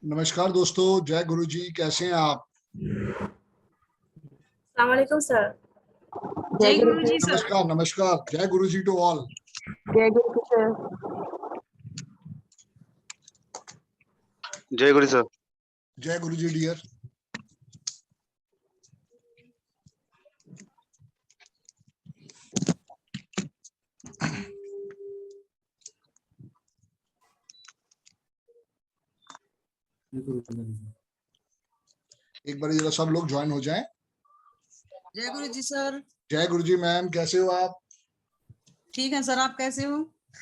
नमस्कार दोस्तों, जय गुरु जी। कैसे हैं आप? अस्सलाम वालेकुम सर। जय गुरु जी सर। नमस्कार नमस्कार, जय गुरु जी टू ऑल। जय गुरु जी सर। जय गुरु सर। जय गुरु जी डियर। एक बार जरा सब लोग ज्वाइन हो जाएं। जय गुरु जी सर। जय गुरु जी मैम, कैसे हो आप? ठीक है सर, आप कैसे हो?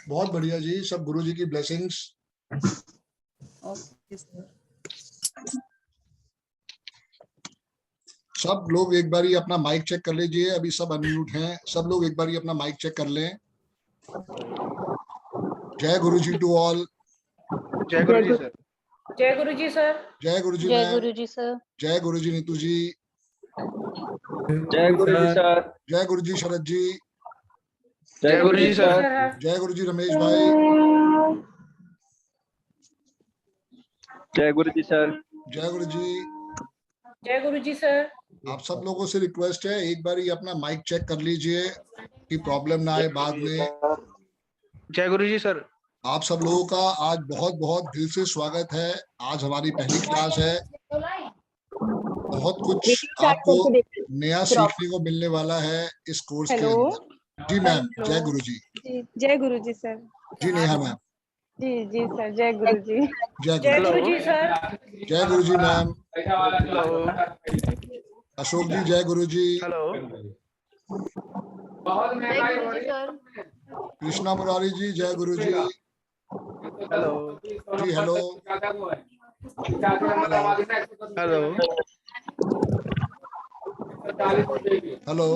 बहुत बढ़िया जी, सब गुरु जी की ब्लेसिंग्स। Okay sir. सब लोग एक बारी अपना माइक चेक कर लीजिए। अभी सब अनम्यूट हैं, सब लोग एक बारी अपना माइक चेक कर लें। जय गुरु जी टू ऑल। जय गुरु जी सर। जय गुरु जी सर। जय गुरु जी जय मैम। गुरु जी सर। जय गुरु जी नीतू जी। जय गुरु जी सर। जय गुरु जी शरद जी। जय गुरु जी सर। जय गुरु जी रमेश भाई। जय गुरु जी सर। जय गुरु जी। जय गुरु जी सर। आप सब लोगों से रिक्वेस्ट है, एक बारी अपना माइक चेक कर लीजिए कि प्रॉब्लम ना आए बाद में। जय गुरु जी सर। आप सब लोगों का आज बहुत बहुत दिल से स्वागत है। आज हमारी पहली क्लास है। बहुत कुछ आपको नया सीखने को मिलने वाला है इस कोर्स के अंदर। जी मैम, जय गुरु जी। जय गुरु जी सर। जी नेहा मैम। जी जी सर, जय गुरु जी। जय जय गुरु गुरु जी सर। जी। जय गुरु जी मैम। हेलो। अशोक जी, जय गुरु जी। हेलो। जय गुरु जी सर। कृष्णा मुरारी जी, जय गुरु जी। हेलो। जी हेलो। हेलो। हेलो।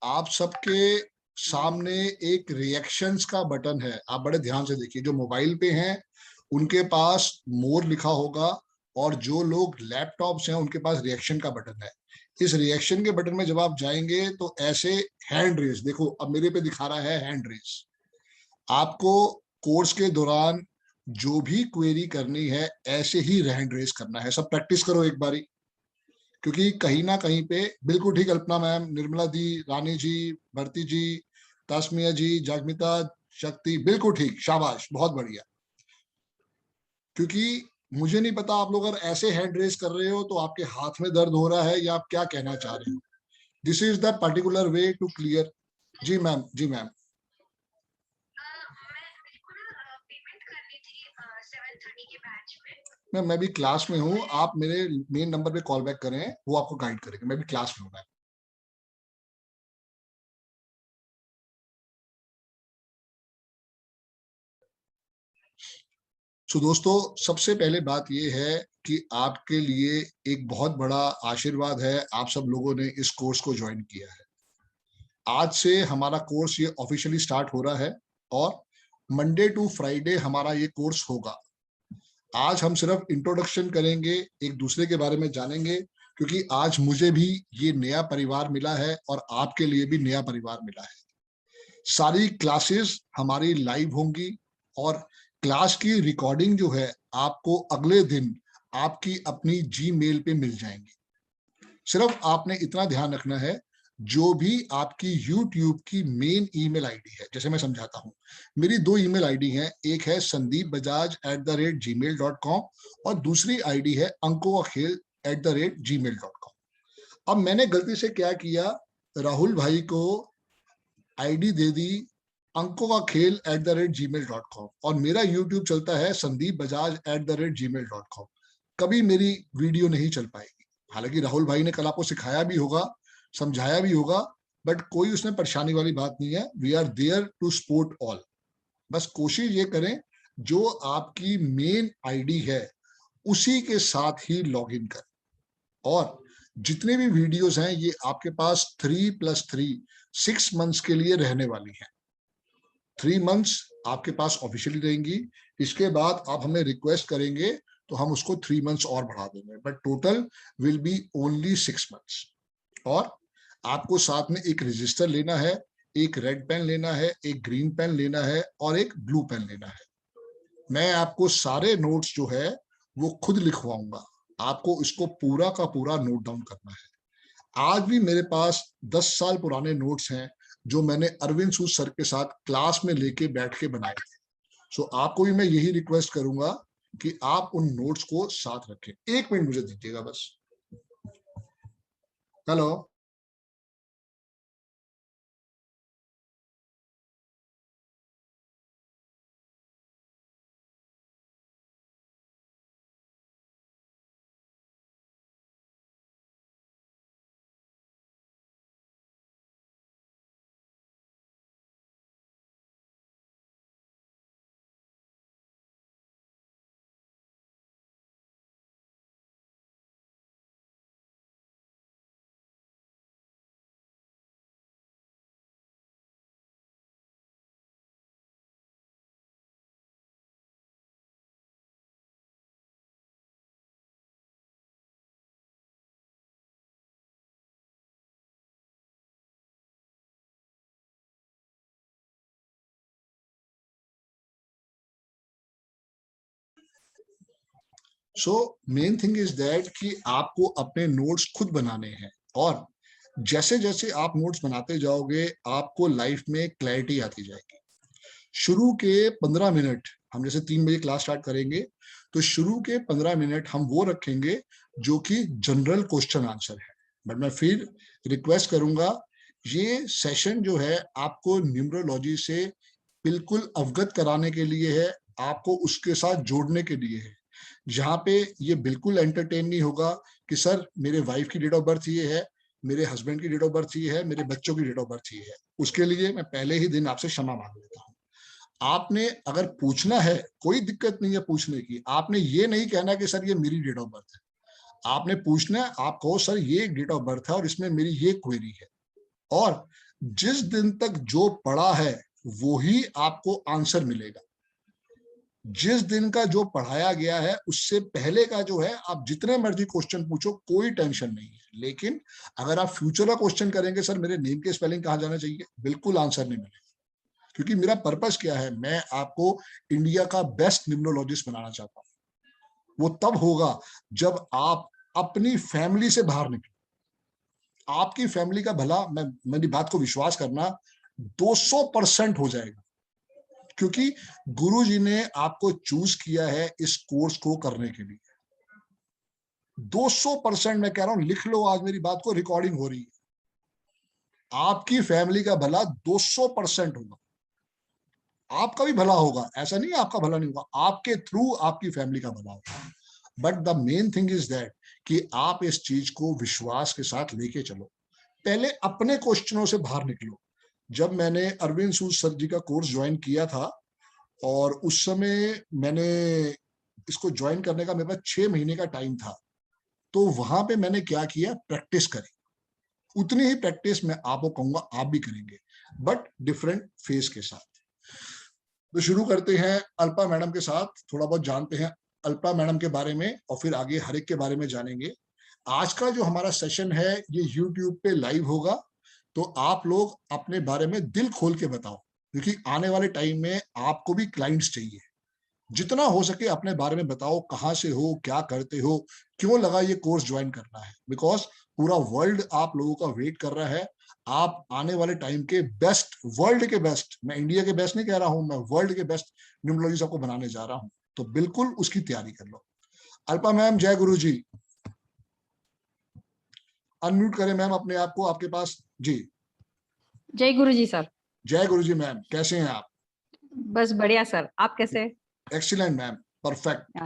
आप सबके सामने एक रिएक्शंस का बटन है, आप बड़े ध्यान से देखिए। जो मोबाइल पे हैं उनके पास मोर लिखा होगा, और जो लोग लैपटॉप से हैं उनके पास रिएक्शन का बटन है। इस रिएक्शन के बटन में जब आप जाएंगे तो ऐसे हैंड रेस, देखो अब मेरे पे दिखा रहा है हैंड रेस। आपको कोर्स के दौरान जो भी क्वेरी करनी है ऐसे ही हैंड रेस करना है। सब प्रैक्टिस करो एक बारी, क्योंकि कहीं ना कहीं पे बिल्कुल ठीक। अल्पना मैम, निर्मला दी, रानी जी, भरती जी, तास्मिया जी, जागमिता, शक्ति, बिल्कुल ठीक, शाबाश, बहुत बढ़िया। क्योंकि मुझे नहीं पता आप लोग अगर ऐसे हैंड रेस कर रहे हो तो आपके हाथ में दर्द हो रहा है या आप क्या कहना चाह रहे हो। This is the particular way to clear. जी मैम, जी मैम। मैं भी क्लास में हूँ। आप मेरे मेन नंबर पे कॉल बैक करें, वो आपको गाइड करेंगे। मैं भी क्लास में हूँ। सो दोस्तों, सबसे पहले बात यह है कि आपके लिए एक बहुत बड़ा आशीर्वाद है, आप सब लोगों ने इस कोर्स को ज्वाइन किया है। आज से हमारा कोर्स ये ऑफिशियली स्टार्ट हो रहा है, और मंडे टू फ्राइडे हमारा ये कोर्स होगा। आज हम सिर्फ इंट्रोडक्शन करेंगे, एक दूसरे के बारे में जानेंगे, क्योंकि आज मुझे भी ये नया परिवार मिला है और आपके लिए भी नया परिवार मिला है। सारी क्लासेस हमारी लाइव होंगी, और क्लास की रिकॉर्डिंग जो है आपको अगले दिन आपकी अपनी जीमेल पे मिल जाएंगी। सिर्फ आपने इतना ध्यान रखना है, जो भी आपकी YouTube की मेन ईमेल आईडी है, जैसे मैं समझाता हूँ। मेरी दो ईमेल आईडी हैं, एक है sandeepbajaj@gmail.com और दूसरी आईडी है ankoakhel@gmail.com। अब मैंने गलती से क्या किया, राहुल भाई को आईडी दे दी ankoakhel@gmail.com, और मेरा YouTube चलता है sandeepbajaj@gmail.com। कभी मेरी वीडियो नहीं चल पाएगी। हालांकि राहुल भाई ने कल आपको सिखाया भी होगा, समझाया भी होगा, बट कोई उसमें परेशानी वाली बात नहीं है। We are there to support all. बस कोशिश ये करें, जो आपकी मेन आईडी है उसी के साथ ही लॉग इन करें। और जितने भी वीडियोस हैं ये आपके पास 3+3 6 मंथ्स के लिए रहने वाली हैं। 3 मंथ्स आपके पास ऑफिशियली रहेंगी। इसके बाद आप हमें रिक्वेस्ट करेंगे तो हम उसको 3 मंथ्स और बढ़ा देंगे, but total will be only 6 months. और आपको साथ में एक रजिस्टर लेना है। एक रेड पेन लेना है, एक ग्रीन पेन लेना है और एक ब्लू पेन लेना है। मैं आपको सारे नोट्स जो है वो खुद लिखवाऊंगा, आपको इसको पूरा का पूरा नोट डाउन करना है। आज भी मेरे पास 10 साल पुराने नोट्स हैं जो मैंने अरविंद सूद सर के साथ क्लास में लेके बैठ के बनाए थे। सो आपको भी मैं यही रिक्वेस्ट करूंगा कि आप उन नोट्स को साथ रखें। 1 मिनट मुझे दीजिएगा बस। Hello, so main thing is that कि आपको अपने नोट्स खुद बनाने हैं, और जैसे जैसे आप नोट्स बनाते जाओगे आपको लाइफ में क्लैरिटी आती जाएगी। शुरू के 15 मिनट, हम जैसे 3 बजे क्लास स्टार्ट करेंगे तो शुरू के 15 मिनट हम वो रखेंगे जो कि जनरल क्वेश्चन आंसर है। बट मैं फिर रिक्वेस्ट करूंगा, ये सेशन जो है आपको न्यूमरोलॉजी से बिल्कुल अवगत कराने के लिए है, आपको उसके साथ जोड़ने के लिए है। जहाँ पे ये बिल्कुल एंटरटेन नहीं होगा कि सर मेरे वाइफ की डेट ऑफ बर्थ ये है, मेरे हस्बैंड की डेट ऑफ बर्थ ये है, मेरे बच्चों की डेट ऑफ बर्थ ये है। उसके लिए मैं पहले ही दिन आपसे क्षमा मांग लेता हूँ। आपने अगर पूछना है, कोई दिक्कत नहीं है पूछने की, आपने ये नहीं कहना कि सर ये मेरी डेट ऑफ बर्थ है। आपने पूछना है, आप कहो सर ये एक डेट ऑफ बर्थ है और इसमें मेरी ये क्वेरी है, और जिस दिन तक जो पढ़ा है वो ही आपको आंसर मिलेगा। जिस दिन का जो पढ़ाया गया है उससे पहले का जो है आप जितने मर्जी क्वेश्चन पूछो, कोई टेंशन नहीं है। लेकिन अगर आप फ्यूचर का क्वेश्चन करेंगे सर मेरे नेम के स्पेलिंग कहाँ जाना चाहिए, बिल्कुल आंसर नहीं मिलेगा। क्योंकि मेरा पर्पस क्या है, मैं आपको इंडिया का बेस्ट न्यूमरोलॉजिस्ट बनाना चाहता हूँ। वो तब होगा जब आप अपनी फैमिली से बाहर निकले। आपकी फैमिली का भला, मैं मेरी बात को विश्वास करना, 200% हो जाएगा। क्योंकि गुरुजी ने आपको चूज किया है इस कोर्स को करने के लिए। 200% मैं कह रहा हूं, लिख लो आज मेरी बात को, रिकॉर्डिंग हो रही है। आपकी फैमिली का भला 200% होगा, आपका भी भला होगा, ऐसा नहीं है आपका भला नहीं होगा, आपके थ्रू आपकी फैमिली का भला होगा। But the main thing is that कि आप इस चीज को विश्वास के साथ लेके चलो। पहले अपने क्वेश्चनों से बाहर निकलो। जब मैंने अरविंद सूद सर जी का कोर्स ज्वाइन किया था, और उस समय मैंने इसको ज्वाइन करने का मेरे पास 6 महीने का टाइम था, तो वहां पे मैंने क्या किया, प्रैक्टिस करी। उतनी ही प्रैक्टिस मैं आपको कहूंगा आप भी करेंगे, बट डिफरेंट फेज के साथ। तो शुरू करते हैं अल्पा मैडम के साथ, थोड़ा बहुत जानते हैं अल्पा मैडम के बारे में और फिर आगे हर एक के बारे में जानेंगे। आज का जो हमारा सेशन है ये YouTube पे लाइव होगा, तो आप लोग अपने बारे में दिल खोल के बताओ, क्योंकि आने वाले टाइम में आपको भी क्लाइंट्स चाहिए। जितना हो सके अपने बारे में बताओ, कहाँ से हो, क्या करते हो, क्यों लगा ये कोर्स ज्वाइन करना है, बिकॉज पूरा वर्ल्ड आप लोगों का वेट कर रहा है। आप आने वाले टाइम के बेस्ट, वर्ल्ड के बेस्ट, मैं इंडिया के बेस्ट नहीं कह रहा हूं, मैं वर्ल्ड के बेस्ट न्यूमरोलॉजिस्ट आपको बनाने जा रहा हूं, तो बिल्कुल उसकी तैयारी कर लो। अल्पा मैम, जय गुरु जी। अनम्यूट करें मैम अपने आप को, आपके पास जी। जय गुरु जी सर। जय गुरु जी मैम, कैसे हैं आप? बस बढ़िया सर, आप कैसे? Excellent ma'am, perfect.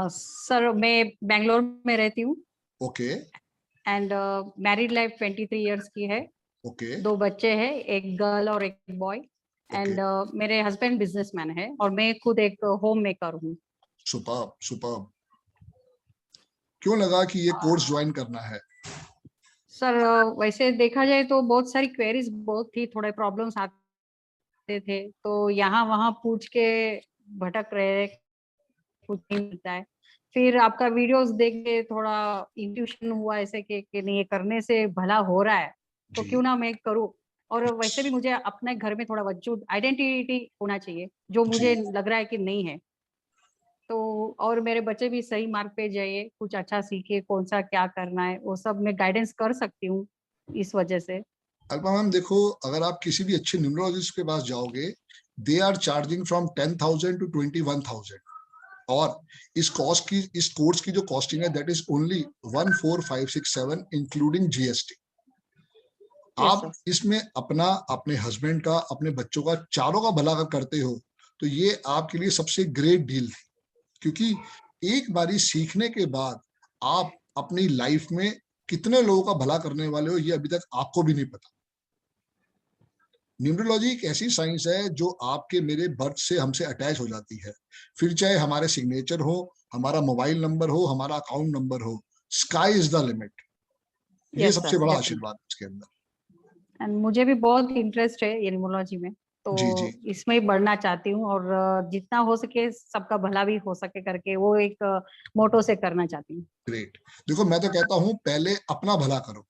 सर मैं बेंगलोर में रहती हूँ okay and married life 23 years की है। ओके 2 बच्चे हैं, एक गर्ल और एक बॉय। एंड मेरे हस्बैंड बिजनेसमैन है और मैं खुद एक होम मेकर हूँ। Superb superb. क्यों लगा कि ये कोर्स ज्वाइन करना है? सर वैसे देखा जाए तो बहुत सारी क्वेरीज बहुत थी, थोड़े प्रॉब्लम्स आते थे, तो यहाँ वहाँ पूछ के भटक रहे, कुछ नहीं मिलता है। फिर आपका वीडियोस देख के थोड़ा इंट्यूशन हुआ ऐसे कि नहीं, ये करने से भला हो रहा है तो जी क्यों ना मैं करूँ। और वैसे भी मुझे अपने घर में थोड़ा वजूद आइडेंटिटी होना चाहिए, जो मुझे लग रहा है कि नहीं है। तो और मेरे बच्चे भी सही मार्ग पे जाइए, कुछ अच्छा सीखे, कौन सा क्या करना है, वो सब मैं गाइडेंस कर सकती हूँ इस वजह से। अल्पा मैम देखो, अगर आप किसी भी अच्छे न्यूमरोलॉजिस्ट के पास जाओगे, they are charging from 10,000 to 21,000, और इस कोर्स की जो कॉस्टिंग है that is only 14,567 including GST. Yes आप सर। इसमें अपना, अपने हस्बैंड का, अपने बच्चों का, चारों का भला अगर करते हो तो ये आपके लिए सबसे ग्रेट डील है, क्योंकि एक बारी सीखने के बाद आप अपनी लाइफ में कितने लोगों का भला करने वाले हो ये अभी तक आपको भी नहीं पता। न्यूमरोलॉजी एक ऐसी साइंस है जो आपके मेरे बर्थ से हमसे अटैच हो जाती है, फिर चाहे हमारे सिग्नेचर हो, हमारा मोबाइल नंबर हो, हमारा अकाउंट नंबर हो, स्काई इज द लिमिट। ये यस सबसे सर, बड़ा डेफिनेटली। आशीर्वाद है इसके अंदर। एंड मुझे भी बहुत इंटरेस्ट है ये न्यूमरोलॉजी में, तो जी जी, इसमें ही बढ़ना चाहती हूँ, और जितना हो सके सबका भला भी हो सके करके वो एक मोटो से करना चाहती हूँ। ग्रेट। देखो मैं तो कहता हूँ पहले अपना भला करो।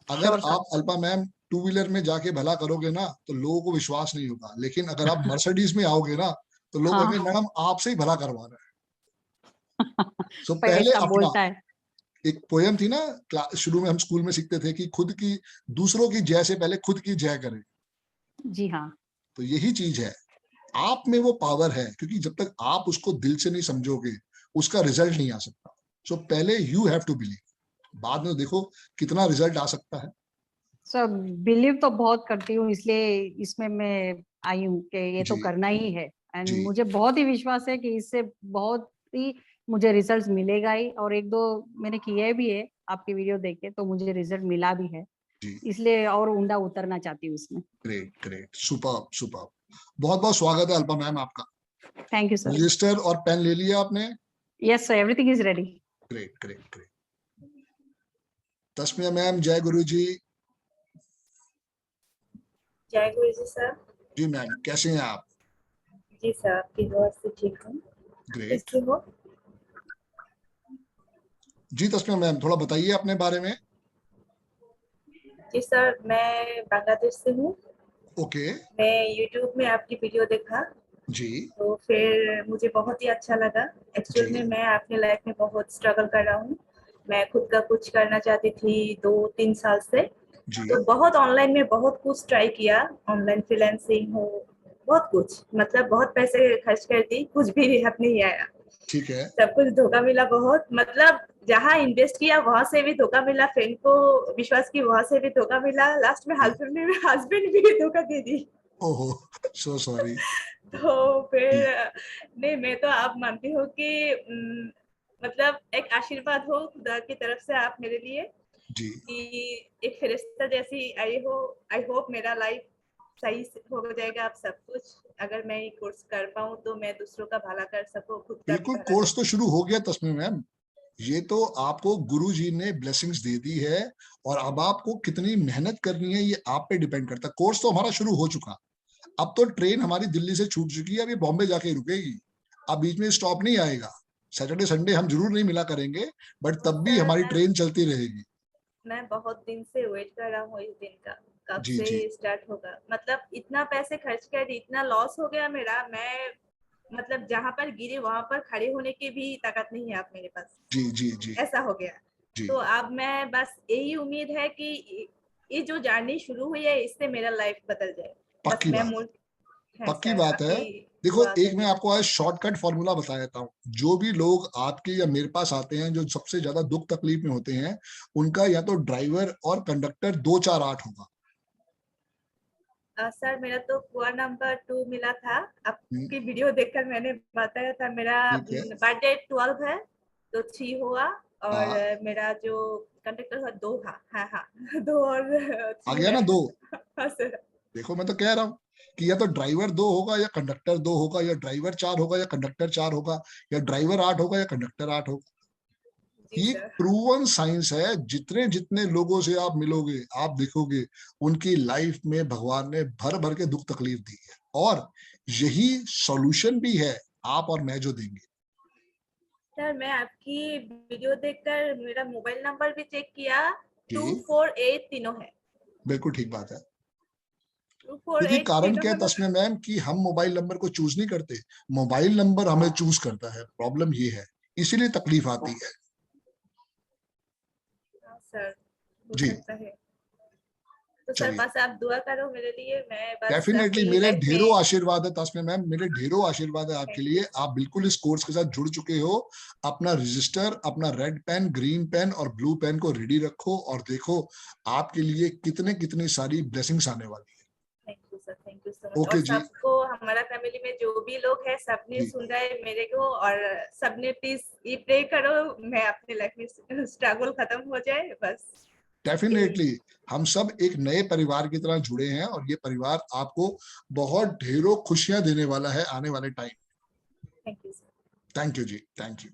अगर श्योर सर। आप अल्पा मैम टू व्हीलर में जाके भला करोगे ना तो लोगों को विश्वास नहीं होगा, लेकिन अगर आप मर्सिडीज में आओगे ना तो लोग हाँ। कहेंगे मैडम आपसे ही भला करवा रहे हैं। सो पहले पैसा अपना। बोलता है। एक पोयम थी ना, शुरू में हम स्कूल में सीखते थे कि खुद की, दूसरों की जय से पहले खुद की जय करें। जी हाँ। तो यही चीज है, आप में वो पावर है, क्योंकि जब तक आप उसको दिल से नहीं समझोगे उसका रिजल्ट नहीं आ सकता। सो पहले यू हैव टू बिलीव, बाद में देखो कितना रिजल्ट आ सकता है। सर बिलीव तो बहुत करती हूँ, इसलिए इसमें मैं आई हूँ कि ये तो जी करना ही है। एंड जी, मुझे बहुत ही विश्वास है कि इससे बहुत ही मुझे रिजल्ट मिलेगा ही, और एक दो मैंने किए भी है आपकी वीडियो देख के, तो मुझे रिजल्ट मिला भी है, जी, इसलिए और ऊंडा उतरना चाहती हूँ इसमें। Great great, super super. बहुत बहुत स्वागत है अल्पा मैम आपका। Thank you sir. रजिस्टर और पेन ले लिया आपने? Yes sir, everything is ready. Great great great. Tasmiya ma'am, जय गुरु जी। जय गुरु जी सर। जी मैम, कैसे हैं आप? जी सर, आपकी दुआ से ठीक हूँ। ग्रेट। कैसे हो? जी तस्मिया मैम, थोड़ा बताइए अपने बारे में। जी सर, मैं बांग्लादेश से हूँ। ओके। मैं यूट्यूब में आपकी वीडियो देखा, जी तो फिर मुझे बहुत ही अच्छा लगा। एक्चुअल जी में मैं अपने लाइफ में बहुत स्ट्रगल कर रहा हूँ। मैं खुद का कुछ करना चाहती थी 2-3 साल से। जी तो बहुत ऑनलाइन में बहुत कुछ ट्राई किया, ऑनलाइन फ्रीलांसिंग हो, बहुत कुछ, मतलब बहुत पैसे खर्च कर दी, कुछ भी हाथ नहीं आया। ठीक है। सब कुछ धोखा मिला बहुत, मतलब जहाँ इन्वेस्ट किया वहां से भी धोखा मिला, फ्रेंड को विश्वास की वहां से भी धोखा मिला, लास्ट में हस्बैंड भी धोखा दे दी। ओहो, सो सॉरी। तो फिर नहीं, मैं तो आप मानती हूँ कि मतलब एक आशीर्वाद हो खुदा की तरफ से आप मेरे लिए, जी कि एक फरिश्ता जैसी आई हो। आई होप मेरा लाइफ सही हो जाएगा। आप सब कुछ, अगर मैं ये कोर्स कर पाऊँ तो मैं दूसरों का भला कर सकूँ, खुद का भी बिल्कुल, भला कर कोर्स तो सकूँ। शुरू हो गया तस्मीर मैम। ये तो आपको गुरु जी ने ब्लेसिंग्स दे दी है, और अब आपको कितनी मेहनत करनी है ये आप पे डिपेंड करता है। कोर्स तो हमारा शुरू हो चुका, अब तो ट्रेन हमारी दिल्ली से छूट चुकी है, अब ये बॉम्बे जाके रुकेगी, अब बीच में स्टॉप नहीं आएगा। सैटरडे संडे हम जरूर नहीं मिला करेंगे, बट तो तब भी सर हमारी ट्रेन चलती रहेगी। मैं बहुत दिन से वेट कर रहा हूँ इस दिन का, कब जी से जी स्टार्ट होगा। मतलब इतना पैसे खर्च कर दी, इतना लॉस हो गया मेरा। मैं मतलब जहां पर गिरे वहां पर खड़े होने की भी ताकत नहीं है आप मेरे पास, जी जी जी ऐसा हो गया। जी, तो अब मैं बस यही उम्मीद है कि ये जो जर्नी शुरू हुई है इससे मेरा लाइफ बदल जाए। बस पक्की मैं बात है, मूल है पक्की सर, बात है। आपकी देखो, दुआ एक मैं चाहिए। आपको आज शॉर्टकट फॉर्मूला बता देता हूँ। जो भी लोग आपके या मेरे पास आते हैं जो सबसे ज्यादा दुख तकलीफ में होते हैं, उनका या तो ड्राइवर और कंडक्टर 248 होगा। सर मेरा तो कुआ नंबर 2 मिला था, हम्म, आपकी वीडियो देखकर मैंने बताया था। मेरा ठीक है। बर्थडे 12 है, तो 3 हुआ। और हाँ, मेरा जो कंडक्टर था 2, हाँ हाँ 2 और आ 3 गया है। ना 2। हाँ सर। देखो मैं तो कह रहा हूँ कि या तो ड्राइवर 2 होगा या कंडक्टर 2 होगा, या ड्राइवर 4 होगा या कंडक्टर 4 होगा, या ड्राइवर 8 होगा या कंडक्टर 8 होगा। जी ये सर। प्रूवन साइंस है। जितने जितने लोगों से आप मिलोगे, आप देखोगे उनकी लाइफ में भगवान ने भर भर के दुख तकलीफ दी है, और यही सॉल्यूशन भी है आप और मैं जो देंगे। सर मैं आपकी वीडियो देखकर मेरा मोबाइल नंबर भी चेक किया, जी 248 तीनों है। बिल्कुल ठीक बात है। क्योंकि 248 कारण क्या है 0 तस्मीर मैम कि हम मोबाइल नंबर को चूज नहीं करते, मोबाइल नंबर हमें चूज करता है, प्रॉब्लम ये है, इसीलिए तकलीफ आती है। सर हो जी सकता है। तो सर चलिए, बस आप दुआ करो मेरे लिए, मैं बस डेफिनेटली अपनी मेरे लाइफ ढेरों में। आशीर्वाद है तस्मीर मैम, मेरे ढेरों आशीर्वाद है आपके लिए। आप बिल्कुल इस कोर्स के साथ जुड़ चुके हो। अपना रजिस्टर, अपना रेड पेन, ग्रीन पेन और ब्लू पेन को रेडी रखो और देखो आपके लिए कितने कितनी सारी ब्लेसिंग्स आने वाली thank you sir, thank you so है। मच। और ओके जी, सबको, हमारा फैमिली में जो भी लोग हैं, सबने जी सुना है मेरे को, और सबने प्लीज ये प्रे करो मैं अपनी लाइफ में स्ट्रगल खत्म हो जाए बस। डेफिनेटली हम सब एक नए परिवार की तरह जुड़े हैं और ये परिवार आपको बहुत ढेरों खुशियां देने वाला है आने वाले time. Thank you sir. Thank you जी, थैंक यू।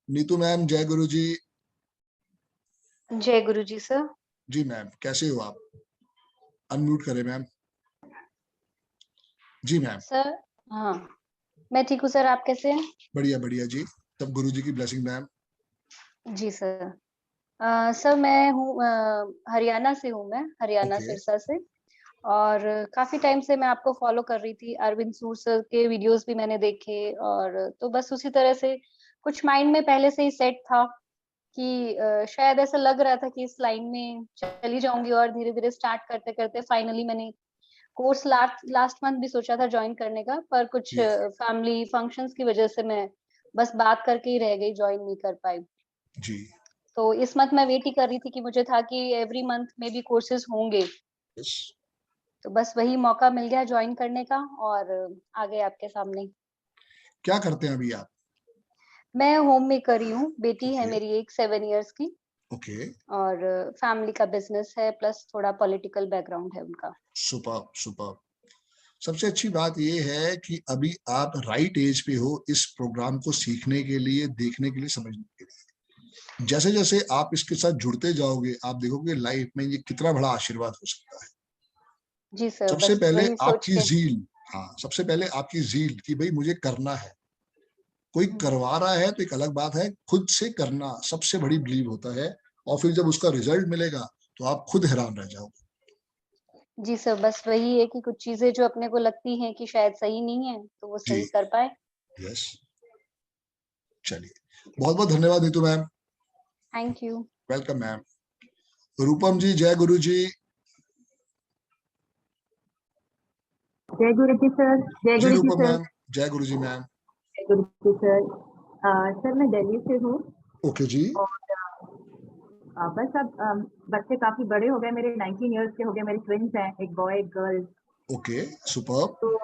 नीतू मैम, जय गुरु जी। जय गुरु जी सर। जी मैम, कैसे हो आप? अनम्यूट करें मैम। जी मैम। सर हाँ, मैं ठीक हूँ सर, आप कैसे हैं? बढ़िया बढ़िया जी, सब गुरु जी की ब्लेसिंग मैम। जी सर। सर मैं हूँ हरियाणा से हूँ, मैं हरियाणा ओके सिरसा से। और काफी टाइम से मैं आपको फॉलो कर रही थी, अरविंद सूर सर के वीडियोस भी मैंने देखे, और तो बस उसी तरह से कुछ माइंड में पहले से ही सेट था कि शायद ऐसा लग रहा था कि इस लाइन में चली जाऊंगी, और धीरे धीरे स्टार्ट करते करते फाइनली मैंने कोर्स लास्ट मंथ भी सोचा था ज्वाइन करने का, पर कुछ जी फैमिली फंक्शंस की वजह से मैं बस बात करके ही रह गई, ज्वाइन नहीं कर पाई। जी। तो इस मंथ मैं वेट ही कर रही थी कि मुझे था कि एवरी मंथ में भी कोर्सेज होंगे, यस। तो बस वही मौका मिल गया ज्वाइन करने का, और आ गए आपके सामने। क्या करते हैं अभी आप? मैं होम मेकर ही हूँ, बेटी है ओके मेरी एक 7 इयर्स की, ओके, और फैमिली का बिजनेस है, प्लस थोड़ा पॉलिटिकल बैकग्राउंड है उनका। Super super. सबसे अच्छी बात ये है कि अभी आप राइट एज पे हो इस प्रोग्राम को सीखने के लिए, देखने के लिए, समझने के लिए। जैसे जैसे आप इसके साथ जुड़ते जाओगे आप देखोगे लाइफ में ये कितना बड़ा आशीर्वाद हो सकता है। जी सर, सबसे बस पहले वही सोच आपकी के। जील, हाँ सबसे पहले आपकी जील कि भाई मुझे करना है। कोई करवा रहा है तो एक अलग बात है, खुद से करना सबसे बड़ी बिलीव होता है। और फिर जब उसका रिजल्ट मिलेगा तो आप खुद हैरान रह जाओगे। जी सर, बस वही है कि कुछ चीजें जो अपने को लगती हैं कि शायद सही नहीं है, तो वो जी सही कर पाए। यस। चलिए, बहुत बहुत धन्यवाद Neetu ma'am. Thank you. Welcome ma'am. Roopam ji, जय गुरु जी। जय गुरु जी सर। जय जी गुरु जी रूपम सर। मैम, जय गुरु जी मैम। जय गुरु जी सर। सर मैं दिल्ली से हूँ, ओके जी। और बस अब बच्चे काफी बड़े हो गए मेरे, 19 इयर्स के हो गए, मेरे ट्विंस हैं, एक बॉय एक गर्ल। Okay super. तो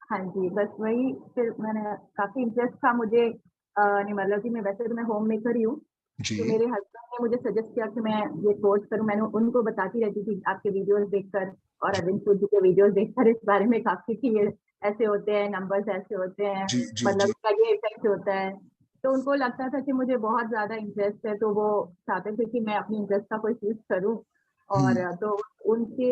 हाँ जी, बस वही फिर मैंने काफी इंटरेस्ट था मुझे न्यूमरोलॉजी में। वैसे तो मैं होम मेकर ही हूँ, जी तो मेरे हस्बैंड ने मुझे सजेस्ट किया कि मैं ये कोर्स करूँ। मैंने उनको बताती रहती थी आपके वीडियोस देखकर और अरविंद सूद जी के वीडियोस देखकर इस बारे में काफी कि ये ऐसे होते हैं, नंबर्स ऐसे होते हैं, जी जी मतलब जी इसका ये इफेक्ट होता है। तो उनको लगता था कि मुझे बहुत ज्यादा इंटरेस्ट है, तो वो चाहते थे कि मैं अपनी इंटरेस्ट का कोई चीज करूँ। और तो उनके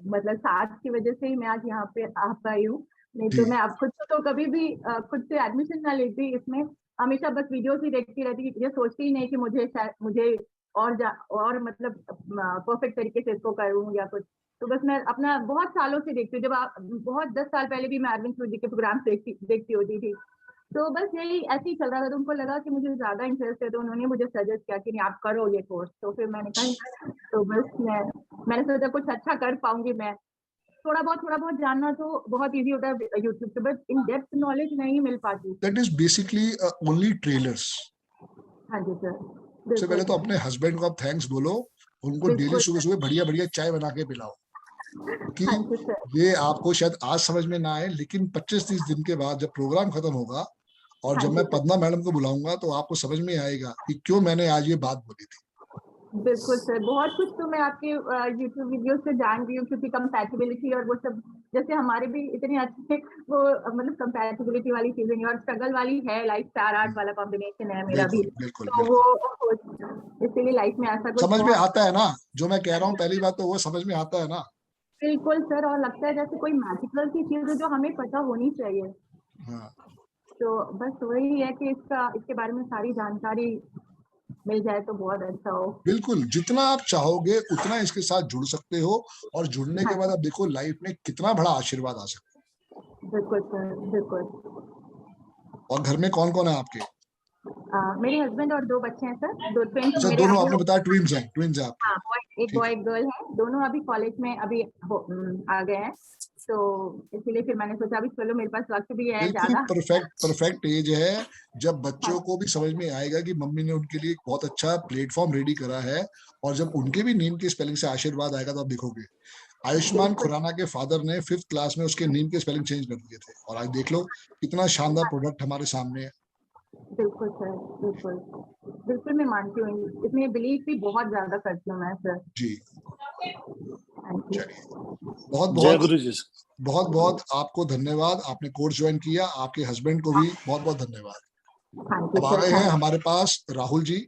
मतलब साथ की वजह से ही मैं आज यहाँ पे आ पाई हूँ। नहीं जी तो मैं अब खुद से तो कभी भी खुद से एडमिशन ना लेती इसमें, हमेशा बस वीडियोस ही देखती रहती, ये सोचती ही नहीं कि मुझे शायद मुझे और मतलब परफेक्ट तरीके से इसको करूँ या कुछ। तो बस मैं अपना बहुत सालों से देखती हूँ, जब आप बहुत 10 साल पहले भी मैं अरविंद सूद जी के प्रोग्राम देखती होती थी। तो बस यही ऐसे ही चल रहा था, तो उनको लगा कि मुझे ज्यादा इंटरेस्ट है, तो उन्होंने मुझे सजेस्ट किया कि नहीं आप करो ये कोर्स। तो फिर मैंने कहा, तो बस मैंने सोचा कुछ अच्छा कर पाऊंगी मैं। थोड़ा बहुत जानना तो बहुत इजी होता है यूट्यूब पे, बट इन डेप्थ नॉलेज नहीं मिल पाती। That is basically only trailers. हाँ जी सर, सबसे बिल्कुल पहले तो अपने हस्बैंड को आप थैंक्स बोलो, उनको डेली बिल्कुल सुबह सुबह बढ़िया बढ़िया चाय बना के पिलाओ। हाँ क्योंकि जी सर, ये आपको शायद आज समझ में ना आए, लेकिन 25-30 दिन के बाद जब प्रोग्राम खत्म होगा और हाँ जब जी मैं सर, पद्मा मैडम को बुलाऊंगा तो आपको समझ में आएगा कि क्यों मैंने आज ये बात बोली थी। बिल्कुल सर। बहुत कुछ तो मैं आपके यूट्यूब वीडियो से जान रही हूँ, क्योंकि कंपैटिबिलिटी और वो सब, जैसे हमारे भी इतने अच्छे वो मतलब कंपैटिबिलिटी वाली चीजें नहीं, और स्ट्रगल वाली है, लाइफ स्टार आर्ट वाला कॉम्बिनेशन है मेरा भी। बिल्कुल बिल्कुल तो बिल्कुल। वो इसीलिए लाइफ में ऐसा कुछ समझ में बहुत। आता है ना जो मैं कह रहा हूँ, पहली बात तो वो समझ में आता है ना। बिल्कुल सर, और लगता है जैसे कोई मैजिकल सी चीज है जो हमें पता होनी चाहिए। हाँ तो बस वही है कि इसके बारे में सारी जानकारी मिल जाए तो बहुत अच्छा हो। बिल्कुल, जितना आप चाहोगे उतना इसके साथ जुड़ सकते हो, और जुड़ने के हाँ। बाद आप देखो लाइफ में कितना बड़ा आशीर्वाद आ सकता है। बिल्कुल सर, बिल्कुल। और घर में कौन कौन है आपके? मेरे हस्बैंड और 2 बच्चे हैं सर, 2 ट्विंस अच्छा, मेरे दोनों अभी आपने बताया ट्विंस हैं आपके। हाँ, एक ठीक बॉय है, एक गर्ल है, दोनों अभी कॉलेज में अभी आ गए हैं, तो इसीलिए फिर मैंने सोचा अभी चलो मेरे पास वक्त भी है बिल्कुल ज्यादा। परफेक्ट एज है जब बच्चों हाँ, को भी समझ में आएगा कि मम्मी ने उनके लिए एक बहुत अच्छा प्लेटफॉर्म रेडी करा है, और जब उनके भी नीम की स्पेलिंग से आशीर्वाद आएगा तो आप देखोगे। आयुष्मान बिल्कुल खुराना के फादर ने 5th क्लास में उसके नीम के स्पेलिंग चेंज कर दिए थे, और आज देख लो कितना शानदार प्रोडक्ट हमारे सामने है। बिल्कुल सर, बिल्कुल बिल्कुल मैं मानती हूँ, इसमें बिलीव भी बहुत ज्यादा करती हूँ मैं सर। Ji, thank you. चलिए, बहुत जय बहुत गुरु जी। बहुत बहुत आपको धन्यवाद, आपने कोर्स ज्वाइन किया, आपके हस्बैंड को भी बहुत बहुत धन्यवाद। थैंक यू अब आ सर, गए हैं थैंक हमारे पास राहुल जी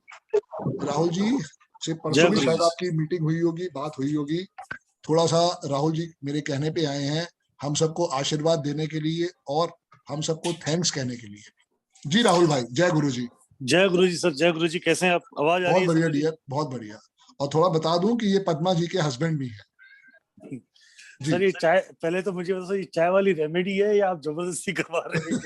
से परसों जय भी गुरु शायद जी। आपकी मीटिंग हुई होगी, बात हुई होगी। थोड़ा सा राहुल जी मेरे कहने पे आए हैं हम सबको आशीर्वाद देने के लिए और हम सबको थैंक्स कहने के लिए। जी राहुल भाई, जय गुरु जी। जय गुरु जी सर, जय गुरु जी। कैसे हैं आप? आवाज आ रही बहुत है बढ़िया सर मेरी? डियर, बहुत बढ़िया। और थोड़ा बता दूं कि ये पद्मा जी के हस्बैंड भी हैं। जी सर ये चाय, पहले तो मुझे बताओ, ये चाय वाली रेमेडी है या आप जबरदस्ती करवा रहे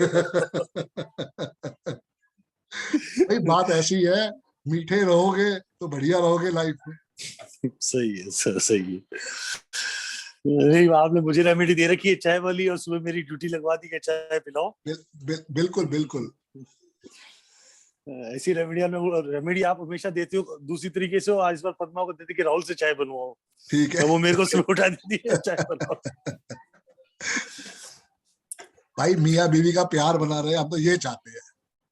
भाई बात ऐसी है, मीठे रहोगे तो बढ़िया रहोगे लाइफ में। हैं? सही है सर, सही है। नहीं, आपने मुझे रेमेडी दे रखी है चाय वाली, और सुबह मेरी ड्यूटी लगवा दी है चाय पिलाओ। बिल्कुल बिल्कुल। ऐसी रेमेडी आप हमेशा देते हो दूसरी तरीके से हो। आज इस बार पद्मा को देते कि राहुल से चाय बनवाओ, ठीक है। तो वो मेरे को सुबह उठा देती है चाय बनवाओ। भाई मियाँ बीवी का प्यार बना रहे, हम तो ये चाहते हैं।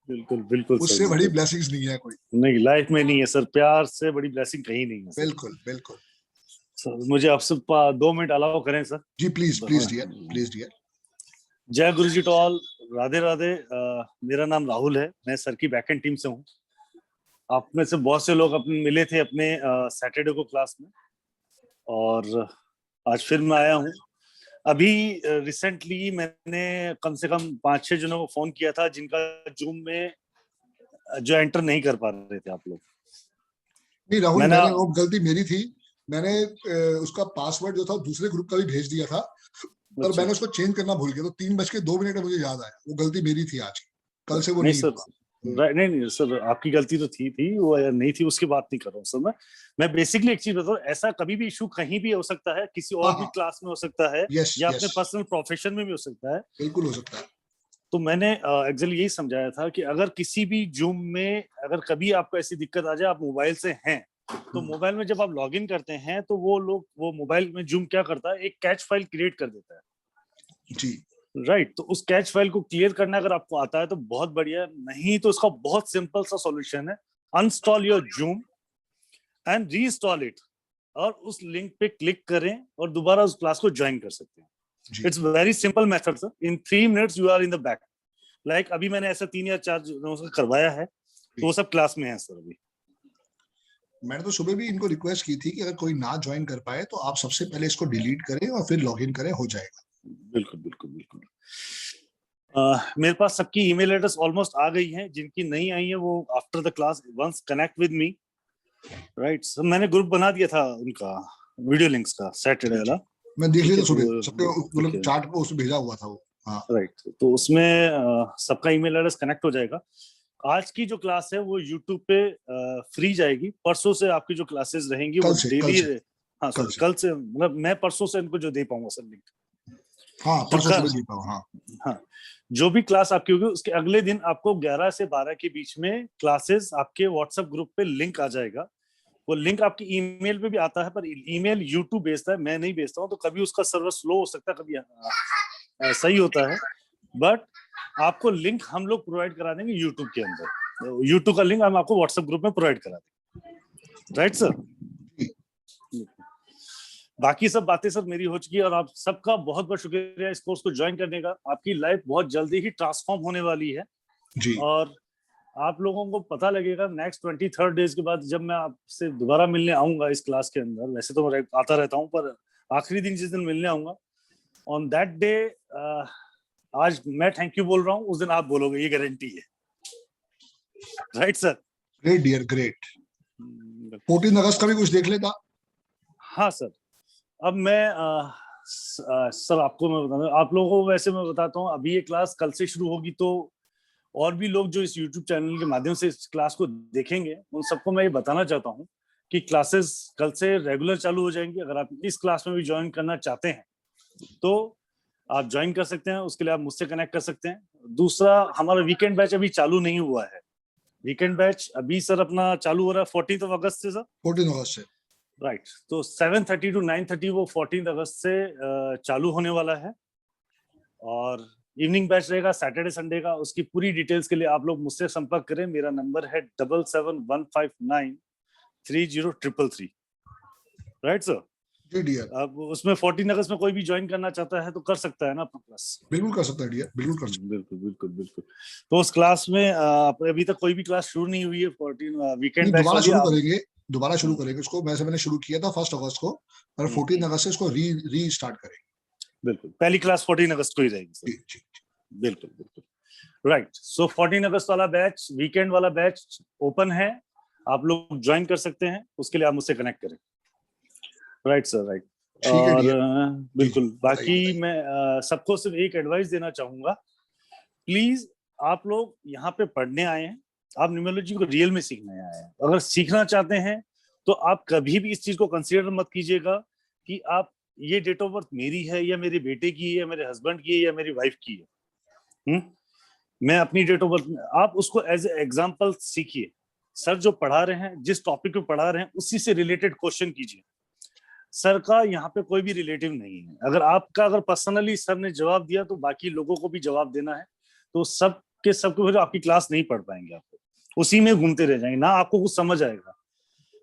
बिल्कुल बिल्कुल सर, उससे बड़ी बिल्कुल। ब्लेसिंग्स नहीं है कोई। नहीं, लाइफ में नहीं है सर, प्यार से बड़ी ब्लेसिंग कहीं नहीं है सर। बिल्कुल बिल्कुल सर मुझे आपसे 2 मिनट अलाउ करें सर? जी, please please dear, please dear. जय गुरु जी टू ऑल, राधे राधे। मेरा नाम राहुल है, मैं सर की बैकएंड टीम से हूँ। आप में से बहुत से लोग अपने मिले थे अपने सैटरडे को क्लास में, और आज फिर मैं आया हूँ। अभी रिसेंटली मैंने कम से कम 5-6 जनों को फोन किया था जिनका जूम में जो एंटर नहीं कर पा रहे थे आप लोग। नहीं राहुल, मैंने वो गलती मेरी थी। मैंने उसका पासवर्ड जो था दूसरे ग्रुप का भी भेज दिया था, पर अच्छा। मैंने उसको चेंज करना भूल गया, तो 3:02 में मुझे याद आया। वो गलती मेरी थी आज, कल से वो नहीं नहीं सर, हुआ। नहीं सर, आपकी गलती तो थी वो या नहीं थी उसकी बात नहीं कर रहा हूँ सर। मैं बेसिकली एक चीज बताऊँ, ऐसा कभी भी इशू कहीं भी हो सकता है, किसी और भी क्लास में हो सकता है, यस या अपने यस, पर्सनल प्रोफेशन में भी हो सकता है। बिल्कुल हो सकता है। तो मैंने एक्चुअली यही समझाया था कि अगर किसी भी जूम में अगर कभी आपको ऐसी दिक्कत आ जाए, आप मोबाइल से हैं, तो मोबाइल में जब आप लॉग इन करते हैं तो वो मोबाइल में जूम क्या करता है, एक कैच फाइल क्रिएट कर देता है जी, राइट। तो उस कैच फाइल को क्लियर करना अगर आपको आता है तो बहुत बढ़िया, नहीं तो उसका बहुत सिंपल सा सॉल्यूशन है, uninstall your zoom and reinstall it, और उस लिंक पे क्लिक करें और दोबारा उस क्लास को ज्वाइन कर सकते हैं। It's very simple method sir, in 3 minutes you are in the back. Like अभी मैंने ऐसा 3 या 4 जनों से करवाया है, तो वो सब क्लास में है सर अभी। मैंने तो सुबह भी इनको रिक्वेस्ट की थी कि अगर कोई ना ज्वाइन कर पाए तो आप सबसे पहले इसको डिलीट करें और फिर लॉगिन करें, हो जाएगा। बिल्कुल बिल्कुल बिल्कुल। मेरे पास सबकी ईमेल एड्रेस ऑलमोस्ट आ गई है, जिनकी नहीं आई है वो after the class once connect with me, right. Sir मैंने ग्रुप बना दिया था उनका वीडियो लिंक्स का सैटरडे वाला, मैं देख लिया था सुबह, तो सबके मतलब चार्ट पे उसमें भेजा हुआ था वो। हाँ राइट, तो उसमें सबका ईमेल एड्रेस कनेक्ट हो जाएगा। आज की जो क्लास है वो यूट्यूब पे फ्री जाएगी। परसों से आपकी जो क्लासेस रहेंगी वो डेली, हाँ सॉरी कल से, मतलब मैं परसों से इनको जो दे पाऊंगा सर लिंक। हाँ परसों से दे पाऊंगा। हाँ, जो भी क्लास आपकी होगी उसके अगले दिन आपको 11 से 12 के बीच में क्लासेस आपके व्हाट्सएप ग्रुप पे लिंक आ जाएगा। वो लिंक आपकी ईमेल पे भी आता है, पर ईमेल यूट्यूब भेजता है, मैं नहीं भेजता हूँ, तो कभी उसका सर्वर स्लो हो सकता है, कभी सही होता है, बट आपको लिंक हम लोग प्रोवाइड करा देंगे यूट्यूब के अंदर। यूट्यूब का लिंक हम आपको व्हाट्सएप ग्रुप में प्रोवाइड करा देंगे, राइट सर। बाकी सब बातें सर मेरी हो चुकी है, और आप सबका बहुत बहुत शुक्रिया इस कोर्स को ज्वाइन करने का। आपकी लाइफ बहुत जल्दी ही ट्रांसफॉर्म होने वाली है जी। और आप लोगों को पता लगेगा नेक्स्ट 23 डेज के बाद जब मैं आपसे दोबारा मिलने आऊंगा इस क्लास के अंदर। वैसे तो मैं आता रहता हूं, पर आखिरी दिन जिस दिन मिलने आऊंगा, ऑन दैट डे, आज मैं थैंक यू बोल रहा हूं, उस दिन आप बोलोगे, ये गारंटी है, right sir. Great dear, great. 14 अगस्त का भी कुछ देख लेता। हाँ सर, अब मैं सर आपको मैं बता दूं, आप लोगों को वैसे मैं बताता हूँ, अभी ये क्लास कल से शुरू होगी, तो और भी लोग जो इस YouTube चैनल के माध्यम से इस क्लास को देखेंगे उन सबको मैं ये बताना चाहता हूँ कि क्लासेस कल से रेगुलर चालू हो जाएंगी। अगर आप इस क्लास में भी ज्वाइन करना चाहते हैं तो आप ज्वाइन कर सकते हैं, उसके लिए आप मुझसे कनेक्ट कर सकते हैं। दूसरा, हमारा वीकेंड बैच अभी चालू नहीं हुआ है। वीकेंड बैच अभी सर अपना चालू हो रहा है 14 अगस्त से सर। 14 अगस्त से, राइट। तो 7:30 to 9:30 वो 14 अगस्त से चालू होने वाला है, और इवनिंग बैच रहेगा सैटरडे संडे का। उसकी पूरी डिटेल्स के लिए आप लोग मुझसे संपर्क करें। मेरा नंबर है 7715930333। Right sir. जी डियर, अब उसमें 14 अगस्त में कोई भी ज्वाइन करना चाहता है तो कर सकता है ना अपना क्लास। बिल्कुल कर सकता है डियर, बिल्कुल कर सकता है। बिल्कुल बिल्कुल बिल्कुल। तो उस क्लास में अभी तक कोई भी क्लास शुरू नहीं हुई है। 14 वीकेंड बैच दोबारा वाली शुरू आप करेंगे, दोबारा शुरू करेंगे इसको। वैसे मैंने शुरू किया था 1 अगस्त को, और 14 अगस्त से इसको री स्टार्ट करेंगे। बिल्कुल, पहली क्लास 14 अगस्त को ही रहेगी सर। जी जी, बिल्कुल बिल्कुल। राइट। सो 14 अगस्त वाला बैच, वीकेंड वाला बैच ओपन है, आप लोग ज्वाइन कर सकते हैं। उसके लिए आप मुझसे कनेक्ट करें। Right sir, right. ठीक है और डियर। बिल्कुल, जी, बाकी बताइए। मैं सबको सिर्फ एक एडवाइस देना चाहूंगा। प्लीज, आप लोग यहाँ पे पढ़ने आए हैं, आप न्यूमेरोलॉजी को रियल में सीखने आए हैं। अगर सीखना चाहते हैं तो आप कभी भी इस चीज को कंसीडर मत कीजिएगा कि आप ये डेट ऑफ बर्थ मेरी है या मेरे बेटे की है या मेरे हस्बैंड की है या मेरी वाइफ की है। मैं अपनी डेट ऑफ बर्थ, आप उसको एज ए एग्जाम्पल सीखिए। सर जो पढ़ा रहे हैं, जिस टॉपिक पे पढ़ा रहे हैं, उसी से रिलेटेड क्वेश्चन कीजिए। सर का यहाँ पे कोई भी रिलेटिव नहीं है। अगर पर्सनली सर ने जवाब दिया तो बाकी लोगों को भी जवाब देना है। तो सब फिर आपकी क्लास नहीं पढ़ पाएंगे, आपको उसी में घूमते रह जाएंगे, ना आपको कुछ समझ आएगा।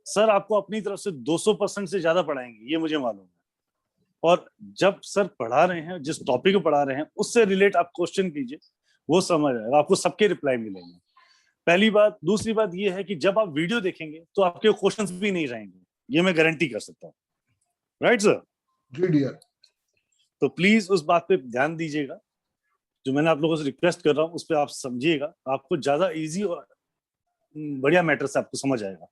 सर आपको अपनी तरफ से 200% से ज्यादा पढ़ाएंगे, ये मुझे मालूम है। और जब सर पढ़ा रहे हैं, जिस टॉपिक को पढ़ा रहे हैं, उससे रिलेट आप क्वेश्चन कीजिए, वो समझ आएगा, आपको सबके रिप्लाई मिलेंगे। पहली बात। दूसरी बात ये है कि जब आप वीडियो देखेंगे तो आपके क्वेश्चंस भी नहीं रहेंगे, ये मैं गारंटी कर सकता हूँ। Right sir. जी डियर, तो प्लीज उस बात पे ध्यान दीजिएगा, जो मैंने आप लोगों से रिक्वेस्ट कर रहा हूँ उस पर आप समझिएगा, आपको ज्यादा इजी और बढ़िया मैटर से आपको समझ आएगा।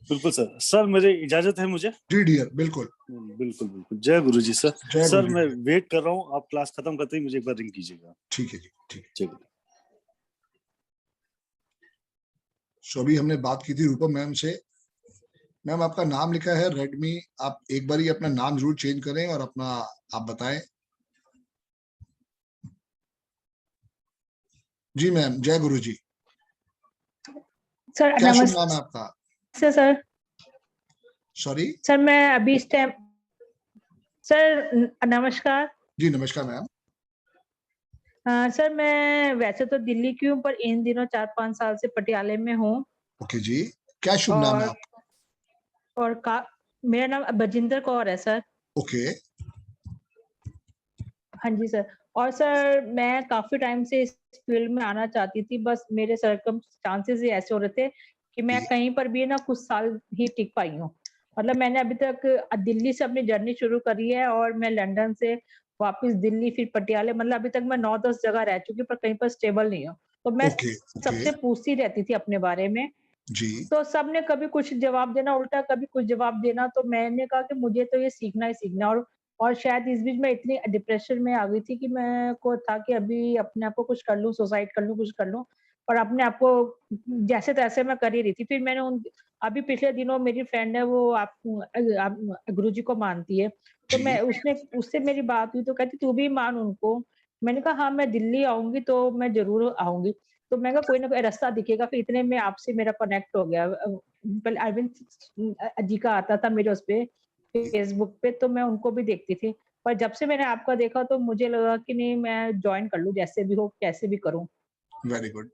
बिल्कुल सर। सर मुझे इजाजत है मुझे। जी डियर, बिल्कुल बिल्कुल बिल्कुल। जय गुरु जी सर। जय सर गुरु मैं जी। वेट कर रहा हूँ, आप क्लास खत्म करते ही मुझे एक बार रिंग कीजिएगा। ठीक है जी, ठीक है। चलिए। सो अभी हमने बात की थी रूपम मैम से। मैम आपका नाम लिखा है रेडमी, आप एक बार ही अपना नाम जरूर चेंज करें और अपना आप बताएं। जी मैम, जय गुरु जी। सर क्या शुभ नमस्ते नाम है आपका? सर। सॉरी सर मैं अभी इस टाइम, सर नमस्कार। जी, नमस्कार मैम। सर मैं वैसे तो दिल्ली की हूँ, पर इन दिनों 4-5 साल से पटियाले में हूँ। ओके जी, क्या शुभ नाम है और आपका? मेरा नाम बजिंदर कौर है सर। ओके हाँ जी सर। और सर मैं काफी टाइम से इस फील्ड में आना चाहती थी, बस मेरे सर्कमस्टांसेस ही ऐसे हो रहे थे कि मैं जी। कहीं पर भी ना कुछ साल ही टिक पाई हूँ। मतलब मैंने अभी तक दिल्ली से अपनी जर्नी शुरू करी है, और मैं लंदन से वापस दिल्ली, फिर पटियाले, मतलब अभी तक मैं 9-10 जगह रह चुकी हूँ, पर कहीं पर स्टेबल नहीं हूँ। तो मैं ओके सबसे पूछती रहती थी अपने बारे में, जी। तो सबने कभी कुछ जवाब देना उल्टा, कभी कुछ जवाब देना। तो मैंने कहा कि मुझे तो ये सीखना ही सीखना। और शायद इस बीच मैं इतनी डिप्रेशन में आ गई थी कि मैं को था कि अभी अपने आप को कुछ कर लूं, सुसाइड कर लूं, कुछ कर लूं, पर अपने आप को जैसे तैसे मैं कर ही रही थी। फिर मैंने अभी पिछले दिनों मेरी फ्रेंड है, वो आप गुरुजी को मानती है, तो जी। मैं उससे मेरी बात हुई, तो कहती तू भी मान उनको। मैंने कहा हाँ, मैं दिल्ली आऊंगी तो मैं जरूर आऊंगी। तो मैं कहा कोई ना कोई रास्ता दिखेगा। फिर इतने में आपसे मेरा कनेक्ट हो गया। पहले अरविंद जी का आता था मेरे उस पे फेसबुक पे, तो मैं उनको भी देखती थी, पर जब से मैंने आपका देखा तो मुझे लगा कि नहीं, मैं ज्वाइन कर लूं, जैसे भी हो कैसे भी करूं। Very good.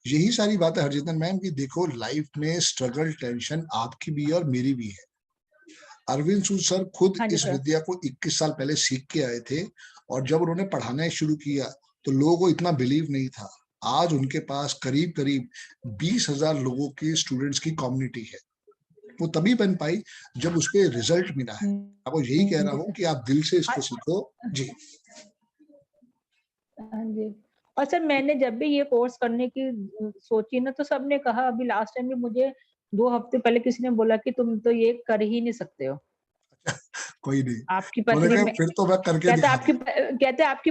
यही सारी बात है हरजितन मैम की देखो, लाइफ में स्ट्रगल टेंशन आपकी भी है और मेरी भी है। अरविंद सूद सर खुद हाँ जी इस सर। विद्या को 21 साल पहले सीख के आए थे, और जब उन्होंने पढ़ाना शुरू किया तो लोगों को इतना बिलीव नहीं था। आज उनके पास करीब करीब 20,000 लोगों की स्टूडेंट्स की कम्युनिटी है। वो तभी बन पाई जब उस पे रिजल्ट मिला है। आपको यही कह रहा हूँ कि आप दिल से इसको सीखो जी। हाँ जी। और सर मैंने जब भी ये कोर्स करने की सोची ना, तो सबने कहा, अभी लास्ट टाइम भी मुझे 2 हफ्ते पहले किसी ने बोला कि तुम तो ये कर ही नहीं सकते हो। कोई नहीं, आपकी मैंने पत्नी कहा में फिर तो मैं करके कहते दिखा आपकी दूंगा। कहते आपकी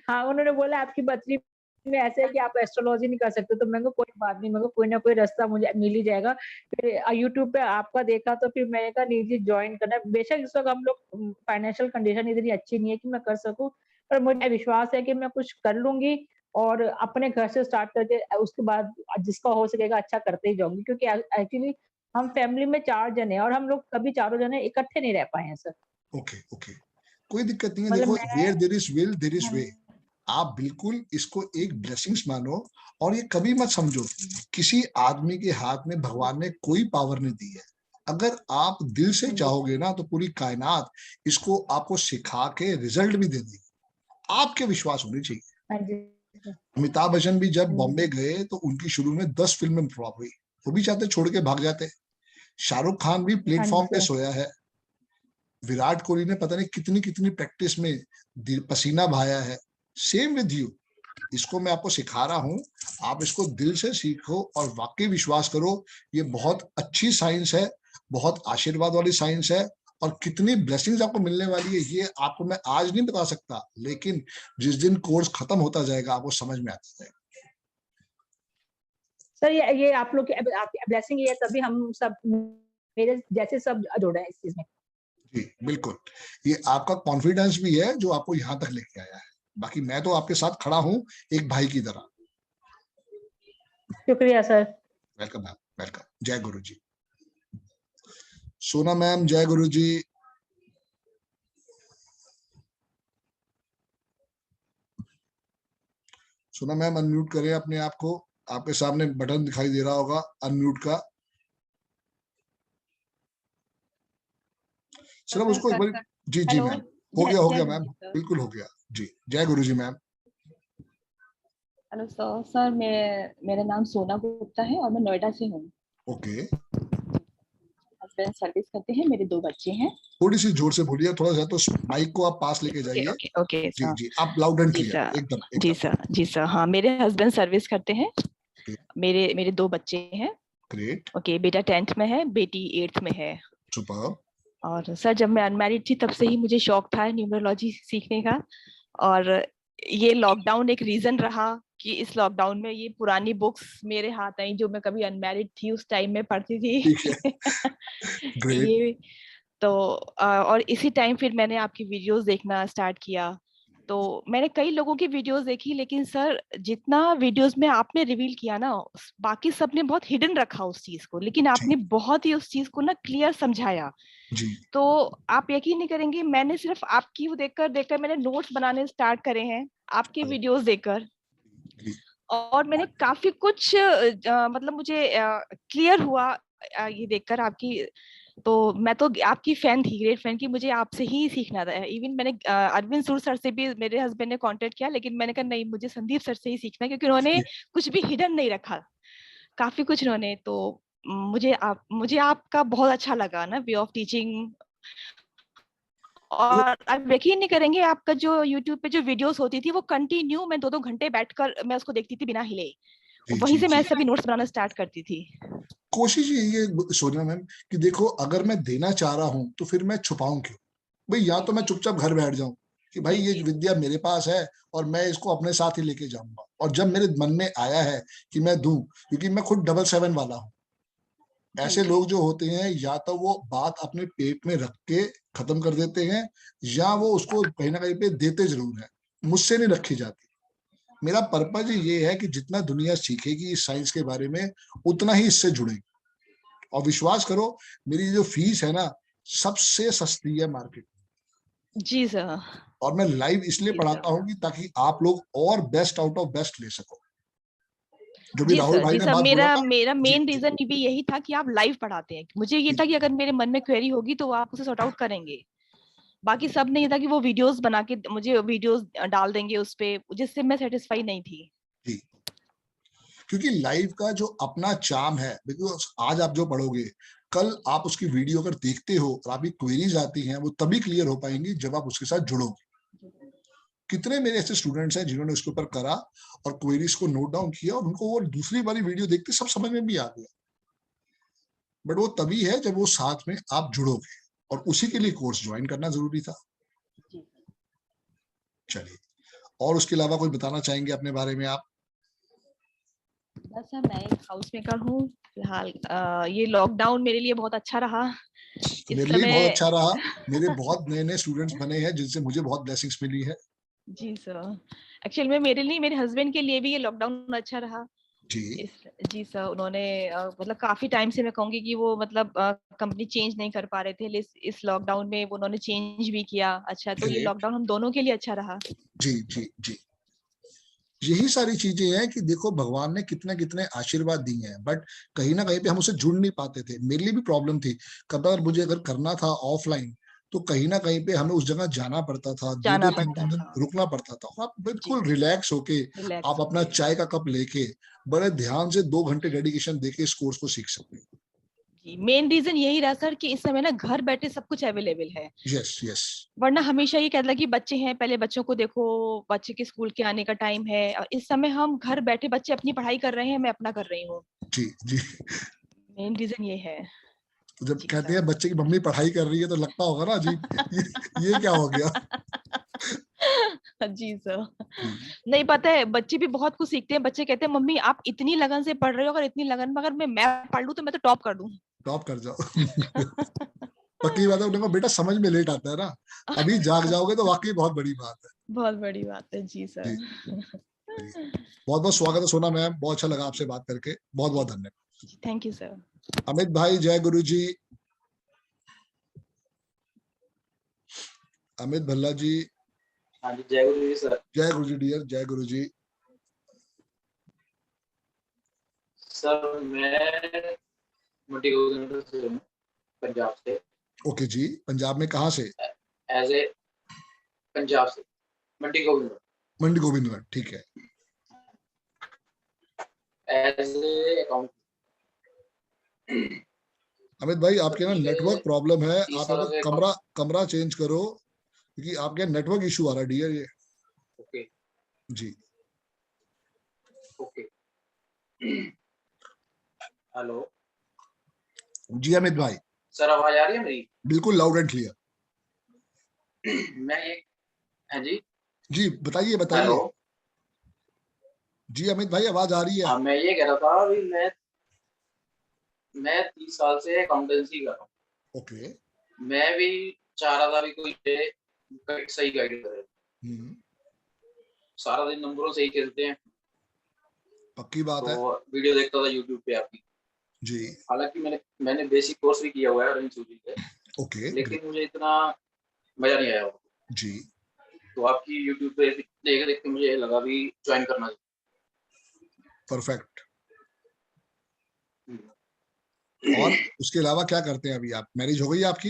हाँ, उन्होंने बोला आपकी पत्नी में ऐसा है कि आप एस्ट्रोलॉजी नहीं कर सकते। तो मैंने कहा कोई बात नहीं, मैंने कहा कोई ना कोई रास्ता मुझे मिल ही जाएगा। फिर यूट्यूब पे आपका देखा तो फिर मैंने कहा नहीं जी, ज्वाइन करना है। बेशक इस वक्त हम लोग फाइनेंशियल कंडीशन इतनी अच्छी नहीं है कि मैं कर सकूं, पर मुझे विश्वास है कि मैं कुछ कर लूंगी और अपने घर से स्टार्ट करके उसके बाद जिसका हो सकेगा अच्छा करते ही जाऊंगी। क्योंकि एक्चुअली हम फैमिली में 4 जने हैं और हम लोग कभी चारों जने इकट्ठे नहीं रह पाए हैं सर। ओके ओके, कोई दिक्कत नहीं है। मतलब देखो, मैं where there is will there is way. आप बिल्कुल इसको एक ब्लेसिंग्स मानो, और ये कभी मत समझो किसी आदमी के हाथ में भगवान ने कोई पावर नहीं दी है। अगर आप दिल से चाहोगे ना, तो पूरी कायनात इसको आपको सिखा के रिजल्ट भी दे देगी। आपके विश्वास होनी चाहिए। हाँ जी अमिताभ बच्चन भी जब हाँ बॉम्बे जी गए तो उनकी शुरू में 10 फिल्में फ्लॉप हुई, वो भी चाहते छोड़ के भाग जाते। शाहरुख खान भी हाँ जी प्लेटफॉर्म पे सर। सोया है। विराट कोहली ने पता नहीं कितनी कितनी प्रैक्टिस में पसीना बहाया है। Same with you. इसको मैं आपको सिखा रहा हूं, आप इसको दिल से सीखो और वाकई विश्वास करो। ये बहुत अच्छी साइंस है, बहुत आशीर्वाद वाली साइंस है, और कितनी ब्लेसिंग्स आपको मिलने वाली है ये आपको मैं आज नहीं बता सकता, लेकिन जिस दिन कोर्स खत्म होता जाएगा आपको समझ में आता जाएगा। सर ये आप लोग की आपकी ब्लेसिंग ये है, तभी हम सब मेरे जैसे सब जुड़े हैं इस चीज में। जी बिल्कुल, ये आपका कॉन्फिडेंस भी है जो आपको यहाँ तक लेके आया है। बाकी मैं तो आपके साथ खड़ा हूँ एक भाई की तरह। शुक्रिया सर। Welcome ma'am, welcome. जय गुरु जी। सोना मैम, जय गुरु जी। सोना मैम, अनम्यूट करें अपने आप को। आपके सामने बटन दिखाई दे रहा होगा अनम्यूट का। सर अब उसको एक बार। जी जी मैम, हो गया मैम, बिल्कुल हो गया जी। जय गुरु जी मैम। Hello sir. सर मेरा नाम सोना गुप्ता है और मैं नोएडा से हूँ। ओके, हस्बैंड सर्विस करते हैं, मेरे 2 बच्चे हैं। थोड़ी सी जोर से बोलिए, थोड़ा सा तो माइक को आप पास लेके ओके जाइए। ओके ओके जी सर। जी, आप लाउड एंड जी क्लियर सर। एकदम जी एकदम। सर। जी सर। हाँ, मेरे हस्बैंड सर्विस करते हैं। मेरे 2 बच्चे हैं। ग्रेट। ओके, बेटा 10th में है, बेटी 8th में है। सुपर। और सर जब मैं अनमैरिड थी तब से ही मुझे शौक था न्यूमरोलॉजी सीखने का, और ये लॉकडाउन एक रीजन रहा कि इस लॉकडाउन में ये पुरानी बुक्स मेरे हाथ आई जो मैं कभी अनमैरिड थी उस टाइम में पढ़ती थी। ठीक है, ग्रेट। ये तो और इसी टाइम फिर मैंने आपकी वीडियोस देखना स्टार्ट किया। तो मैंने कई लोगों की वीडियोस देखी, लेकिन सर जितना वीडियोस में आपने रिवील किया ना, बाकी सबने बहुत हिडन रखा उस चीज को, लेकिन आपने बहुत ही उस चीज को ना क्लियर समझाया। जी। तो आप यकीन नहीं करेंगे, मैंने सिर्फ आपकी वो देखकर मैंने नोट्स बनाने स्टार्ट करे हैं आपके वीडियोस देखकर, और मैंने काफी कुछ मतलब मुझे क्लियर हुआ ये देखकर आपकी। तो मैं तो आपकी फैन थी, ग्रेट फैन की, मुझे आपसे ही सीखना था। इवन मैंने अरविंद सूर सर से भी मेरे हस्बैंड ने कांटेक्ट किया, लेकिन मैंने कहा नहीं, मुझे संदीप सर से ही सीखना है, क्योंकि उन्होंने कुछ भी हिडन नहीं रखा, काफी कुछ उन्होंने। तो मुझे आपका बहुत अच्छा लगा ना वे ऑफ टीचिंग। और आप यकीन नहीं करेंगे, आपका जो यूट्यूब पे जो वीडियोस होती थी वो कंटिन्यू मैं 2-2 घंटे बैठकर मैं उसको देखती थी बिना हिले। वहीं से मैं सभी नोट्स बनाना स्टार्ट करती थी। कोशिश यही है सोनिया मैम कि देखो, अगर मैं देना चाह रहा हूं तो फिर मैं छुपाऊं क्यों भाई? या तो मैं चुपचाप घर बैठ जाऊं कि भाई ये विद्या मेरे पास है और मैं इसको अपने साथ ही लेके जाऊंगा, और जब मेरे मन में आया है कि मैं दूं, क्योंकि मैं खुद 777 वाला हूं। ऐसे लोग जो होते हैं, या तो वो बात अपने पेट में रख के खत्म कर देते हैं, या वो उसको कहीं ना कहीं पे देते जरूर है। मुझसे नहीं रखी जाती। मेरा पर्पज ये है कि जितना दुनिया सीखेगी इस साइंस के बारे में, उतना ही इससे जुड़ेगी। और विश्वास करो, मेरी जो फीस है ना, सबसे सस्ती है मार्केट में। जी सर। और मैं लाइव इसलिए पढ़ाता हूँ कि ताकि आप लोग और बेस्ट आउट ऑफ बेस्ट ले सको। जो भी राहुल भाई जी ने सर। बात बोला था, मेरा मेन रीजन भी यही था कि आप लाइव पढ़ाते हैं। मुझे ये था कि अगर मेरे मन में क्वेरी होगी तो आप उसे सॉर्ट आउट करेंगे। बाकी सब नहीं था कि वो वीडियोस बना के मुझे वीडियोस डाल देंगे उस पे, जिससे मैं सेटिस्फाई नहीं थी। जी, क्योंकि लाइव का जो अपना चार्म है, बिकॉज आज आप जो पढ़ोगे, कल आप उसकी वीडियो अगर देखते हो और आपकी क्वेरीज आती हैं, वो तभी क्लियर हो पाएंगी जब आप उसके साथ जुड़ोगे। कितने मेरे ऐसे स्टूडेंट्स हैं जिन्होंने उसके ऊपर करा और क्वेरीज को नोट डाउन किया और उनको वो दूसरी वाली वीडियो देखते सब समझ में भी आ गया। बट वो तभी है जब वो साथ में आप जुड़ोगे, और उसी के लिए कोर्स ज्वाइन करना जरूरी था। चलिए, और उसके अलावा कोई बताना चाहेंगे अपने बारे में आप? बस सर, मैं एक हाउस मेकर हूँ फिलहाल। ये लॉकडाउन मेरे लिए बहुत अच्छा रहा। मेरे इस लिए समय बहुत अच्छा रहा। मेरे बहुत नए नए स्टूडेंट्स बने हैं जिनसे मुझे बहुत ब्लेसिंग्स मिली है। जी सर, एक्चुअल में मेरे लिए, मेरे हस्बैंड के लिए भी ये लॉकडाउन अच्छा रहा। जी जी सर, उन्होंने मतलब काफी टाइम से मैं कहूंगी कि वो मतलब कंपनी चेंज नहीं कर पा रहे थे, इस लॉकडाउन में उन्होंने चेंज भी किया। अच्छा, तो ये ग्रेट। लॉकडाउन हम दोनों के लिए अच्छा रहा। जी जी जी, यही सारी चीजें हैं कि देखो भगवान ने कितने कितने आशीर्वाद दिए हैं, बट कहीं ना कहीं पे हम उससे जुड़ नहीं पाते थे। मेरे लिए भी प्रॉब्लम थी। कभी अगर मुझे अगर करना था ऑफलाइन तो कहीं ना कहीं पे हमें उस जगह जाना पड़ता था, दो जाना दो तीन पड़ता तीन दिन था। रुकना पड़ता था। और आप जी, बिल्कुल रिलैक्स होके रिलैक्स आप अपना होके। चाय का कप लेके बड़े ध्यान से 2 घंटे डेडिकेशन देके इस कोर्स को सीख सकते हैं। जी, मेन रीजन यही रहा सर कि इस समय ना घर बैठे सब कुछ अवेलेबल है। Yes yes. वरना हमेशा ये कहता कि बच्चे हैं, पहले बच्चों को देखो, बच्चे के स्कूल के आने का टाइम है। और इस समय हम घर बैठे, बच्चे अपनी पढ़ाई कर रहे हैं, मैं अपना कर रही हूँ। जी जी। मेन रीजन ये है। जब जी कहते सर। हैं बच्चे की मम्मी पढ़ाई कर रही है तो लगता होगा ना अजीब, ये क्या हो गया। जी सर। जी, नहीं, पता है बच्चे भी बहुत कुछ सीखते हैं। बच्चे कहते हैं मम्मी आप इतनी लगन से पढ़ रहे हो, अगर इतनी लगन में अगर मैं पढ़ लूं तो मैं तो टॉप कर दूं। टॉप कर जाओ। पक्की बात है, उनको बेटा समझ में लेट आता है ना, अभी जाग जाओगे तो वाकई बहुत बड़ी बात है। बहुत बड़ी बात है। जी सर। जी जी, बहुत बहुत स्वागत है सोना मैम, बहुत अच्छा लगा आपसे बात करके, बहुत बहुत धन्यवाद। Thank you sir. अमित भाई, जय गुरु जी। अमित भल्ला जी। हाँ जी, जय गुरु जी सर। जय गुरु जी डियर, जय गुरु जी। सर मैं मल्टी गोविंद से हूँ, पंजाब से। ओके जी, पंजाब में कहाँ से? एज ए पंजाब से मल्टी गोविंद, मंडी गोविंदगढ़, ठीक है। As a account. अमित भाई आपके ना नेटवर्क प्रॉब्लम है, 30 आप सालों अगर से कमरा कमरा चेंज करो, क्योंकि आपके नेटवर्क इशू आ रहा है डियर ये। ओके जी ओके। हेलो जी अमित भाई, सर, आवाज आ रही है मेरी? बिल्कुल लाउड एंड क्लियर। मैं ये, हाँ जी, जी बताइए हेलो। बताइए। जी अमित भाई आवाज आ रही है। हाँ, मैं ये कह रहा था अभी मैं 30 साल से अकाउंटेंसी कर रहा हूँ। ओके। मैं भी चाह रहा था भी कोई सही गाइड करे। सारा दिन नंबरों से ही खेलते हैं। पक्की बात है। तो वीडियो देखता था यूट्यूब पे आपकी। जी हालांकि मैंने बेसिक कोर्स भी किया हुआ है रनिंग सूजी पे, ओके। लेकिन मुझे इतना मजा नहीं आया। जी तो आपकी यूट्यूब पे देख देख के मुझे लगा भी ज्वाइन करना चाहिए। परफेक्ट। और उसके अलावा क्या करते हैं अभी आप? मैरिज हो गई आपकी?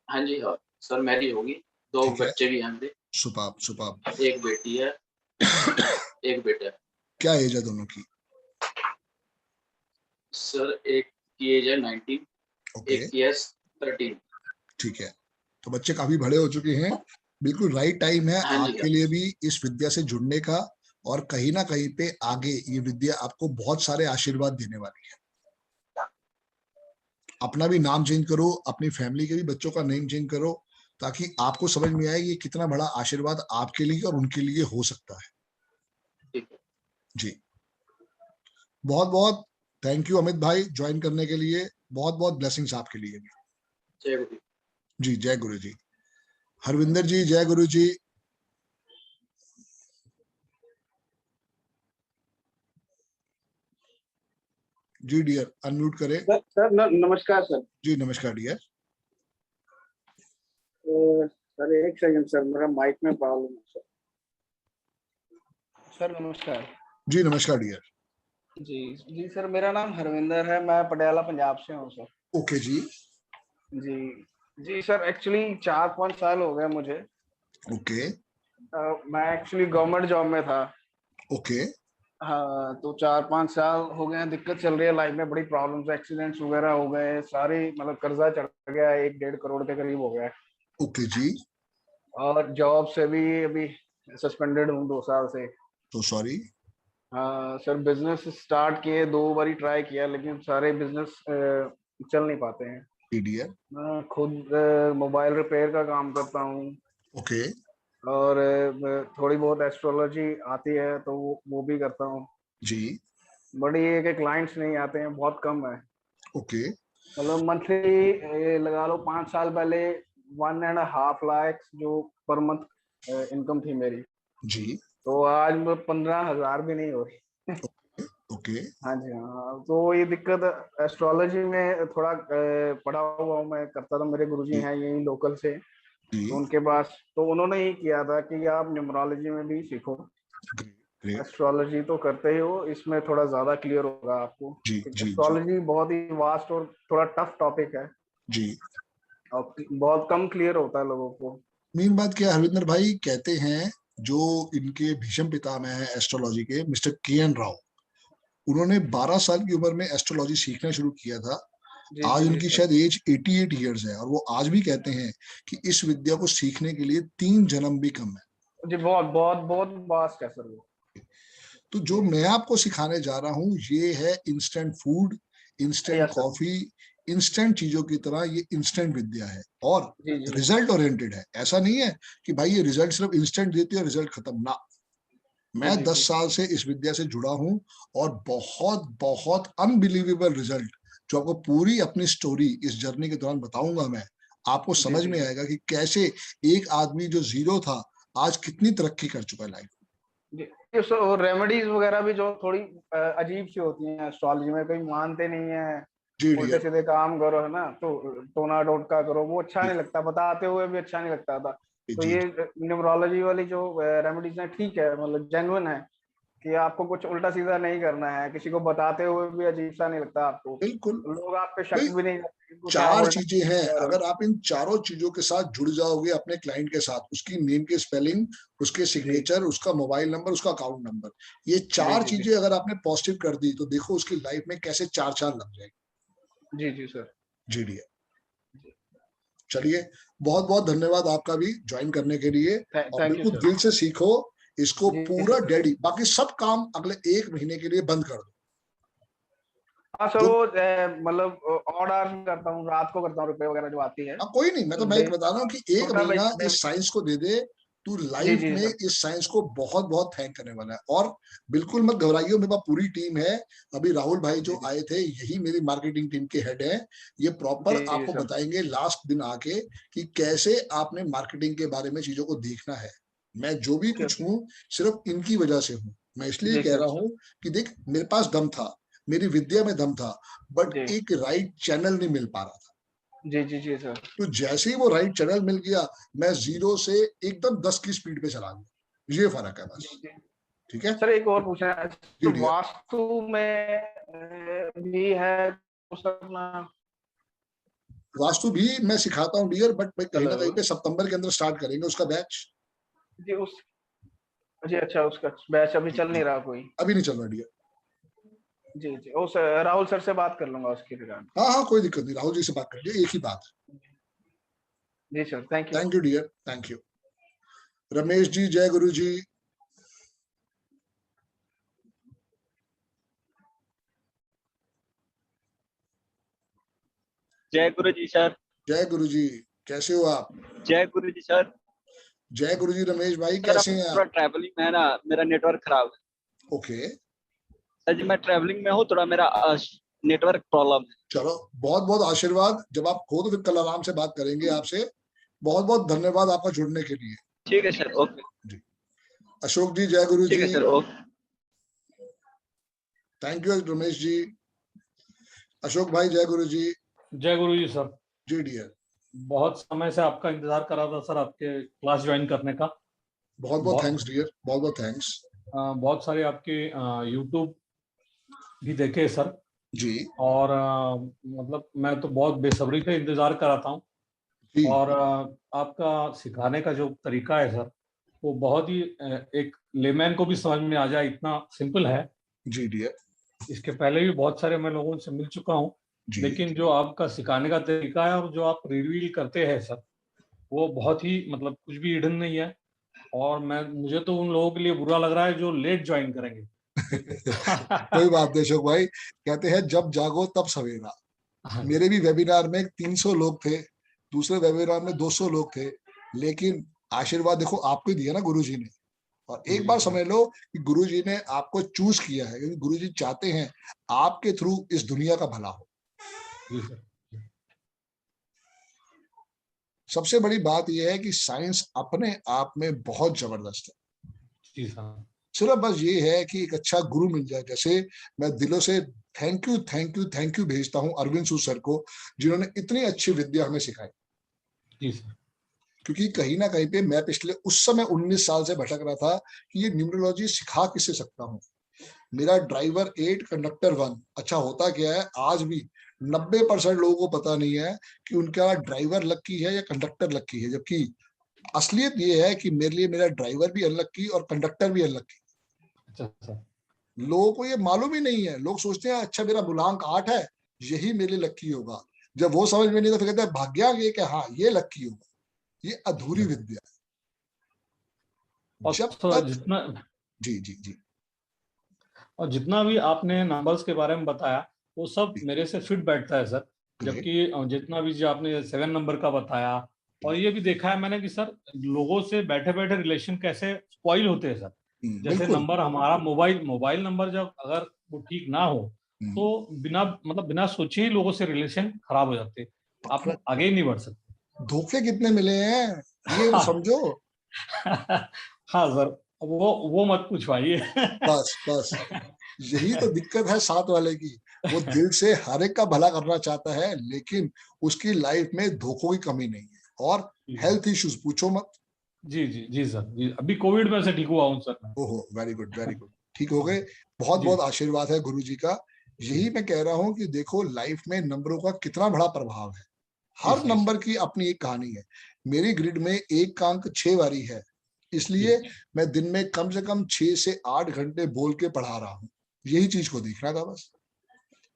हाँ जी, हाँ सर, मैरिज होगी, 2 ठीक है, बच्चे भी हैं मेरे। सुपाब सुपाब। एक बेटी है, एक बेटा है। क्या एज है दोनों की? सर एक की एज है 19, ओके एक की है 13। ठीक है, तो बच्चे काफी बड़े हो चुके हैं। बिल्कुल राइट टाइम है हाँ जी, आपके लिए भी इस विद्या से जुड़ने का, और कहीं ना कहीं पे आगे ये विद्या आपको बहुत सारे आशीर्वाद देने वाली है। अपना भी नाम चेंज करो, अपनी फैमिली के भी बच्चों का नेम चेंज करो, ताकि आपको समझ में आए ये कितना बड़ा आशीर्वाद आपके लिए और उनके लिए हो सकता है। ठीक है। जी बहुत बहुत थैंक यू अमित भाई ज्वाइन करने के लिए, बहुत बहुत ब्लेसिंग्स आपके लिए भी। जय गुरु जी जय गुरु जी। हरविंदर जी, जय गुरु जी। जी डियर, अनम्यूट करें। सर नमस्कार सर। जी नमस्कार डियर। सर एक सेकंड सर, मेरा माइक में प्रॉब्लम है सर। सर नमस्कार। जी नमस्कार डियर। जी जी सर, मेरा नाम हरविंदर है, मैं पटियाला पंजाब से हूँ सर। ओके जी। जी जी सर, एक्चुअली 4-5 साल हो गए मुझे। ओके। मैं एक्चुअली गवर्नमेंट जॉब में था। ओके। हाँ, तो 4-5 साल हो गए हैं, दिक्कत चल रही है लाइफ में, बड़ी प्रॉब्लम्स, एक्सीडेंट्स वगैरह हो गए सारे, मतलब कर्जा चढ़ गया है, 1-1.5 करोड़ के करीब हो गया है। ओके जी। और जॉब से भी अभी सस्पेंडेड हूँ 2 साल से। तो सॉरी। हाँ सर, बिजनेस स्टार्ट किए, 2 बारी ट्राई किया, लेकिन सारे बिजनेस चल नहीं पाते हैं। डियर। मैं खुद मोबाइल रिपेयर का काम करता हूँ ओके। और थोड़ी बहुत एस्ट्रोलॉजी आती है तो वो भी करता हूँ जी। बड़ी ये कि क्लाइंट्स नहीं आते हैं, बहुत कम है। ओके। मतलब मंथली लगा लो 5 साल पहले 1.5 लाख जो पर मंथ इनकम थी मेरी, जी। तो आज 15,000 भी नहीं हो रही। ओके। हाँ जी हाँ, तो ये दिक्कत एस्ट्रोलॉजी में थोड़ा पढ़ा हुआ हूँ, मैं करता था, मेरे गुरुजी हैं यही लोकल से, तो उनके पास तो उन्होंने ही किया था कि आप न्यूमरोलॉजी में भी सीखो। एस्ट्रोलॉजी तो करते ही हो, इसमें थोड़ा ज्यादा क्लियर होगा आपको। जी जी। एस्ट्रोलॉजी बहुत ही वास्ट और थोड़ा टफ टॉपिक है जी। और बहुत कम क्लियर होता है लोगों को। मेन बात क्या हरविंदर भाई कहते हैं, जो इनके भीष्म पितामह हैं एस्ट्रोलॉजी के, मिस्टर के.एन. राव, उन्होंने 12 साल की उम्र में एस्ट्रोलॉजी सीखना शुरू किया था। आज उनकी शायद एज 88 इयर्स है और वो आज भी कहते हैं कि इस विद्या को सीखने के लिए 3 जन्म भी कम है। जी बहुत बहुत बहुत वास्ट है सर वो। तो जो मैं आपको सिखाने जा रहा हूँ ये है instant food, instant coffee, instant चीजों की तरह ये इंस्टेंट विद्या है और रिजल्ट ओरिएंटेड है। ऐसा नहीं है कि भाई ये रिजल्ट सिर्फ इंस्टेंट देती है, रिजल्ट खत्म ना। मैं 10 साल से इस विद्या से जुड़ा हूं और बहुत बहुत अनबिलीवेबल रिजल्ट जो आपको पूरी अपनी स्टोरी इस जर्नी के दौरान बताऊंगा मैं, आपको समझ में आएगा कि कैसे एक आदमी जो 0 था आज कितनी तरक्की कर चुका है लाइफ। और रेमेडीज वगैरह भी जो थोड़ी अजीब सी होती हैं एस्ट्रोलॉजी में, कोई मानते नहीं है, उल्टे सीधे काम करो है ना, तो टोना टोटका करो, वो अच्छा नहीं लगता, बताते हुए भी अच्छा नहीं लगता था। तो ये न्यूमरोलॉजी वाली जो रेमेडीज हैं ठीक है, मतलब जेन्युइन है कि आपको कुछ उल्टा सीधा नहीं करना है, किसी को बताते हुए भी अजीब सा नहीं लगता आपको, बिल्कुल लोग आप पे शक भी नहीं करते। 4 चीजें हैं, अगर आप इन चारों चीजों के साथ जुड़ जाओगे अपने क्लाइंट के साथ, उसकी नेम की स्पेलिंग, उसके सिग्नेचर, उसका मोबाइल नंबर, उसका अकाउंट नंबर, ये 4 चीजें अगर आपने पॉजिटिव कर दी तो देखो उसकी लाइफ में कैसे 4 चांद लग जाएगी। जी जी सर। जी डियर। चलिए बहुत बहुत धन्यवाद आपका भी ज्वाइन करने के लिए और बिल्कुल दिल से सीखो इसको पूरा डेडी, बाकी सब काम अगले 1 महीने के लिए बंद कर दो। हाँ सर, वो मतलब ऑड आवर्स करता हूँ, रात को करता हूँ, रुपए वगैरह जो आती है। कोई नहीं, मैं तो मैं बता रहा हूँ कि 1 महीना इस साइंस को दे दे, तू लाइफ में इस साइंस को बहुत बहुत थैंक करने वाला है। और बिल्कुल मत घबराइए, मेरे पास पूरी टीम है। अभी राहुल भाई जो आए थे यही मेरी मार्केटिंग टीम के हेड है, ये प्रॉपर आपको बताएंगे लास्ट दिन आके कि कैसे आपने मार्केटिंग के बारे में चीजों को देखना है। मैं जो भी कुछ हूँ सिर्फ इनकी वजह से हूँ। मैं इसलिए कह रहा हूँ कि देख मेरे पास दम था, मेरी विद्या में दम था, बट एक राइट चैनल नहीं मिल पा रहा था। जी जी जी सर। तो जैसे ही वो राइट चैनल मिल गया मैं 0 से एकदम 10 की स्पीड पे चला गया। ये फर्क है बस। ठीक है सर, एक और पूछना है, तो वास्तु में भी है वास्तु भी मैं सिखाता हूँ डियर, बट कहीं ना कहीं पे सितंबर के अंदर स्टार्ट करेंगे उसका बैच। जी जी अच्छा, उसका बैच अभी चल नहीं रहा कोई? अभी नहीं चल रहा डियर। जी जी, उस राहुल सर से बात कर लूंगा उसके रिगार्ड। हाँ हाँ कोई दिक्कत नहीं, राहुल जी से बात करिए, एक ही बात है। जी sir, thank you. Thank you dear, thank you. Ramesh ji, जय गुरु जी। जय गुरु जी सर। जय गुरु जी, कैसे हो आप? जय गुरु जी सर। जय गुरु जी। रमेश भाई कैसे हैं आप? थोड़ा ट्रैवलिंग में है ना, मेरा नेटवर्क खराब है। ओके सर जी, मैं ट्रैवलिंग में हूँ, थोड़ा मेरा नेटवर्क प्रॉब्लम है। चलो बहुत बहुत आशीर्वाद, जब आप खो तो फिर कल आराम से बात करेंगे आपसे। बहुत बहुत धन्यवाद आपका जुड़ने के लिए। ठीक है सर, ओके जी। अशोक जी, जय गुरु जी। ठीक है sir, okay. Thank you Ramesh ji. Ashok भाई, जय गुरु जी। जय गुरु जी सर। जी डियर। बहुत समय से आपका इंतजार कर रहा था सर, आपके क्लास ज्वाइन करने का। बहुत बहुत थैंक्स डियर, बहुत बहुत थैंक्स। बहुत सारे आपके यूट्यूब भी देखे सर जी। और मतलब मैं तो बहुत बेसब्री से इंतजार कर रहा था। और आपका सिखाने का जो तरीका है सर, वो बहुत ही एक लेमैन को भी समझ में आ जाए, इतना सिंपल है। जी डियर। इसके पहले भी बहुत सारे मैं लोगों से मिल चुका हूँ, लेकिन जो आपका सिखाने का तरीका है और जो आप रिवील करते हैं सर, वो बहुत ही मतलब कुछ भी हिडन नहीं है। और मुझे तो उन लोगों के लिए बुरा लग रहा है जो लेट ज्वाइन करेंगे। कोई बात नहीं अशोक भाई, कहते हैं जब जागो तब सवेरा। मेरे भी वेबिनार में 300 लोग थे, दूसरे वेबिनार में 200 लोग थे, लेकिन आशीर्वाद देखो आपको ही दिया ना गुरुजी ने। और एक बार समझ लो कि गुरुजी ने आपको चूज किया है, क्योंकि गुरुजी चाहते हैं आपके थ्रू इस दुनिया का भला हो। सबसे बड़ी बात यह है कि साइंस अपने आप में बहुत जबरदस्त है। सिर्फ बस ये है कि एक अच्छा गुरु मिल जाए। जैसे मैं दिलों से thank you thank you thank you भेजता हूं अरविंद सूद सर को, जिन्होंने इतनी अच्छी विद्या हमें सिखाई। क्योंकि कहीं ना कहीं पे मैं पिछले उस समय 19 साल से भटक रहा था कि ये न्यूमरोलॉजी सिखा किसे सकता हूँ। मेरा ड्राइवर 8 कंडक्टर 1। अच्छा होता क्या है, आज भी 90% लोगों को पता नहीं है कि उनका ड्राइवर लक्की है या कंडक्टर लक्की है, जबकि असलियत ये है कि मेरे लिए मेरा ड्राइवर भी अनलक्की और कंडक्टर भी अनलक्की। लोगों को ये मालूम ही नहीं है। लोग सोचते हैं अच्छा मेरा बुलांक 8 है, यही मेरे लिए लक्की होगा। जब वो समझ में नहीं तो फिर कहते हैं भाग्यांक ये कि हाँ ये लक्की होगा। ये अधूरी विद्या है। जब तक जितना जी जी जी और जितना भी आपने नंबर्स के बारे में बताया वो सब मेरे से फिट बैठता है सर। जबकि जितना भी जो आपने 7 नंबर का बताया, और ये भी देखा है मैंने कि सर लोगों से बैठे बैठे रिलेशन कैसे स्पॉइल होते हैं सर। जैसे नंबर हमारा मोबाइल नंबर जब अगर वो ठीक ना हो तो बिना सोचे ही लोगों से रिलेशन खराब हो जाते, आप आगे ही नहीं बढ़ सकते। धोखे कितने मिले हैं ये तो समझो। हाँ सर, वो मत पूछवाइए। बस यही तो दिक्कत है साथ वाले की। वो दिल से हर एक का भला करना चाहता है, लेकिन उसकी लाइफ में धोखों की कमी नहीं है। और हेल्थ इश्यूज पूछो मत। जी जी जी सर जी, अभी कोविड में से ठीक हुआ हूँ सर। ओहो वेरी गुड ठीक हो गए। बहुत बहुत आशीर्वाद है गुरु जी का। यही मैं कह रहा हूँ कि देखो लाइफ में नंबरों का कितना बड़ा प्रभाव है। हर नंबर की अपनी एक कहानी है। मेरी ग्रिड में एक का अंक 6 बारी है, इसलिए मैं दिन में कम से कम 6 से 8 घंटे बोल के पढ़ा रहा हूँ। यही चीज को देखना था बस,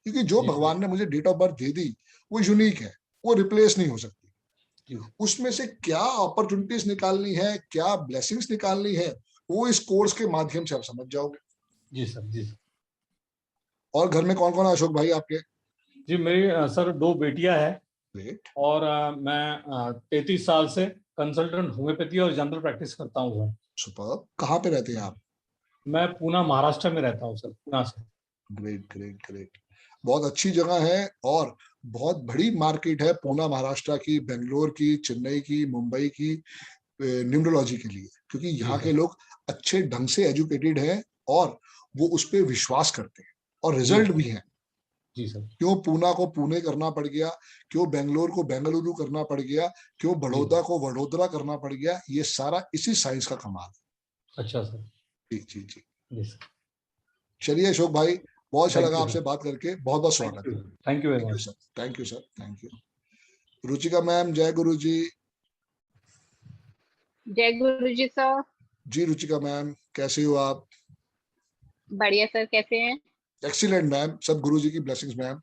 क्योंकि जो भगवान ने मुझे डेट ऑफ बर्थ दे दी वो यूनिक है, वो रिप्लेस नहीं हो सकती। उसमें से क्या अपॉर्चुनिटीज निकालनी है, क्या ब्लेसिंग्स निकालनी है, वो इस कोर्स के माध्यम से आप समझ जाओगे। जी सर जी सर। और घर में कौन कौन है अशोक भाई आपके? जी मेरी सर 2 बेटियां हैं। और मैं 33 साल से कंसल्टेंट होम्योपैथी और जनरल प्रैक्टिस करता हूँ। सुपर। कहाँ पे रहते हैं आप? मैं पूना महाराष्ट्र में रहता हूँ सर, पूना से। ग्रेट। बहुत अच्छी जगह है और बहुत बड़ी मार्केट है पूना महाराष्ट्र की, बेंगलोर की, चेन्नई की, मुंबई की न्यूमरोलॉजी के लिए, क्योंकि यहाँ के लोग अच्छे ढंग से एजुकेटेड हैं और वो उस पर विश्वास करते हैं और रिजल्ट भी हैं। जी सर। क्यों पूना को पुणे करना पड़ गया, क्यों बेंगलोर को बेंगलुरु करना पड़ गया, क्यों बड़ौदा को वडोदरा करना पड़ गया, ये सारा इसी साइंस का कमाल है। अच्छा सर। जी चलिए अशोक भाई, बहुत अच्छा लगा आपसे बात करके। बहुत बहुत स्वागत है। Thank you very much sir. Thank you. Ruchika ma'am, जय गुरु जी। जय गुरु जी सर। जी रुचिका मैम, कैसे हो आप? बढ़िया सर, कैसे हैं? एक्सीलेंट मैम, सब गुरु जी की ब्लेसिंग्स मैम।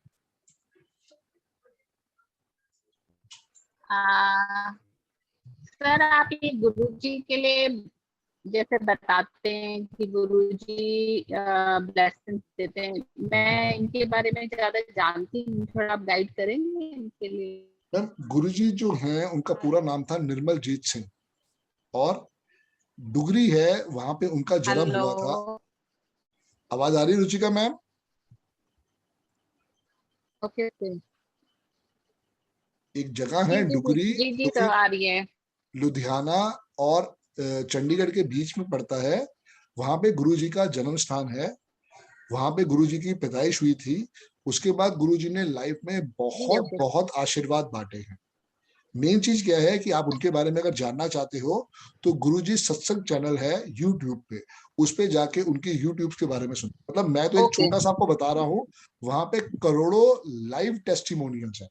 सर आप ये गुरु जी के लिए जैसे बताते हैं कि गुरुजी ब्लेसिंग्स देते हैं, मैं इनके बारे में ज्यादा जानती हूँ, थोड़ा आप गाइड करेंगे इनके लिए? मैम गुरुजी जो हैं उनका पूरा नाम था निर्मल जीत सिंह और डुगरी है, वहां पे उनका जन्म हुआ था। आवाज आ रही रुचिका मैम? ओके। एक जगह है डुगरी, जी तो आ रही है, लुधियाना और चंडीगढ़ के बीच में पड़ता है। वहां पे गुरुजी का जन्म स्थान है, वहां पे गुरुजी की पैदाइश हुई थी। उसके बाद गुरुजी ने लाइफ में बहुत आशीर्वाद बांटे हैं। मेन चीज क्या है कि आप उनके बारे में अगर जानना चाहते हो तो गुरुजी सत्संग चैनल है यूट्यूब पे, उस पे जाके उनके यूट्यूब के बारे में सुनो। मतलब मैं तो एक छोटा सा आपको बता रहा हूँ, वहां पे करोड़ों लाइव टेस्टिमोनियल्स हैं।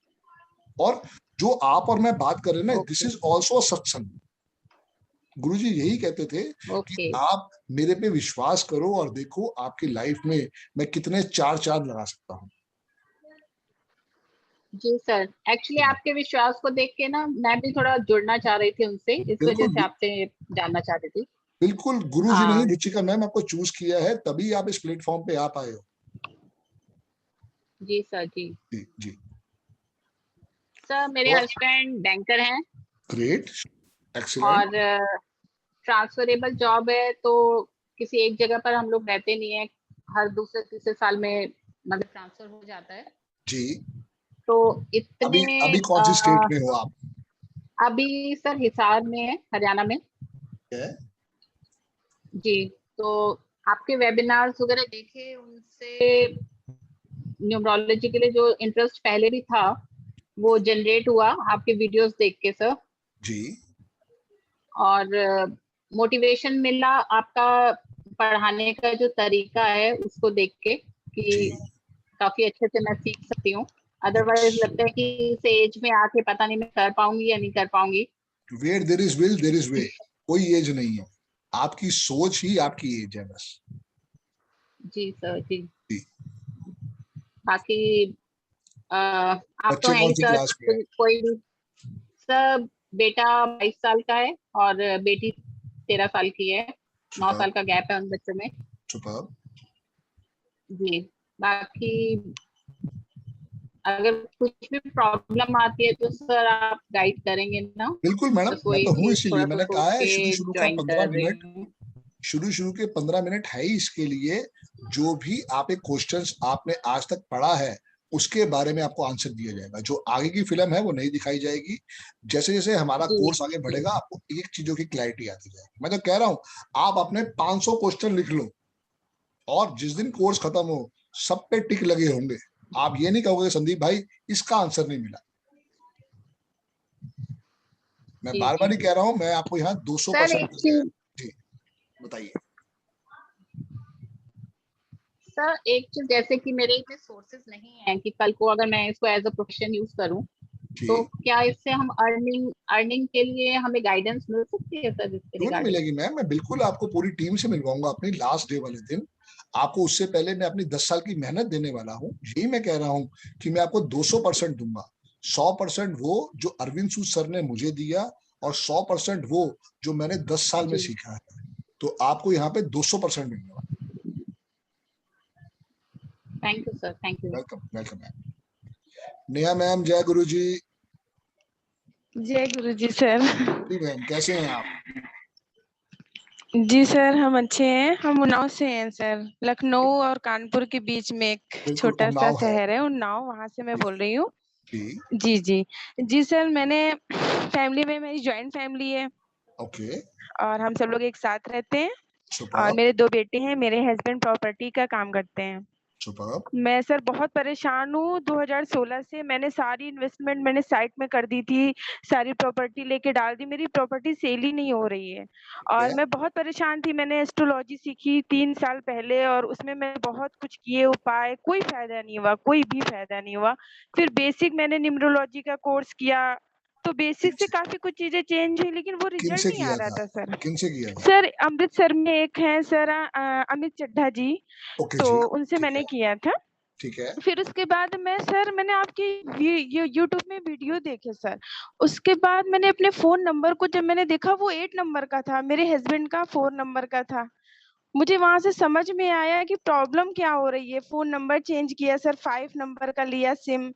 और जो आप और मैं बात कर रहे हैं ना, दिस इज ऑल्सो सत्संग। गुरुजी यही कहते थे कि आप मेरे पे विश्वास करो और देखो आपकी लाइफ में मैं कितने चार चांद लगा सकता हूँ। जी सर, एक्चुअली आपके विश्वास को देख के ना मैं भी थोड़ा जुड़ना चाह रही थी उनसे, इस वजह बिल्कुल से आपसे जानना चाह रही थी। बिल्कुल, गुरु जी नहीं हाँ रुचिका मैम आपको चूज किया है, तभी आप इस प्लेटफॉर्म पे आ पाए हो। जी सर जी। जी सर मेरे और हस्बैंड बैंकर हैं ग्रेट, एक्सीलेंट। और ट्रांसफरेबल जॉब है, तो किसी एक जगह पर हम लोग रहते नहीं है, हर दूसरे तीसरे साल में मतलब ट्रांसफर हो जाता है। जी, तो अभी इतने अभी कौन सी स्टेट में हो आप? अभी सर हिसार में है, हरियाणा में। है? जी, तो आपके वेबिनार्स वगैरह देखे, उनसे न्यूमरोलॉजी के लिए जो इंटरेस्ट पहले भी था वो जनरेट हुआ आपके वीडियोस देख के सर। जी, और मोटिवेशन मिला आपका पढ़ाने का जो तरीका है उसको देख के कि काफी अच्छे से मैं सीख सकती हूँ। अदरवाइज लगता है कि इस एज में आके पता नहीं मैं कर पाऊंगी या नहीं कर पाऊंगी। Where there is will there is way, कोई एज नहीं है, आपकी सोच ही आपकी एज है बस। जी सर जी। जी, बाकी आप तो बच्चे हैं कौन ही सी सर, क्लास में है? कोई भी सर। बेटा 22 साल का है और बेटी 13 साल की है, 9 साल का गैप है उन बच्चों में। सुपर्ब। जी, बाकी अगर कुछ भी प्रॉब्लम आती है तो सर आप गाइड करेंगे ना? बिल्कुल मैडम, बस मैं वही तो हूँ, थी, इसीलिए थोड़ा सा मैंने सोच कहा है के शुरू का ज्वाइन 15 कर रही मिनट, हूँ। शुरू के 15 मिनट है ही इसके लिए। जो भी आप एक क्वेश्चंस आपने आज तक पढ़ा है उसके बारे में आपको आंसर दिया जाएगा। जो आगे की फिल्म है वो नहीं दिखाई जाएगी। जैसे जैसे हमारा कोर्स आगे बढ़ेगा आपको एक चीजों की क्लैरिटी आती जाएगी। मैं तो कह रहा हूँ आप अपने 500 क्वेश्चन लिख लो और जिस दिन कोर्स खत्म हो सब पे टिक लगे होंगे। आप ये नहीं कहोगे संदीप भाई इसका आंसर नहीं मिला। मैं बार बार ही कह रहा हूँ, मैं आपको यहाँ 200% जी बताइए। सर एक चीज, जैसे कि मेरे इतने सोर्सेज नहीं है कि कल को अगर मैं इसको एज अ प्रोफेशन यूज करूं, तो क्या इससे हम अर्निंग के लिए हमें गाइडेंस मिल सकती है सर इसके क्यों नहीं रिगार्डिंग? मिलेगी मैम, मैं बिल्कुल आपको पूरी टीम से मिलवाऊंगा अपनी लास्ट डे वाले दिन। आपको उससे पहले मैं अपनी 10 साल की मेहनत देने वाला हूँ। यही मैं कह रहा हूँ कि मैं आपको 200% दूंगा। 100% वो जो अरविंद सूद सर ने मुझे दिया और 100% वो जो मैंने 10 साल में सीखा है। तो आपको यहाँ पे 200% मिलने वाला। Thank you sir, thank you. Welcome welcome ma'am. Neha ma'am, जय गुरु जी। जय गुरु जी सर। जी मैम, कैसे हैं आप? जी सर, हम अच्छे हैं। हम उन्नाव से हैं सर, लखनऊ और कानपुर के बीच में एक छोटा सा शहर है उन्नाव, वहां से मैं बोल रही हूँ। जी जी जी सर, मैंने फैमिली में मेरी जॉइंट फैमिली है। ओके। और हम सब लोग एक साथ रहते हैं और मेरे 2 बेटे हैं। मेरे हस्बैंड प्रॉपर्टी का काम करते हैं। मैं सर बहुत परेशान हूँ। 2016 से मैंने सारी इन्वेस्टमेंट मैंने साइट में कर दी थी, सारी प्रॉपर्टी लेके डाल दी, मेरी प्रॉपर्टी सेल ही नहीं हो रही है और मैं बहुत परेशान थी। मैंने एस्ट्रोलॉजी सीखी 3 साल पहले और उसमें मैं बहुत कुछ किए उपाय, कोई फायदा नहीं हुआ, कोई भी फायदा नहीं हुआ। फिर बेसिक मैंने न्यूमरोलॉजी का कोर्स किया, तो बेसिक से काफी कुछ चीजें चेंज हुई, लेकिन वो रिजल्ट नहीं आ रहा था सर। किनसे किया था? सर अमृतसर में एक है सर अमित चड्ढा जी, तो उनसे मैंने किया था। ठीक है। फिर उसके बाद मैंने आपकी यूट्यूब में वीडियो देखे सर। उसके बाद मैंने अपने फोन नंबर को जब मैंने देखा वो 8 नंबर का था, मेरे हस्बैंड का 4 नंबर का था। मुझे वहां से समझ में आया कि प्रॉब्लम क्या हो रही है। फोन नंबर चेंज किया सर, 5 नंबर का लिया सिम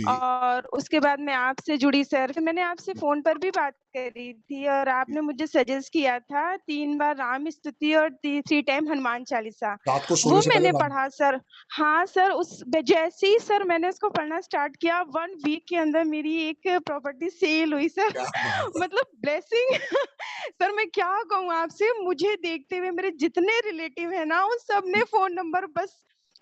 और उसके बाद मैं आपसे जुड़ी सर। फिर मैंने आपसे फोन पर भी बात करी थी और आपने मुझे सजेस्ट किया था 3 बार राम स्तुति और 3 टाइम हनुमान चालीसा, वो मैंने पढ़ा सर। हाँ सर, उस जैसे ही सर मैंने उसको पढ़ना स्टार्ट किया 1 वीक के अंदर मेरी एक प्रॉपर्टी सेल हुई सर। मतलब ब्लेसिंग सर मैं क्या कहूँ आपसे, मुझे देखते हुए मेरे जितने रिलेटिव है ना उन सब ने फोन नंबर बस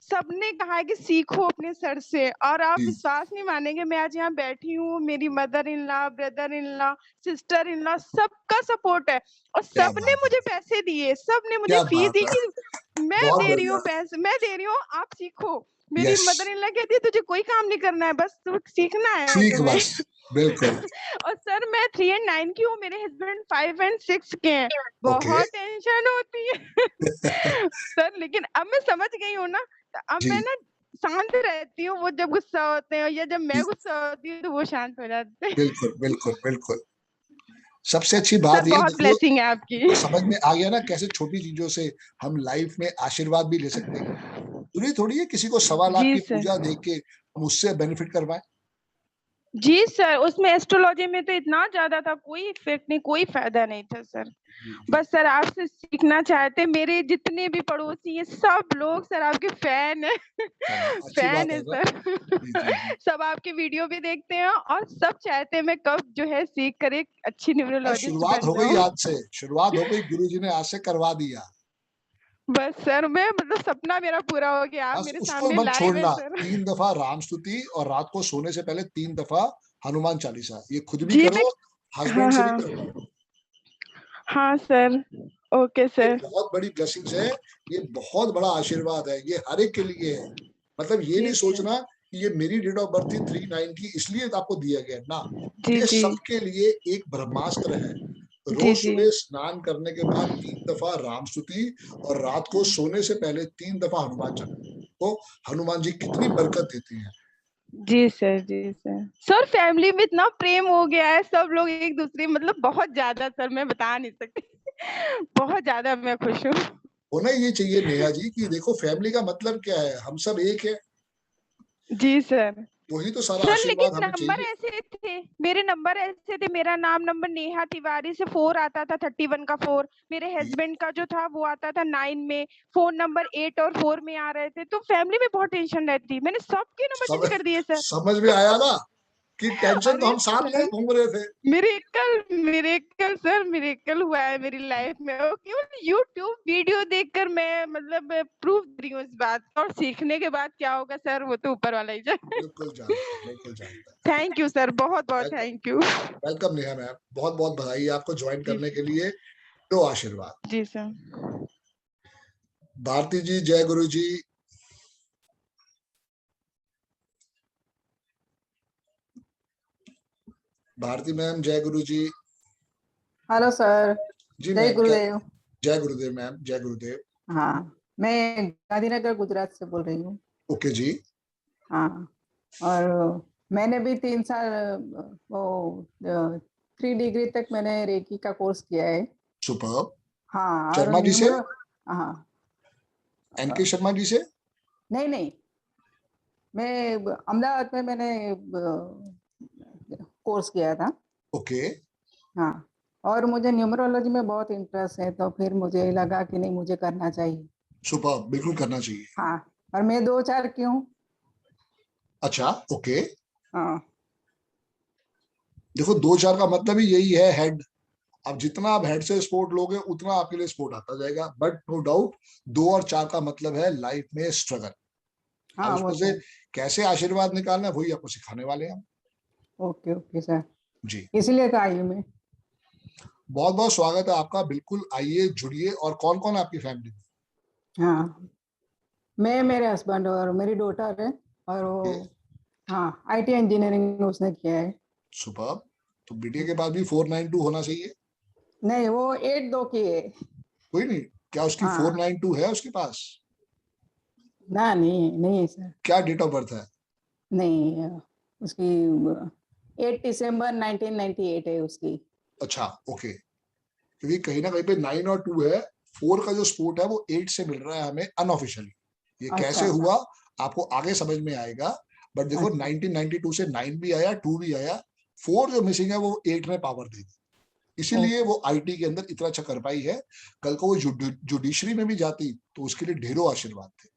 सबने कहा है कि सीखो अपने सर से। और आप विश्वास नहीं मानेंगे, मैं आज यहाँ बैठी हूँ, मेरी mother in law, brother in law, sister in law, सबका सपोर्ट है और सबने मुझे पैसे दिए, सबने मुझे फी दी कि मैं दे रही हूँ पैसे, मैं दे रही हूँ, आप सीखो। मेरी मदर इन लॉ कहती है तुझे कोई काम नहीं करना है, बस तू सीखना है तुम्हें। बिल्कुल। और सर मैं 3 and 9 की हूँ, मेरे हस्बैंड 5 and 6 के हैं। बहुत टेंशन होती है सर, लेकिन अब मैं समझ गई हूँ ना, तो अब मैं ना शांत रहती हूँ, वो जब गुस्सा होते हैं या जब मैं गुस्सा होती हूँ तो वो शांत हो जाते हैं। बिल्कुल बिल्कुल बिल्कुल। सबसे अच्छी सर बात ये बहुत ब्लेसिंग है आपकी। देखो समझ में आ गया ना कैसे छोटी चीजों से हम लाइफ में आशीर्वाद भी ले सकते हैं। जरूरी थोड़ी है किसी को 1.25 लाख जी की सर। पूजा देख के हम उससे बेनिफिट करवाएं। जी सर, उसमें एस्ट्रोलॉजी में तो इतना ज्यादा था, कोई इफेक्ट नहीं, कोई फायदा नहीं था सर। बस सर आपसे सीखना चाहते, मेरे जितने भी पड़ोसी हैं सब लोग सर आपके फैन है। अच्छी फैन बात है है ना। सर। सब आपके वीडियो भी देखते हैं और सब चाहते हैं मैं कब जो है सीख कर एक अच्छी न्यूरोलॉजिस्ट शुरुआत बन हो गई जाऊं। आज से, शुरुआत हो गई, गुरुजी ने आज से करवा दिया। बस सर मैं मतलब सपना मेरा पूरा हो गया, आप बस मेरे उसको सामने मत लाइव है छोड़ना। सर। 3 दफा राम स्तुति और रात को सोने से पहले 3 दफा हनुमान चालीसा, ये खुद भी जी करो, हाँ हस्बैंड से भी हाँ करवाओ। हाँ सर, ओके ये सर। बहुत बड़ी ब्लेसिंग्स है, ये बहुत बड़ा आशीर्वाद है, ये हर एक के लिए है। मतलब ये जी नहीं सर। सोचना कि ये मेरी डेट ऑफ बर्थ थी 3/9 की इसलिए आपको दिया गया ना, जी ये जी सबके लिए एक ब्रह्मास्त्र है। जी रोज जी सुबह स्नान करने के बाद 3 दफा राम स्तुति और रात को सोने से पहले 3 दफा हनुमान चालीसा, तो हनुमान जी कितनी बरकत देती हैं। जी सर। जी सर। सर फैमिली में इतना प्रेम हो गया है, सब लोग एक दूसरे मतलब बहुत ज्यादा सर, मैं बता नहीं सकती। बहुत ज्यादा मैं खुश हूँ। होना ये चाहिए नेहा जी कि देखो फैमिली का मतलब क्या है, हम सब एक है, जी सर। वही तो सारा सर लेकिन आशीर्वाद हमें नंबर चाहिए। ऐसे थे, मेरे नंबर ऐसे थे, मेरा नाम नंबर नेहा तिवारी से 4 आता था, 31 का 4। मेरे हस्बैंड का जो था वो आता था 9 में, फोन नंबर 8 और 4 में आ रहे थे, तो फैमिली में बहुत टेंशन रहती। मैंने सबके नंबर चेंज कर दिए सर। समझ में आया ना कि टेंशन तो अरे हम साथ लिए सर घूम रहे थे। मिरेकल सर, मिरेकल हुआ है मेरी लाइफ में, और केवल यूट्यूब वीडियो देखकर मैं मतलब प्रूफ दे रही हूँ इस बात का, और सीखने के बाद क्या होगा सर वो तो ऊपर वाला ही जाने। बिल्कुल जानता, बिल्कुल जानता। थैंक यू सर, बहुत बहुत thank you. Welcome Neha ma'am, बहुत बहुत बधाई आपको ज्वाइन जी करने के लिए, दो आशीर्वाद। जी सर। भारती जी जय गुरु जी। भारती मैम जय गुरु जी। हेलो सर, जी जय मैम, गुरुदेव। जय गुरुदेव मैम, जय गुरुदेव। हाँ, मैं गांधीनगर गुजरात से बोल रही हूँ। ओके जी। हाँ, और मैंने भी 3 साल वो 3 डिग्री तक मैंने रेकी का कोर्स किया है। सुपर्ब। हाँ, और शर्मा जी से? हाँ। एनके शर्मा जी से? नहीं नहीं, मैं अहमदाबाद में मैंने कोर्स किया था। ओके। हाँ, और मुझे न्यूमरोलॉजी में बहुत इंटरेस्ट है, तो फिर मुझे लगा कि नहीं मुझे करना चाहिए। सुपर्ब, बिल्कुल करना चाहिए। हाँ, और मैं 2-4 की हूँ। अच्छा, ओके। हाँ, देखो 2-4 का मतलब ही यही है, हेड। अब जितना आप हेड से स्पोर्ट लोगे उतना आपके लिए स्पोर्ट आता जाएगा, बट नो डाउट 2 और 4 का मतलब है लाइफ में स्ट्रगल। हाँ, अब वो उसमें से कैसे आशीर्वाद निकालना है वही आपको सिखाने वाले हैं हम। ओके ओके सर, जी, इसलिए तो आई हूँ मैं। बहुत बहुत स्वागत है आपका, बिल्कुल आइए जुड़िए। और कौन कौन है आपकी फैमिली में? हाँ, मैं, मेरे हस्बैंड और मेरी डॉटर है, और वो हाँ आईटी इंजीनियरिंग उसने किया है। सुपर्ब। तो बिटिया के पास भी 492 होना चाहिए। नहीं, वो 8-2 की है। कोई नहीं, क्या उसकी हाँ, 492 है उसके पास? ना नहीं नहीं है सर। क्या डेट ऑफ बर्थ है? नहीं, उसकी 8 दिसंबर 1998 है उसकी। अच्छा, ओके। क्योंकि कहीं ना कहीं पे 9 और 2 है, 4 का जो स्पोर्ट है वो 8 से मिल रहा है हमें अनऑफिशियली। ये अच्छा कैसे अच्छा हुआ आपको आगे समझ में आएगा, बट देखो अच्छा 1992 से 9 भी आया, 2 भी आया, 4 जो मिसिंग है वो 8 ने पावर दे दी, इसीलिए वो आईटी के अंदर इतना अच्छा कर पाई है। कल को वो जुडिशरी में भी जाती तो उसके लिए ढेरों आशीर्वाद थे।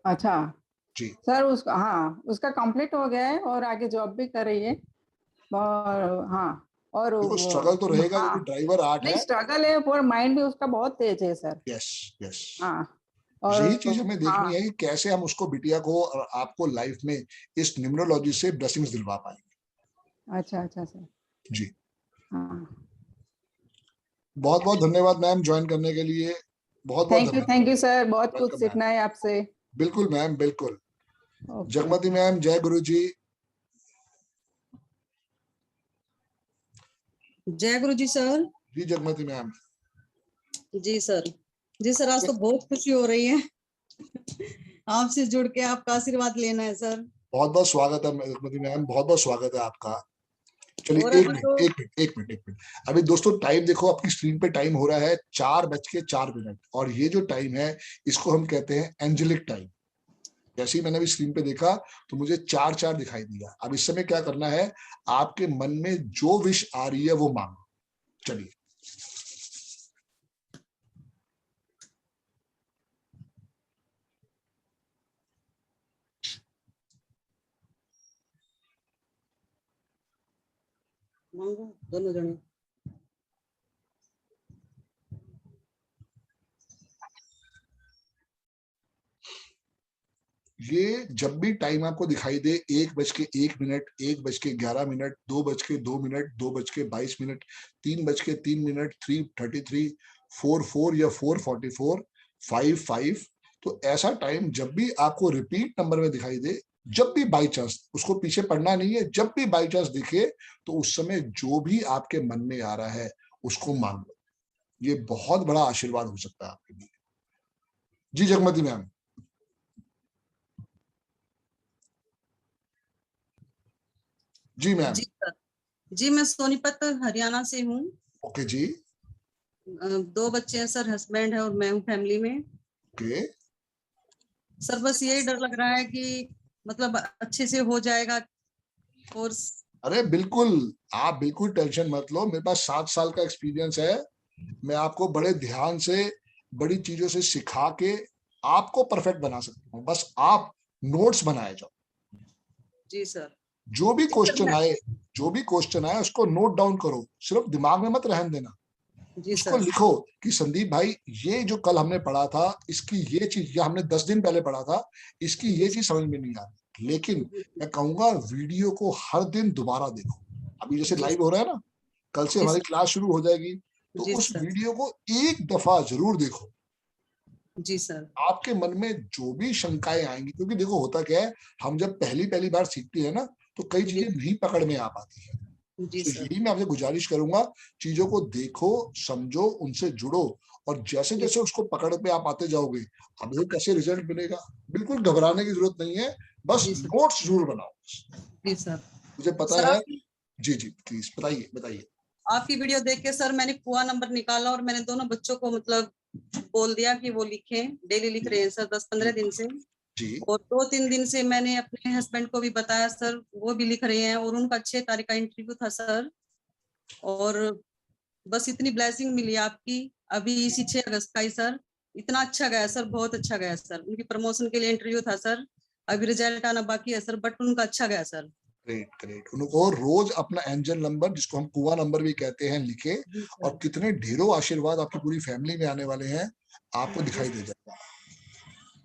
अच्छा जी सर, उसका हाँ उसका कंप्लीट हो गया है और आगे जॉब भी कर रही है। और हाँ, और देखो स्ट्रगल तो रहेगा हाँ, क्योंकि ड्राइवर 8 नहीं है। स्ट्रगल है, पर माइंड भी उसका बहुत तेज है सर। यस यस, हाँ, और यही चीज हमें देखनी हाँ, है कि कैसे हम उसको, बिटिया को और आपको लाइफ में इस न्यूमरोलॉजी से ब्लेसिंग्स दिलवा पाएंगे। अच्छा अच्छा सर। जी, हाँ, बहुत बहुत धन्यवाद मैम ज्वाइन करने के लिए, बहुत बहुत धन्यवाद। थैंक यू सर, बहुत कुछ वेलकम मैम। सीखना है आपसे। बिल्कुल मैम, बिल्कुल। ओके। जगमती मैम जय गुरु जी। जय गुरु जी सर। जी जगमती मैम। जी सर, जी सर, आज तो बहुत खुशी हो रही है। आपसे जुड़ के आपका आशीर्वाद लेना है सर। बहुत बहुत स्वागत है मैम, बहुत बहुत स्वागत है आपका। चलिए और एक अभी मिनट एक मिनट अभी दोस्तों टाइम देखो, आपकी स्क्रीन पे टाइम हो रहा है 4:04 और ये जो टाइम है इसको हम कहते हैं एंजेलिक टाइम। जैसे ही मैंने अभी स्क्रीन पे देखा तो मुझे 4:04 दिखाई दिया। अब इस समय क्या करना है, आपके मन में जो विश आ रही है वो मांगो। चलिए मांगो दोनों जने। ये जब भी टाइम आपको दिखाई दे 1:01, 1:11, 2:02, 2:22, 3:03, 3:33, 4:04 या 4:44, 5:05, तो ऐसा टाइम जब भी आपको रिपीट नंबर में दिखाई दे, जब भी बाई चांस, उसको पीछे पढ़ना नहीं है, जब भी बाई चांस दिखे तो उस समय जो भी आपके मन में आ रहा है उसको मांग लो। ये बहुत बड़ा आशीर्वाद हो सकता है आपके लिए। जी जगमती मैम। जी मैम। जी सर, जी मैं सोनीपत हरियाणा से हूँ। ओके जी। 2 बच्चे हैं सर, हस्बैंड है और मैं हूँ फैमिली में। ओके सर बस यही डर लग रहा है कि मतलब अच्छे से हो जाएगा कोर्स। अरे बिल्कुल, आप बिल्कुल टेंशन मत लो, मेरे पास 7 साल का एक्सपीरियंस है। मैं आपको बड़े ध्यान से बड़ी चीजों से सिखा के आपको परफेक्ट बना सकता हूँ। बस आप नोट्स बनाए जाओ। जी सर। जो भी क्वेश्चन आए उसको नोट डाउन करो, सिर्फ दिमाग में मत रहने देना। जी उसको सर। लिखो कि संदीप भाई ये जो कल हमने पढ़ा था इसकी ये चीज, या हमने 10 दिन पहले पढ़ा था, इसकी ये चीज समझ में नहीं आ रही, लेकिन मैं कहूंगा वीडियो को हर दिन दोबारा देखो। अभी जैसे लाइव हो रहा है ना, कल से हमारी क्लास शुरू हो जाएगी, तो उस वीडियो को एक दफा जरूर देखो। जी सर। आपके मन में जो भी शंकाएं आएंगी, क्योंकि देखो होता क्या है, हम जब पहली बार सीखते हैं ना तो कई चीजें नहीं पकड़ में आ पाती है। तो यही मैं आपसे गुजारिश करूंगा, चीजों को देखो, समझो, उनसे जुड़ो, और जैसे जैसे उसको पकड़ पे आप आते जाओगे, अब देखो कैसे रिजल्ट मिलेगा। बिल्कुल घबराने की जरूरत नहीं है, बस नोट्स जरूर बनाओ। जी सर। मुझे पता है। जी जी प्लीज बताइए बताइए। आपकी वीडियो देख के सर मैंने कुआ नंबर निकाला और मैंने दोनों बच्चों को मतलब बोल दिया कि वो लिखें। डेली लिख रहे हैं सर 10-15 दिन से जी। और 2-3 दिन से मैंने अपने हस्बैंड को भी बताया सर, वो भी लिख रहे हैं और उनका 6 तारीख का इंटरव्यू था सर। और बस इतनी ब्लेसिंग मिली आपकी अभी इसी 6 अगस्त का ही सर। इतना अच्छा गया सर, बहुत अच्छा गया सर। उनकी प्रमोशन के लिए इंटरव्यू था सर, अभी रिजल्ट आना बाकी है सर, बट उनका अच्छा गया सर। ग्रेट। उनको रोज अपना एंजल नंबर, जिसको हम कुआ नंबर भी कहते हैं, लिखे, और कितने ढेरों आशीर्वाद आपकी पूरी फैमिली में आने वाले हैं, आपको दिखाई दे जाएगा।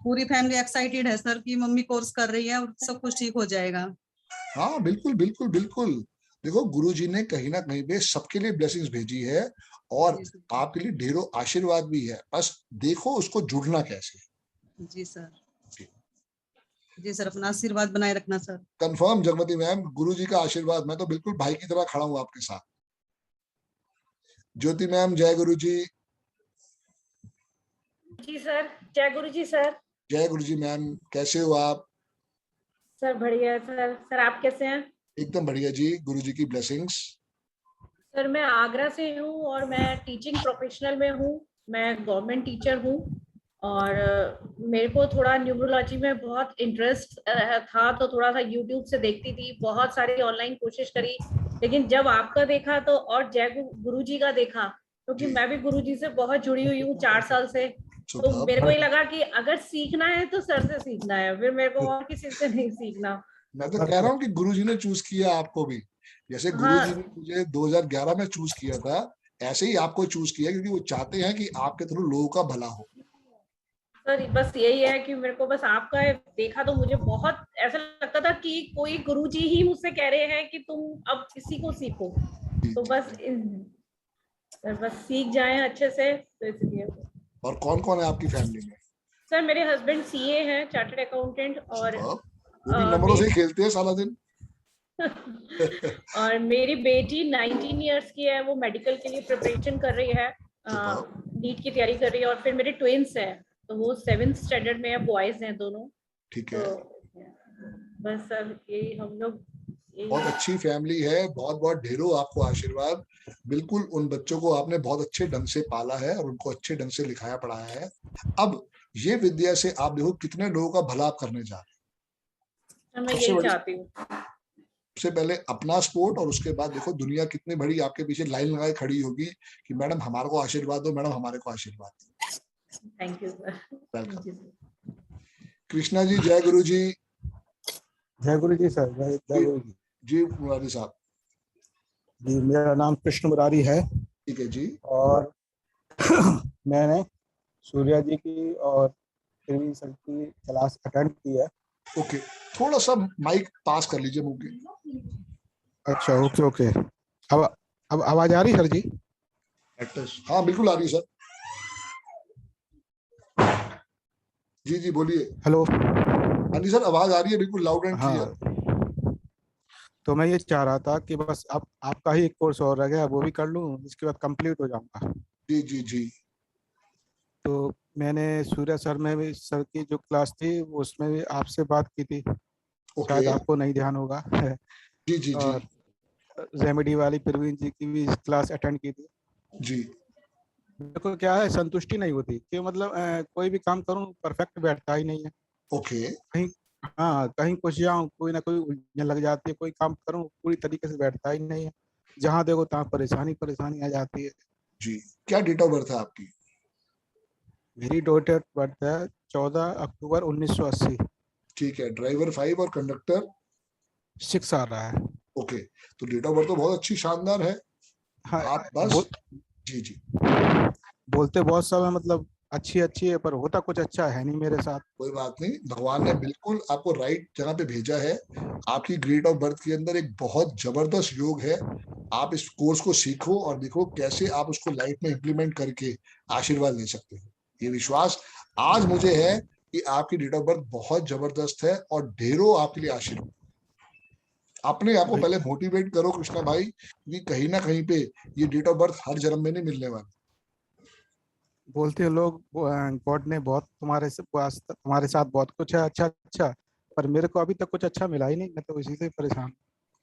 पूरी फैमिली एक्साइटेड है सर कि मम्मी कोर्स कर रही है और सब कुछ ठीक हो जाएगा। हाँ बिल्कुल बिल्कुल बिल्कुल। देखो गुरुजी ने कहीं ना कहीं पे सबके लिए ब्लेसिंग्स भेजी है और आपके लिए ढेरों आशीर्वाद भी है, बस देखो उसको जुड़ना कैसे। जी सर। जी सर, अपना आशीर्वाद बनाए रखना सर। कंफर्म जगमती मैम, गुरुजी का आशीर्वाद, मैं तो बिल्कुल भाई की तरह खड़ा हूँ आपके साथ। ज्योति मैम, जय गुरु जी। जी सर, जय गुरु जी सर। जय गुरु जी मैम, कैसे हो आप? सर बढ़िया सर। सर आप कैसे हैं? एकदम बढ़िया जी, गुरु जी की ब्लेसिंग्स। सर मैं आगरा से हूँ और मैं टीचिंग प्रोफेशनल में हूँ। मैं गवर्नमेंट टीचर हूँ और मेरे को थोड़ा न्यूमरोलॉजी में बहुत इंटरेस्ट था, तो थोड़ा सा यूट्यूब से देखती थी, बहुत सारी ऑनलाइन कोशिश करी, लेकिन जब आपका देखा तो और जय गुरु जी का देखा, क्योंकि मैं भी गुरु जी से बहुत जुड़ी हुई हूँ 4 साल से, तो मेरे को ही लगा कि अगर सीखना है तो सर से सीखना है, फिर मेरे को और किसी से नहीं सीखना। मैं तो कह रहा हूँ कि गुरुजी ने चूज किया आपको भी, जैसे गुरुजी ने मुझे 2011 में चूज किया था, ऐसे ही आपको चूज किया, क्योंकि वो चाहते हैं कि आपके थ्रू लोगों का भला हो। सर बस यही है कि मेरे को बस आपका देखा तो मुझे बहुत ऐसा लगता था कि कोई गुरुजी ही मुझसे कह रहे हैं कि तुम अब इसी को सीखो, तो बस सीख जाएं अच्छे से, तो इसलिए। और कौन कौन है आपकी फैमिली में? सर मेरे हस्बैंड सीए हैं, चार्टर्ड अकाउंटेंट, और वो भी नंबरों से खेलते हैं सारा दिन। और मेरी बेटी 19 इयर्स की है, वो मेडिकल के लिए प्रिपरेशन कर रही है, नीट की तैयारी कर रही है, और फिर मेरे ट्विंस हैं, तो वो 7th स्टैंडर्ड में है, बॉयज हैं दोनों। ठीक है। तो बस सर यही हम लोग बहुत अच्छी फैमिली है, बहुत बहुत ढेरों आपको आशीर्वाद। बिल्कुल उन बच्चों को आपने बहुत अच्छे ढंग से पाला है और उनको अच्छे ढंग से लिखाया पढ़ाया है। अब ये विद्या से आप देखो कितने लोगों का भला आप करने जा रहे हैं। मैं यही चाहती हूँ, सबसे पहले अपना सपोर्ट और उसके बाद देखो दुनिया कितनी बड़ी आपके पीछे लाइन लगाए खड़ी होगी कि मैडम हमारे को आशीर्वाद दो, मैडम हमारे को आशीर्वाद दो। Thank you sir. Krishna ji, जय गुरु जी। जय गुरु जी सर। जय गुरु जी। जी मुरारी साहब जी, मेरा नाम कृष्ण मुरारी है। ठीक है जी। और मैंने सूर्या जी की और प्रवीण सर की क्लास अटेंड की है। ओके, थोड़ा सा माइक पास कर लीजिए मुंह के। अच्छा, ओके ओके। अब आवाज आ रही सर जी? हाँ बिल्कुल आ रही है सर। जी जी बोलिए। हेलो। हाँ जी सर, आवाज आ रही है बिल्कुल लाउड एंड क्लियर। तो मैं ये चाह रहा था कि बस अब आपका ही एक कोर्स और रह गया, वो भी कर लूँ, इसके बाद कंप्लीट हो जाऊंगा। जी जी जी। तो मैंने सूर्या सर में भी, सर की जो क्लास थी उसमें भी आपसे बात की थी। शायद आपको नहीं ध्यान होगा। जी जी जी। और रेमेडी वाली प्रवीण जी की भी क्लास अटेंड की थी जी। मेरे को क्या है, संतुष्टि नहीं होती कि मतलब कोई भी काम करूं परफेक्ट बैठता ही नहीं है। ओके। कहीं कहीं कुछ जाऊं कोई ना कोई उलझन लग जाती है, कोई काम करूं पूरी तरीके से बैठता ही नहीं है। जहां देखो तहां परेशानी आ जाती है। जी, क्या डेट ऑफ बर्थ है आपकी? मेरी डेट ऑफ बर्थ है 14 अक्टूबर 1980। ठीक है। ड्राइवर 5 और कंडक्टर 6 आ रहा है। ओके, तो डेट ऑफ बर्थ तो बहुत अच्छी शानदार है। हाँ, आप बस जी जी बोलते बहुत सब है, मतलब अच्छी है, पर होता कुछ अच्छा है नहीं मेरे साथ। कोई बात नहीं, भगवान ने बिल्कुल आपको राइट जगह पे भेजा है। आपकी डेट ऑफ बर्थ के अंदर एक बहुत जबरदस्त योग है। आप इस कोर्स को सीखो और देखो कैसे आप उसको लाइफ में इम्प्लीमेंट करके आशीर्वाद ले सकते हो। ये विश्वास आज मुझे है कि आपकी डेट ऑफ बर्थ बहुत जबरदस्त है और ढेरों आपके लिए आशीर्वाद। अपने आप को पहले मोटिवेट करो कृष्णा भाई, कि कहीं ना कहीं पे ये डेट ऑफ बर्थ हर जन्म में नहीं मिलने वाली। बोलते हैं लोग गॉड ने बहुत तुम्हारे साथ बहुत कुछ है अच्छा, पर मेरे को अभी तक कुछ अच्छा मिला ही नहीं। मैं तो इसी से परेशान।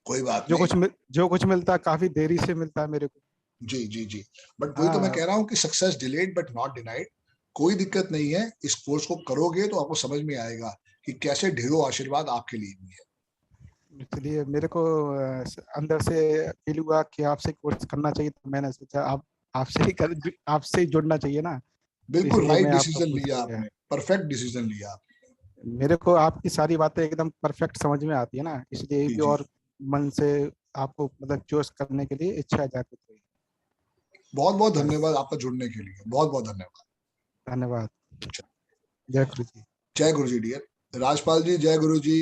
कोई बात नहीं। जो कुछ मिलता है काफी देरी से मिलता है मेरे को। जी जी जी। बट वही तो मैं कह रहा हूँ कि success delayed but not denied. कोई दिक्कत नहीं है, इस कोर्स को करोगे तो आपको समझ में आएगा कि कैसे ढेरों आशीर्वाद आपके लिए भी है। इसलिए मेरे को अंदर से फील हुआ कि आपसे कोर्स करना चाहिए, तो मैंने सोचा आप आपसे ही जुड़ना चाहिए ना। बिल्कुल राइट डिसीजन लिया आपने, परफेक्ट डिसीजन लिया आपने। मेरे को आपकी सारी बातें एकदम परफेक्ट समझ में आती है ना, इसलिए भी और मन से आपको मतलब चूज करने के लिए इच्छा जाती है। बहुत बहुत धन्यवाद आपका जुड़ने के लिए, बहुत बहुत धन्यवाद। धन्यवाद। जय गुरु जी। जय गुरु जी डियर। राजपाल जी, जय गुरु जी।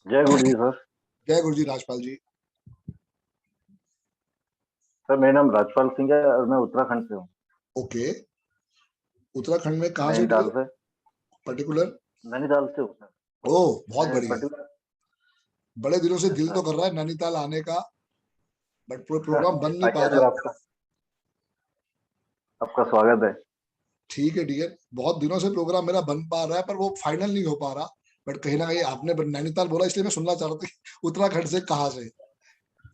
जय गुरु जी सर। जय गुरु जी राजपाल जी। सर मेरा नाम राजपाल सिंह है और मैं उत्तराखंड से हूँ। ओके, उत्तराखंड में कहाँ से? नैनीताल से। पर्टिकुलर? नैनीताल से हूँ सर। ओह बहुत बढ़िया। बड़े दिनों से दिल तो कर रहा है नैनीताल आने का, बट प्रोग्राम बन नहीं पा रहा। आपका स्वागत है। ठीक है डियर, बहुत दिनों से प्रोग्राम मेरा बन पा रहा है पर वो फाइनल नहीं हो पा रहा। बट कहीं ना कहीं आपने नैनीताल बोला इसलिए मैं सुनना चाह रहा था उत्तराखंड से कहाँ से।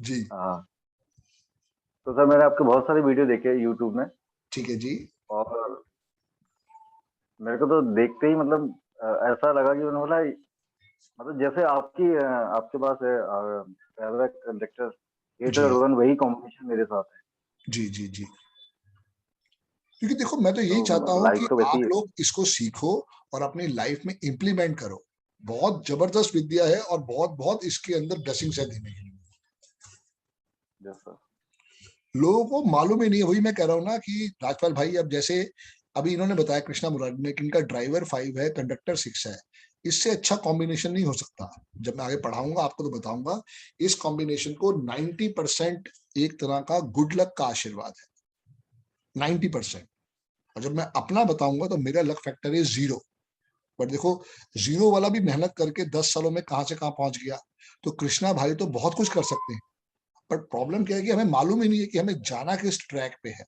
जी हाँ, तो सर मैंने आपके बहुत सारे वीडियो देखे यूट्यूब में। ठीक है जी। और मेरे को तो देखते ही मतलब ऐसा लगा कि उन्होंने बोला मतलब जैसे आपके पास है कंडक्टर 8 और 1 वही कॉम्बिनेशन मेरे साथ है। जी जी जी। क्योंकि देखो मैं तो यही चाहता हूँ कि आप लोग इसको सीखो और अपनी लाइफ में इम्प्लीमेंट करो। बहुत जबरदस्त विद्या है और बहुत बहुत इसके अंदर ब्लेसिंग्स है देने के लिए। लोगों को मालूम ही नहीं है। वही मैं कह रहा हूँ ना कि राजपाल भाई, अब जैसे अभी इन्होंने बताया कृष्णा मुरारी ने कि इनका ड्राइवर 5 है, कंडक्टर 6 है। इससे अच्छा कॉम्बिनेशन नहीं हो सकता। जब मैं आगे पढ़ाऊंगा आपको तो बताऊंगा। इस कॉम्बिनेशन को 90% एक तरह का गुड लक का आशीर्वाद है, 90%। और जब मैं अपना बताऊंगा तो मेरा लक फैक्टर है 0। बट देखो 0 वाला भी मेहनत करके 10 सालों में कहां से कहां पहुंच गया। तो कृष्णा भाई तो बहुत कुछ कर सकते हैं। पर प्रॉब्लम क्या है कि हमें मालूम ही नहीं है कि हमें जाना किस ट्रैक पे है।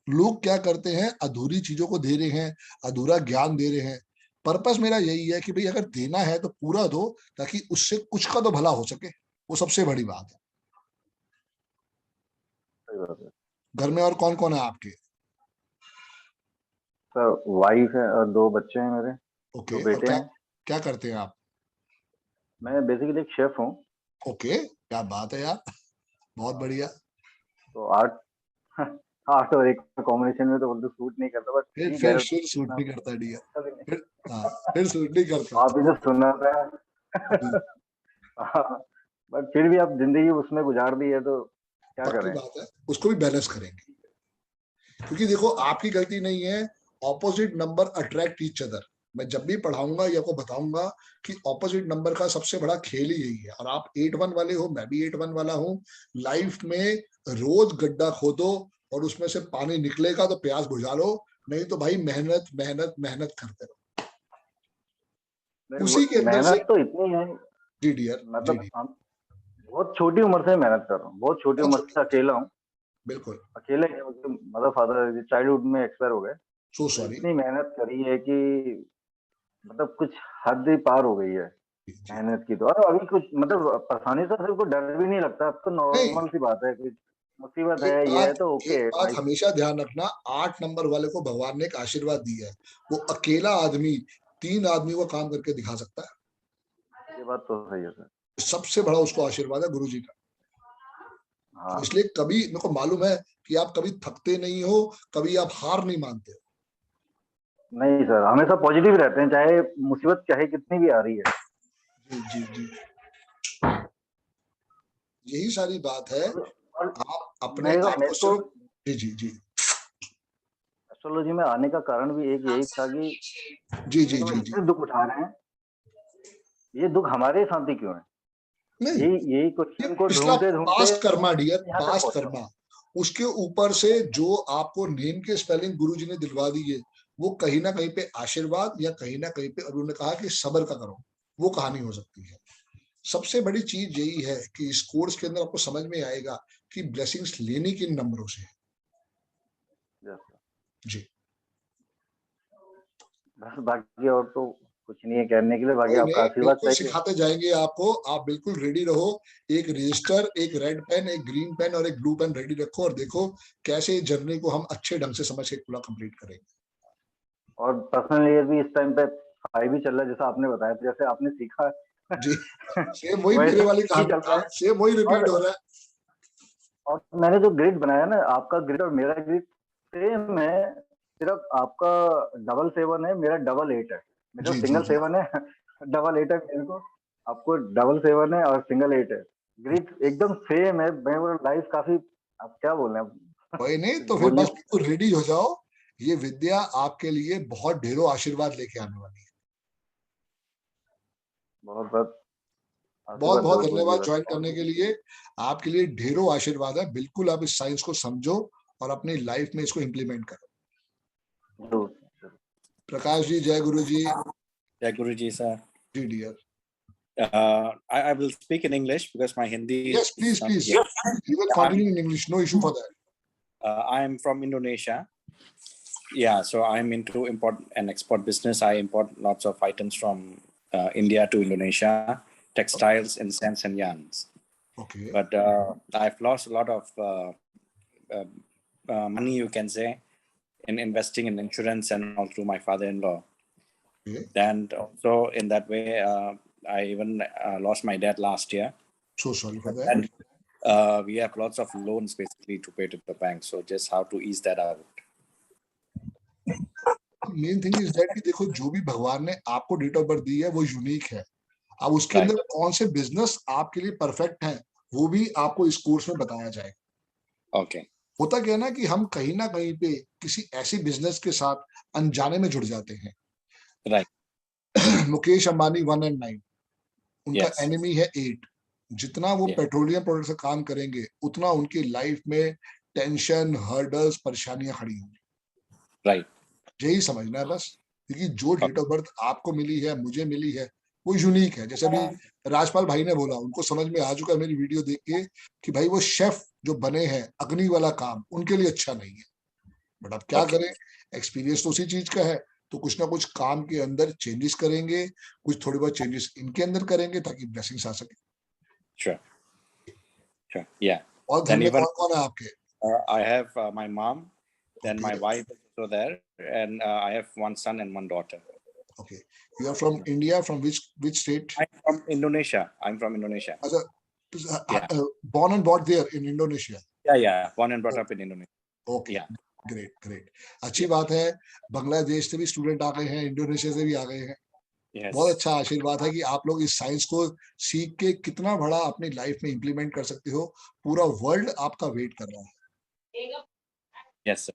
लोग क्या करते हैं, अधूरी चीजों को दे रहे हैं, अधूरा ज्ञान दे रहे हैं। पर्पस मेरा यही है कि भाई अगर देना है तो पूरा दो, ताकि उससे कुछ का तो भला हो सके। वो सबसे बड़ी बात है। घर में और कौन कौन है आपके? सर वाइफ है और 2 बच्चे हैं मेरे। ओके, 2 बेटे और हैं। क्या करते हैं आप? मैं बेसिकली एक शेफ हूँ। ओके, क्या बात है यार, बहुत बढ़िया। तो 8 और 1 का कॉम्बिनेशन में तो बोलते सूट नहीं करता, बट फिर सूट नहीं करता डियर, फिर सूट नहीं करता। आप इसे सुनना था। बट फिर भी आप जिंदगी उसमें गुजार दी है, तो क्या पक्की करें। बात है, उसको भी बैलेंस करेंगे। क्योंकि देखो आपकी गलती नहीं है, opposite number attract each other. मैं जब भी पढ़ाऊंगा या को बताऊंगा कि ऑपोजिट नंबर का सबसे बड़ा खेल ही यही है। और आप 8-1 वाले हो, मैं भी 8-1 वाला हूँ। लाइफ में रोज गड्ढा खोदो और उसमें से पानी निकलेगा तो प्यास बुझा लो, नहीं तो भाई मेहनत मेहनत मेहनत करते रहो। उसी के अंदर से मेहनत तो इतनी है जी डियर, मतलब हम बहुत छोटी उम्र से मेहनत कर रहा हूँ, बहुत छोटी उम्र से अकेला हूँ। बिल्कुल अकेले मदर फादर चाइल्डहुड में एक्सपायर हो गए। So sorry. इतनी मेहनत करी है कि मतलब कुछ हद ही पार हो गई है मेहनत की। तो और अभी कुछ मतलब परेशानी से सिर्फ डर भी नहीं लगता, अब तो नॉर्मल सी बात है। कुछ मुसीबत है ये है तो ओके। एक बात हमेशा ध्यान रखना, 8 नंबर वाले को भगवान ने एक आशीर्वाद दिया है। वो अकेला आदमी 3 आदमी को काम करके दिखा सकता है। ये बात तो सही है सर। सबसे बड़ा उसको आशीर्वाद है गुरुजी का। हाँ। इसलिए कभी मेरे को मालूम है कि आप कभी थकते नहीं हो, कभी आप हार नहीं मानते हो। नहीं सर, हमेशा पॉजिटिव रहते हैं, चाहे मुसीबत चाहे कितनी भी आ रही है। जी जी जी, यही सारी बात है। आप अपने आप को सिर्फ जी जी जी एस्ट्रोलॉजी में आने का कारण भी एक यही था कि जी जी जी जी दुख उठा रहे हैं, ये दुख हमारे साथ ही क्यों है? यही क्वेश्चन को ढूंढते past karma dear, past karma. उसके ऊपर से जो आपको नेम के स्पेलिंग गुरुजी ने दिलवा दी है, वो कहीं ना कहीं पे आशीर्वाद या कहीं ना कहीं पे उन्होंने कहा कि सब्र का करो, वो कहानी हो सकती है। सबसे बड़ी चीज यही है कि इस कोर्स के अंदर आपको समझ में आएगा कि ब्लेसिंग्स लेनी किन नंबरों से है। जी बस बाकी और तो कुछ नहीं है कहने के लिए, बाकी आपका आशीर्वाद बिल्कुल सिखाते जाएंगे आपको। आप बिल्कुल रेडी रहो, एक रजिस्टर, एक रेड पेन, एक ग्रीन पेन और एक ब्लू पेन रेडी रखो और देखो कैसे जर्नी को हम अच्छे ढंग से समझ के पूरा कंप्लीट करेंगे। और पर्सनल ईयर भी इस टाइम पे हाई भी चल रहा है, जैसा आपने बताया, जैसे आपने सीखा जी सेम वही मेरे वाली कहानी, सेम वही रिपीट हो रहा है। और मैंने जो ग्रिड बनाया ना, आपका ग्रिड और मेरा ग्रिड सेम है, सिर्फ आपका 777 है, मेरा 88 है। मेरा सिंगल 7 है, 88 है मेरे को, आपको 777 है और सिंगल 8 है। ग्रिड एकदम सेम है। मैं लाइफ काफी, आप क्या बोल रहे हैं? वही नहीं तो फिर बस बिल्कुल रेडी हो जाओ। ये विद्या आपके लिए बहुत ढेरों आशीर्वाद लेके आने वाली है। बहुत बहुत बहुत बहुत धन्यवाद ज्वाइन करने के लिए। आपके लिए ढेरों आशीर्वाद है। बिल्कुल आप इस साइंस को समझो और अपनी लाइफ में इसको इम्प्लीमेंट करो। प्रकाश जी, जय गुरु जी। जय गुरु जी सर। जी dear. I will speak in English because my Hindi. Yes, please, please. You can continue in English. No issue for that. I am from Indonesia. Yeah, so I'm into import and export business. I import lots of items from India to Indonesia, textiles, incense, and yarns. Okay. But I've lost a lot of money, you can say, in investing in insurance and all through my father-in-law. Okay. And also in that way, I even lost my dad last year. So sorry for that. And we have lots of loans basically to pay to the bank. So just how to ease that out. Main thing is that कि देखो जो भी भगवान ने आपको date of birth दी है वो unique है। अब उसके अंदर कौन से बिजनेस आपके लिए परफेक्ट हैं वो भी आपको इस कोर्स में बताया जाएगा। ओके। होता क्या है ना कि हम कहीं ना कहीं पे किसी ऐसी बिजनेस के साथ अनजाने में जुड़ जाते हैं। राइट। मुकेश अंबानी 1 and 9, उनका एनिमी है 8। जितना वो पेट्रोलियम प्रोडक्ट से काम करेंगे उतना उनकी लाइफ में टेंशन, हर्डल्स, परेशानियां खड़ी होंगी। राइट। यही समझना है बस, क्योंकि जो डेट ऑफ बर्थ आपको मिली है, मुझे मिली है, वो यूनिक है। जैसे अभी राजपाल भाई ने बोला, उनको समझ में आ चुका है मेरी वीडियो देख के कि भाई वो शेफ जो बने हैं, अग्नि वाला काम उनके लिए अच्छा नहीं है, बट अब क्या करें, एक्सपीरियंस तो उसी चीज का है, तो कुछ ना कुछ काम के अंदर चेंजेस करेंगे, कुछ थोड़ी बहुत चेंजेस इनके अंदर करेंगे ताकि ब्लेसिंग्स आ सके। Sure. Sure. Yeah. और घर में कौन कौन है आपके? I have my mom, then my wife is also there, and I have one son and one daughter. Okay. You are from India, from which state? I'm from Indonesia. I'm from Indonesia. Born and brought there in Indonesia. Yeah. Born and brought up in Indonesia. Okay. Yeah. Great. अच्छी बात है, बांग्लादेश से भी student आ गए हैं, Indonesia से भी आ गए हैं। बहुत अच्छा आशीर्वाद है कि आप लोग इस साइंस को सीख के कितना बड़ा अपनी लाइफ में इंप्लीमेंट कर सकते हो। पूरा वर्ल्ड आपका वेट कर रहा है। Yes, sir.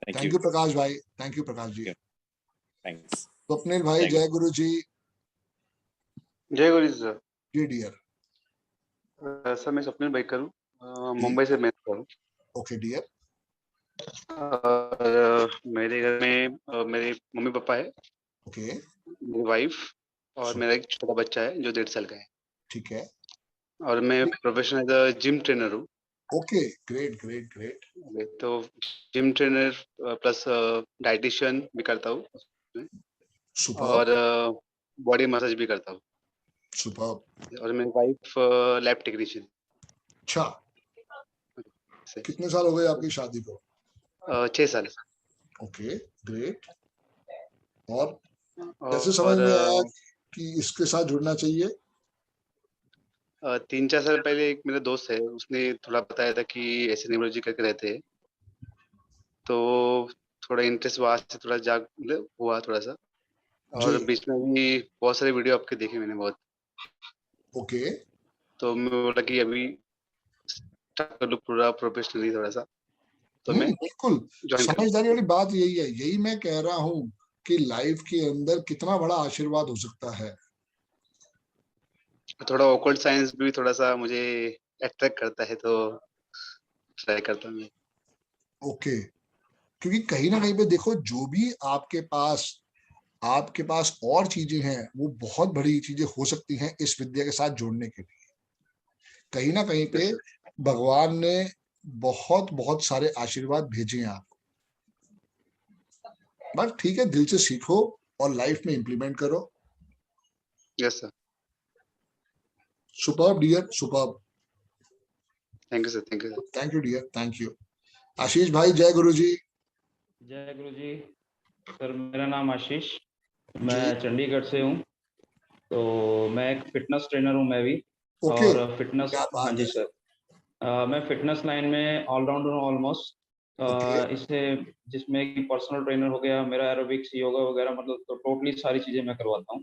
Thank you Prakash भाई, thank you Prakash ji. Thanks. Swapnil भाई, जय गुरु जी। जय गुरु जी सर। जी डियर। सर मैं स्वप्निल भाई करूँ, मुंबई से मैं करूँ। Okay dear. मेरे घर में मेरे मम्मी पापा है, ओके, मेरी वाइफ और मेरा एक छोटा बच्चा है जो 1.5 साल का है। ठीक है। और मैं प्रोफेशनल जिम ट्रेनर हूँ। Okay, great. तो जिम ट्रेनर प्लस डाइटिशियन भी करता हूँ और बॉडी मसाज भी करता हूँ। सुपर्ब। और मेरी वाइफ लैब टेक्नीशियन। अच्छा, कितने साल हो गए आपकी शादी को? 6 साल। Okay, great. और कैसे समझ में आया कि इसके साथ जुड़ना चाहिए? 3-4 साल पहले एक मेरा दोस्त है, उसने थोड़ा बताया था कि ऐसे न्यूरोलॉजी करके रहते हैं, तो थोड़ा इंटरेस्ट वहां से थोड़ा जाग हुआ थोड़ा सा। और बीच में भी बहुत सारे वीडियो आपके देखे मैंने बहुत। ओके। तो मैं बोला कि अभी स्टार्ट कर लूं पूरा प्रोफेशनली थोड़ा सा। तो मैं बिल्कुल समझदारी वाली बात यही है, यही मैं कह रहा हूँ कि लाइफ के अंदर कितना बड़ा आशीर्वाद हो सकता है। थोड़ा ऑकल्ट साइंस भी थोड़ा सा मुझे अट्रैक्ट करता है, तो ट्राई करता हूँ। ओके, क्योंकि कहीं ना कहीं पे देखो, जो भी आपके पास और चीजें हैं, वो बहुत बड़ी चीजें हो सकती हैं इस विद्या के साथ जोड़ने के लिए। कहीं ना कहीं पे भगवान ने बहुत सारे आशीर्वाद भेजे हैं आपको। बस ठीक है, दिल से सीखो और लाइफ में इंप्लीमेंट करो। Yes sir. Superb dear, superb. Thank you sir, thank you. Thank you dear, thank you. Ashish भाई, जय गुरु जी। जय गुरु जी। सर मेरा नाम आशीष, मैं चंडीगढ़ से हूँ। तो मैं एक फिटनेस ट्रेनर हूँ मैं भी। और फिटनेस, हाँ जी सर, मैं फिटनेस लाइन में ऑलराउंडर हूँ ऑलमोस्ट। इससे जिसमें कि पर्सनल ट्रेनर हो गया, मेरा एरोबिक्स, योगा वगैरह, मतलब तो टोटली सारी चीजें मैं करवाता हूँ।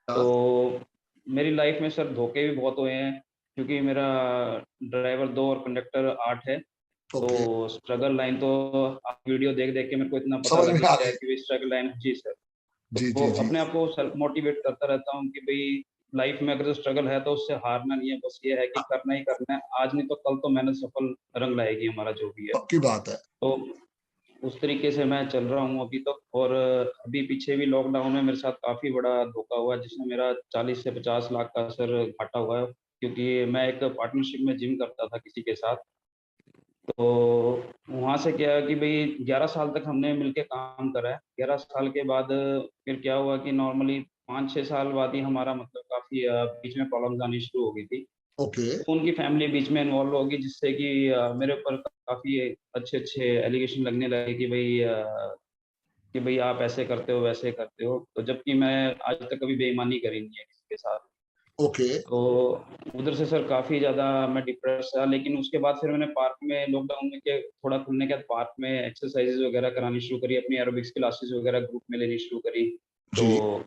तो मेरी लाइफ में सर धोखे भी बहुत हुए हैं, क्योंकि मेरा ड्राइवर 2 और कंडक्टर 8 है। तो स्ट्रगल लाइन तो आप वीडियो देख के मेरे को इतना पता लग गया है कि स्ट्रगल लाइन। जी सर। तो अपने आप को सेल्फ मोटिवेट करता रहता हूँ कि भाई लाइफ में अगर स्ट्रगल है तो उससे हारना नहीं है, बस ये है कि करना ही करना है। आज नहीं तो कल तो मेहनत सफल रंग लाएगी हमारा जो भी है। पक्की बात है। तो उस तरीके से मैं चल रहा हूँ अभी तक। और अभी पीछे भी लॉकडाउन में मेरे साथ काफी बड़ा धोखा हुआ, जिसमें मेरा 40 से 50 लाख का सर घाटा हुआ है, क्योंकि मैं एक पार्टनरशिप में जिम करता था किसी के साथ। तो वहाँ से क्या है कि भाई 11 साल तक हमने मिलके काम करा है। 11 साल के बाद फिर क्या हुआ कि नॉर्मली 5-6 साल बाद ही हमारा मतलब काफी बीच में प्रॉब्लम्स आनी शुरू हो गई थी। तो उनकी फैमिली बीच में इन्वॉल्व होगी, जिससे कि मेरे ऊपर काफी अच्छे एलिगेशन लगने लगे कि भाई आप ऐसे करते हो, वैसे करते हो। तो जबकि मैं आज तक कभी बेईमानी करी नहीं है किसी के साथ। तो उधर से सर काफी ज्यादा मैं डिप्रेस था। लेकिन उसके बाद फिर मैंने पार्क में, लॉकडाउन में के थोड़ा खुलने के बाद पार्क में एक्सरसाइजेज वगैरह करानी शुरू करी, अपनी एरोबिक्स क्लासेस वगैरह ग्रुप में लेनी शुरू करी। तो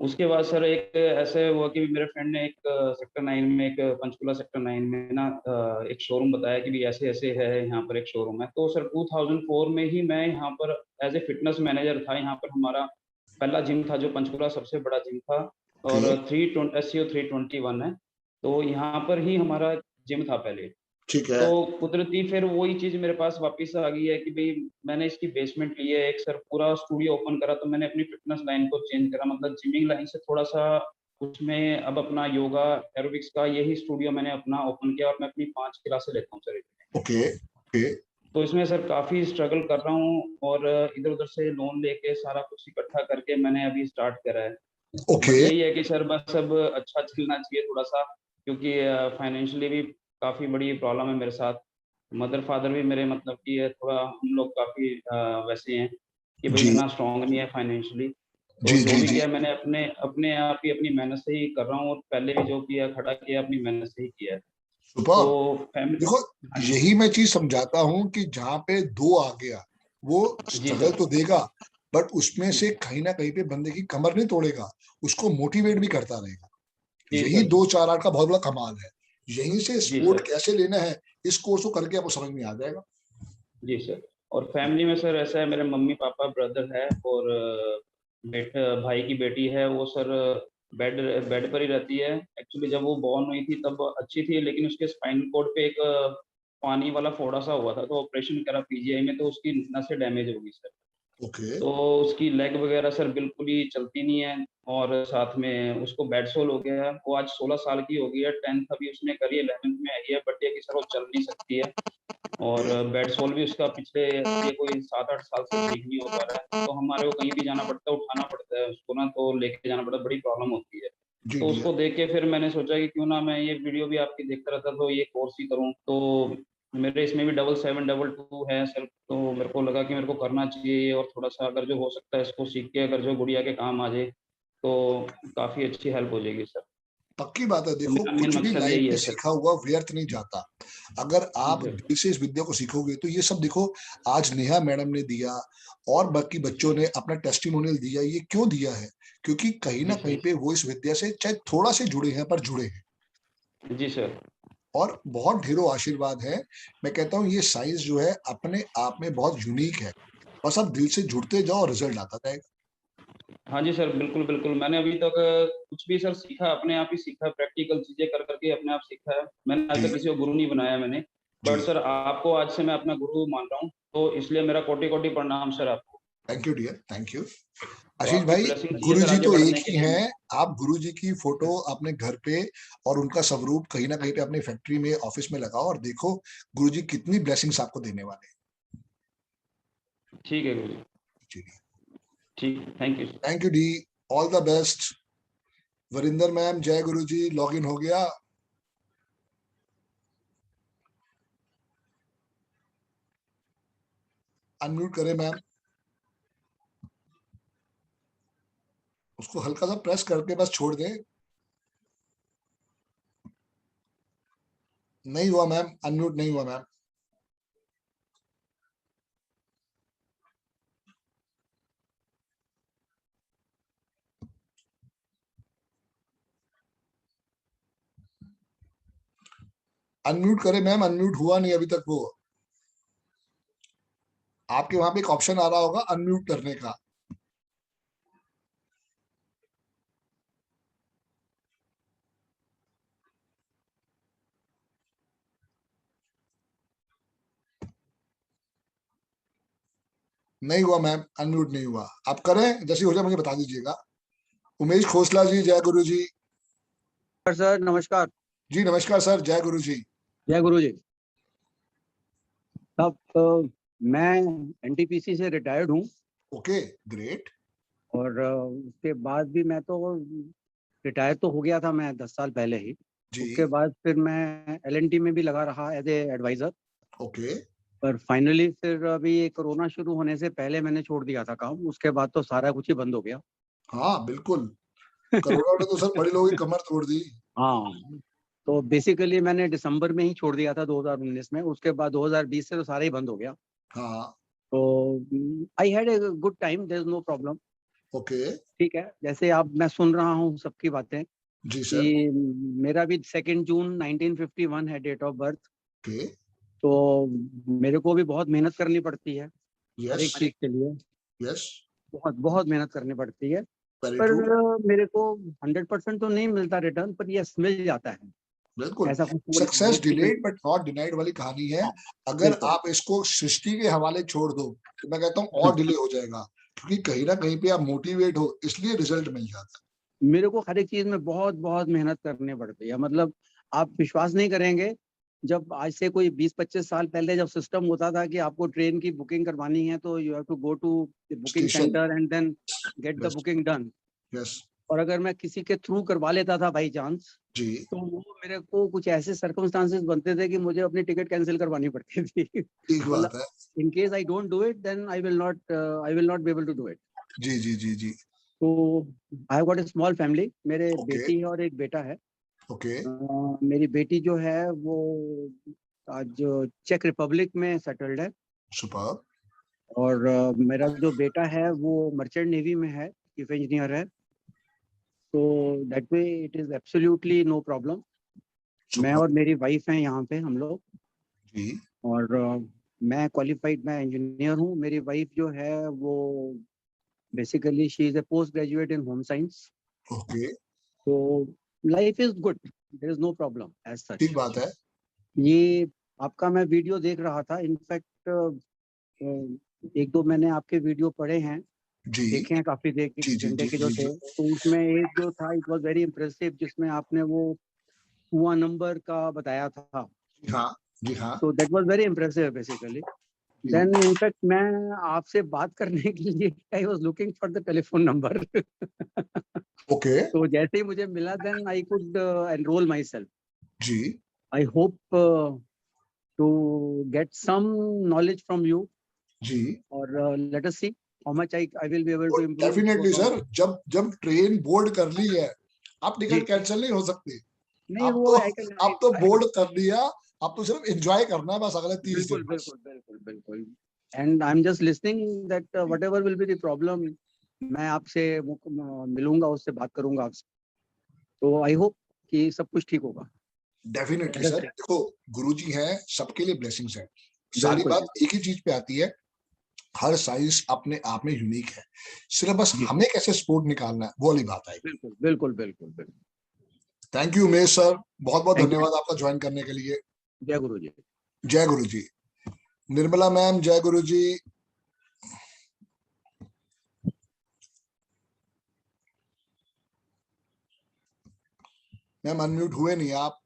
उसके बाद सर एक ऐसे हुआ कि मेरे फ्रेंड ने एक सेक्टर 9 में, एक पंचकुला सेक्टर 9 में ना एक शोरूम बताया कि भी ऐसे ऐसे है, यहाँ पर एक शोरूम है। तो सर 2004 में ही मैं यहाँ पर एज ए फिटनेस मैनेजर था। यहाँ पर हमारा पहला जिम था जो पंचकुला सबसे बड़ा जिम था, और SCO 321 है। तो यहाँ पर ही हमारा जिम था पहले। ठीक है। तो कुदरती फिर वही चीज मेरे पास वापस आ गई है कि भाई मैंने इसकी बेसमेंट ली है, एक सर पूरा स्टूडियो ओपन करा, तो मैंने अपनी फिटनेस लाइन को चेंज करा, मतलब जिमिंग लाइन से थोड़ा सा उसमें अब अपना योगा एरोबिक्स का यही स्टूडियो मैंने अपना ओपन किया और मैं अपनी 5 क्लासेस लेता हूँ सर। Okay okay. तो इसमें सर काफी स्ट्रगल कर रहा हूँ और इधर उधर से लोन लेके सारा कुछ इकट्ठा करके मैंने अभी स्टार्ट करा है। ओके। यही है कि सर बस अब अच्छा चलना चाहिए थोड़ा सा, क्योंकि फाइनेंशियली भी काफी बड़ी प्रॉब्लम है मेरे साथ। मदर फादर भी मेरे मतलब कि थोड़ा हम लोग काफी वैसे हैं कि भाई इतना स्ट्रांग नहीं है फाइनेंशियली। तो जी, जो जी, भी जी। किया मैंने अपने आप ही अपनी मेहनत से ही कर रहा हूँ, और पहले भी जो किया खड़ा किया अपनी मेहनत से ही किया है। सुपर। देखो यही मैं चीज समझाता हूँ कि जहाँ पे 2 आ गया वो स्ट्रगल तो देगा, बट उसमें से कहीं ना कहीं पे बंदे की कमर नहीं तोड़ेगा, उसको मोटिवेट भी करता रहेगा। यही 2-4-8 का बहुत बड़ा कमाल है। यहीं से स्पोर्ट कैसे लेना है इस कोर्स को करके आपको समझ में आ जाएगा। जी सर। और फैमिली में सर ऐसा है, मेरे मम्मी पापा ब्रदर है और भाई की बेटी है, वो सर बेड पर ही रहती है। एक्चुअली जब वो बॉर्न हुई थी तब अच्छी थी, लेकिन उसके स्पाइनल कॉर्ड पे एक पानी वाला फोड़ा सा हुआ था, तो ऑपरेशन करा पीजीआई में, तो उसकी नसें डैमेज हो गई सर। ओके। तो उसकी लेग वगैरह सर बिल्कुल ही चलती नहीं है, और साथ में उसको बेड सोल हो गया है। वो आज 16 साल की हो गई है, 10th अभी उसने करी है, 11th में आई है, बट ये कि सर वो चल नहीं सकती है, और बेड सोल भी उसका पिछले ये कोई 7-8 साल से ठीक नहीं हो पा रहा है। तो हमारे को कहीं भी जाना पड़ता है, उठाना पड़ता है उसको ना, तो लेके जाना पड़ता है, बड़ी प्रॉब्लम होती है। तो उसको देख के फिर मैंने सोचा कि क्यों ना मैं ये वीडियो भी आपकी देखता रहता, तो ये कोर्स ही करूँ। तो मेरे इसमें भी 7722 है सर, तो मेरे को लगा कि मेरे को करना चाहिए, और थोड़ा सा अगर जो हो सकता है इसको सीख के अगर जो गुड़िया के काम आ जाए तो काफी अच्छी हेल्प हो जाएगी सर। पक्की बात है। तो देखो मेरा मेन कुछ भी मकसद लाइफ यही में है सर। सीखा हुआ व्यर्थ नहीं जाता। अगर आप दिल से इस विद्या को सीखोगे तो ये सब देखो, आज नेहा मैडम ने दिया और बाकी बच्चों ने अपना टेस्टिमोनियल दिया। ये क्यों दिया है? क्योंकि कहीं ना कहीं पे वो इस विद्या से चाहे थोड़ा से जुड़े हैं, पर जुड़े हैं। जी सर। और बहुत ढेरों आशीर्वाद है। मैं कहता हूँ ये साइंस जो है अपने आप में बहुत यूनिक है, बस आप दिल से जुड़ते जाओ और रिजल्ट आता जाएगा। हाँ जी सर, बिल्कुल बिल्कुल। मैंने अभी तक कुछ भी सर सीखा, अपने आप ही सीखा, प्रैक्टिकल चीजें कर करके अपने आप सीखा है। मैंने आज तक किसी को गुरु नहीं बनाया मैंने, बट सर आपको आज से मैं अपना गुरु मान रहा हूँ, तो इसलिए मेरा कोटि कोटि प्रणाम सर आपको। Thank you dear, thank you. तो आशीष आपकी भाई, ब्लेसिंग चाहिए गुरु सर जी आगे तो बढ़ने एक के ही लिए। हैं। आप गुरु जी की फोटो अपने घर पे और उनका स्वरूप कहीं ना कहीं पे अपनी फैक्ट्री में, ऑफिस में लगाओ और देखो गुरु जी कितनी ब्लेसिंग्स आपको देने वाले हैं। ठीक है गुरु जी, ठीक, thank you. Thank U D, all the best. Varinder ma'am, जय गुरु जी, लॉग इन हो गया? अनम्यूट करें मैम, उसको हल्का सा प्रेस करके बस छोड़ दें। नहीं हुआ मैम, अनम्यूट नहीं हुआ मैम। अनम्यूट करें मैम, अनम्यूट हुआ नहीं अभी तक। वो आपके वहां पे एक ऑप्शन आ रहा होगा अनम्यूट करने का। नहीं हुआ मैम, अनम्यूट नहीं हुआ। आप करें, जैसे हो जाए मुझे बता दीजिएगा। उमेश खोसला जी, जय गुरु जी। सर नमस्कार। जी नमस्कार सर, जय गुरु जी। जय गुरु जी। अब मैं एनटीपीसी से रिटायर्ड हूँ। Okay, great. और उसके बाद भी मैं तो रिटायर तो हो गया था मैं 10 साल पहले ही। उसके बाद फिर मैं एलएनटी में भी लगा रहा एज ए एडवाइजर। ओके। पर फाइनली फिर अभी ये कोरोना शुरू होने से पहले मैंने छोड़ दिया था काम। उसके बाद तो सारा कुछ ही बंद हो गया। हाँ बिल्कुल, कोरोना ने तो सर बड़े लोगों की कमर तोड़ दी। हाँ, तो बेसिकली मैंने दिसंबर में ही छोड़ दिया था 2019 में। उसके बाद 2020 से तो सारा ही बंद हो गया। हाँ। तो I had a good time, there is no problem. Okay, ठीक है। जैसे अब मैं सुन रहा हूँ सबकी बातें जी सर। कि मेरा भी 2 जून 1951 है डेट ऑफ बर्थ। ओके। तो मेरे को भी बहुत मेहनत करनी पड़ती है हर एक चीज के लिए। यस, बहुत बहुत मेहनत करनी पड़ती है। Very पर true. मेरे को 100% तो नहीं मिलता रिटर्न, पर यस मिल जाता है। बिल्कुल, ऐसा कुछ success delayed but not denied वाली कहानी है। अगर आप इसको सृष्टि के हवाले छोड़ दो तो मैं कहता हूँ और डिले हो जाएगा, क्योंकि कहीं ना कहीं पे आप मोटिवेट हो इसलिए रिजल्ट मिल जाता है। मेरे को हर एक चीज में बहुत बहुत मेहनत करनी पड़ती है। मतलब आप विश्वास नहीं करेंगे, जब आज से कोई 20-25 साल पहले जब सिस्टम होता था कि आपको ट्रेन की बुकिंग करवानी है तो you have to go to the booking centre and then get the booking done. और अगर मैं किसी के थ्रू करवा लेता था बाई चांस जी, तो वो मेरे को कुछ ऐसे सर्कमस्टांसेस बनते थे कि मुझे अपनी टिकट कैंसिल करवानी पड़ती थी। ठीक बात है। In case I don't do it then I will not be able to do it. जी जी जी जी। तो I have got a small family. मेरे बेटी है और एक बेटा है। ओके। मेरी बेटी जो है वो आज चेक रिपब्लिक में सेटल्ड है। सुपर। और मेरा जो बेटा है वो मर्चेंट नेवी में है, चीफ इंजीनियर है। तो that way it is absolutely no problem. मैं और मेरी वाइफ हैं यहाँ पे हम लोग जी। और मैं क्वालिफाइड मैं इंजीनियर हूँ। मेरी वाइफ जो है वो basically she is a post graduate in home science. Okay. तो life is good, there is no problem as such. ठीक बात है। ये आपका मैं वीडियो देख रहा था, इनफैक्ट एक दो मैंने आपके वीडियो पढ़े हैं, देखे हैं काफी घंटे के जो थे। तो उसमें एक जो था इट वाज वेरी इंप्रेसिव, जिसमें आपने वो कुआं नंबर का बताया था। हाँ जी हाँ। तो that was very impressive basically. Then in fact मैं आपसे बात करने के लिए I was looking for the telephone number. Okay. तो जैसे ही मुझे मिला then I could enroll myself. जी। I hope to get some knowledge from you जी। और let us see how much I will be able to improve. Definitely sir, जब train board कर ली है आप टिकट कैंसिल नहीं हो सकती। नहीं, अब तो बोर्ड कर लिया, अब तो सिर्फ एंजॉय करना है बस अगले 30 दिन। बिल्कुल। And I am just listening that whatever will be the problem, मैं आपसे मिलूंगा, उससे बात करूंगा आपसे। तो आई होप कि सब कुछ ठीक होगा। Definitely sir. देखो गुरुजी हैं, सबके लिए ब्लेसिंग्स है। सारी बात एक ही चीज पे आती है, हर साइंस अपने आप में यूनिक है, सिर्फ बस हमें कैसे सपोर्ट निकालना है वो वाली बात आई। बिल्कुल। थैंक यू उमेश सर, बहुत बहुत धन्यवाद आपका ज्वाइन करने के लिए। जय गुरु जी। जय गुरु जी। निर्मला मैम जय गुरु जी। मैम अनम्यूट हुए नहीं आप।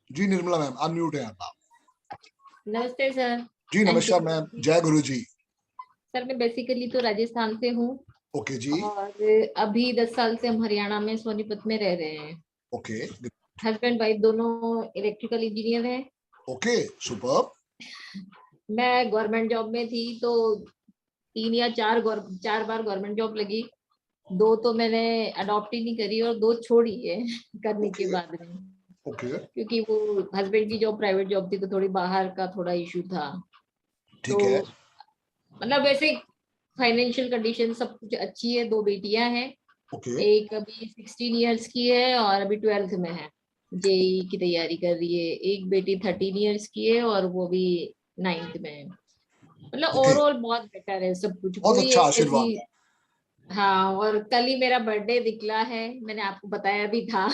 जी निर्मला मैम अनम्यूट है आप। नमस्ते सर। जी नमस्कार मैम, जय गुरु जी। सर मैं बेसिकली तो राजस्थान से हूँ। ओके जी। और अभी 10 साल से हम हरियाणा में सोनीपत में रह रहे हैं। ओके। हस्बैंड वाइफ दोनों इलेक्ट्रिकल इंजीनियर हैं। Okay super. मैं गवर्नमेंट जॉब में थी तो 3 या 4 बार गवर्नमेंट जॉब लगी। 2 तो मैंने अडॉप्ट ही नहीं करी और 2 छोड़ी है करने के बाद में। क्योंकि वो हस्बैंड की जॉब प्राइवेट जॉब थी तो थोड़ी बाहर का थोड़ा इशू था। ठीक है। मतलब वैसे फाइनेंशियल कंडीशन सब कुछ अच्छी है। 2 बेटियां हैं। एक अभी 16 इयर्स की है और अभी 12th में है, जेईई की तैयारी कर रही है। एक बेटी 13 इयर्स की है और वो भी 9th में है। मतलब ओवरऑल बहुत बेटर है सब कुछ। बहुत अच्छा आशीर्वाद है। हाँ, और कल ही मेरा बर्थडे निकला है, मैंने आपको बताया भी था।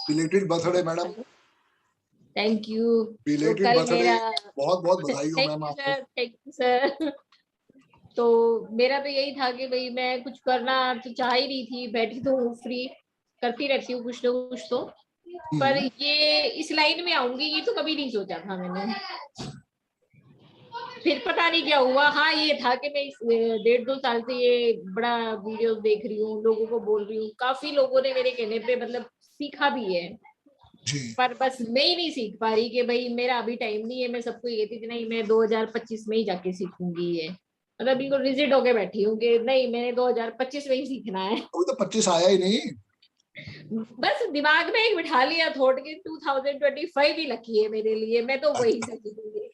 Belated birthday madam. Thank you. Belated birthday, बहुत बहुत बधाई हो मैम आपको। Thank you sir. तो मेरा तो यही था कि भाई मैं कुछ करना तो चाह ही रही थी, बैठी तो हूँ फ्री, करती रहती हूँ कुछ ना कुछ तो, पर ये इस लाइन में आऊंगी ये तो कभी नहीं सोचा था मैंने। फिर पता नहीं क्या हुआ। हाँ ये था कि मैं 1.5-2 साल से ये बड़ा वीडियोस देख रही हूँ, लोगों को बोल रही हूँ, काफी लोगों ने मेरे कहने पे मतलब सीखा भी है। पर बस मैं ही नहीं सीख पा रही कि भाई मेरा अभी टाइम नहीं है। मैं सबको ये कहती थी नहीं मैं 2025 में ही जाके सीखूंगी। ये मतलब बिल्कुल रिजिड होके बैठी हूँ कि नहीं मैंने 2025 में ही सीखना है। अभी तो 25 आया ही नहीं। बस दिमाग में एक बिठा लिया थोड़ के 2025 ही लकी है मेरे लिए, मैं तो वही से सीखूंगी।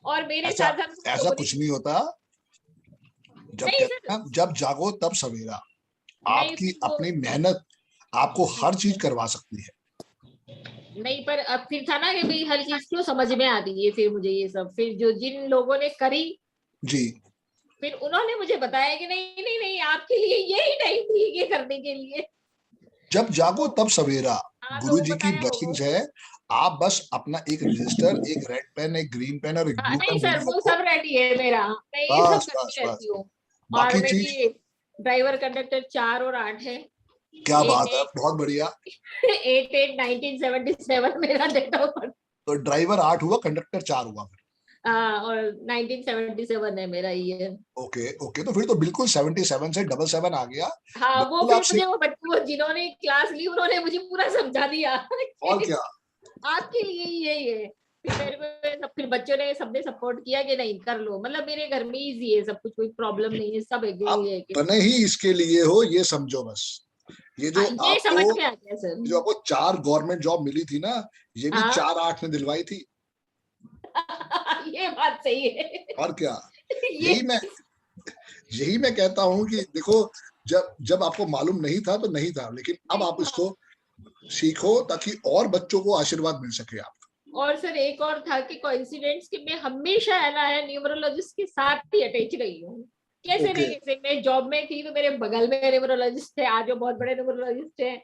और मेरे साथ ऐसा कुछ नहीं होता। जब जागो तब सवेरा। आपकी अपनी मेहनत आपको हर चीज करवा सकती है। नहीं पर अब फिर था ना कि भाई हर चीज क्यों समझ में आती है फिर मुझे ये सब। फिर जो जिन लोगों ने करी जी फिर उन्होंने मुझे बताया कि नहीं नहीं नहीं, आपके लिए यही टाइम थी ये करने के लिए। जब जागो तब सवेरा, हाँ, तो गुरु वो जी की बताया ब्लेसिंग्स होगा। है। आप बस अपना एक रजिस्टर, एक रेड पेन, एक ग्रीन पेन और एक हाँ, ब्लू नहीं पेन सर, रेडी वो रखो। सब रेडी है मेरा, मैं ये सब बस बस करती बस, रहती हूँ। और बाकी चीज मेरी ड्राइवर कंडक्टर 4 और 8 है। क्या बात है, बहुत बढ़िया। 8/8/1977 मेरा डेट ऑफ बर्थ। तो ड्राइवर 8 हुआ, कंडक्टर 4 हुआ। हाँ, और 1977 है मेरा ईयर। ओके ओके, तो फिर तो बिल्कुल 77 से 77 आ गया। हाँ, वो बिल्कुल फिर आपसे, मुझे वो बच्चे, वो जिन्होंने क्लास ली, उन्होंने मुझे पूरा समझा दिया और क्या। आपके लिए ही यही है। फिर मेरे को फिर बच्चों ने सबने सपोर्ट किया कि नहीं कर लो, मतलब मेरे घर में इजी है सब कुछ, कोई प्रॉब्लम नहीं है, सब एग्री है कि बने ही इसके लिए हो, ये समझो बस। ये जो ये समझ आपको में आ गया सर। जो आपको 4 गवर्नमेंट जॉब मिली थी ना, ये भी हाँ। 4/8 ने दिलवाई थी। ये बात सही है। और क्या। ये यही मैं कहता हूँ कि देखो, जब जब आपको मालूम नहीं था तो नहीं था, लेकिन अब आप इसको सीखो ताकि और बच्चों को आशीर्वाद मिल सके आप। और सर एक और था कि कोइंसिडेंस कि मैं हमेशा है ना है न्यूमरोलॉजिस्ट के साथ ही अटैच रही हूँ। कैसे नहीं, कैसे मैं जॉब में थी तो मेरे बगल में न्यूमरोलॉजिस्ट थे, आज वो बहुत बड़े न्यूमरोलॉजिस्ट हैं।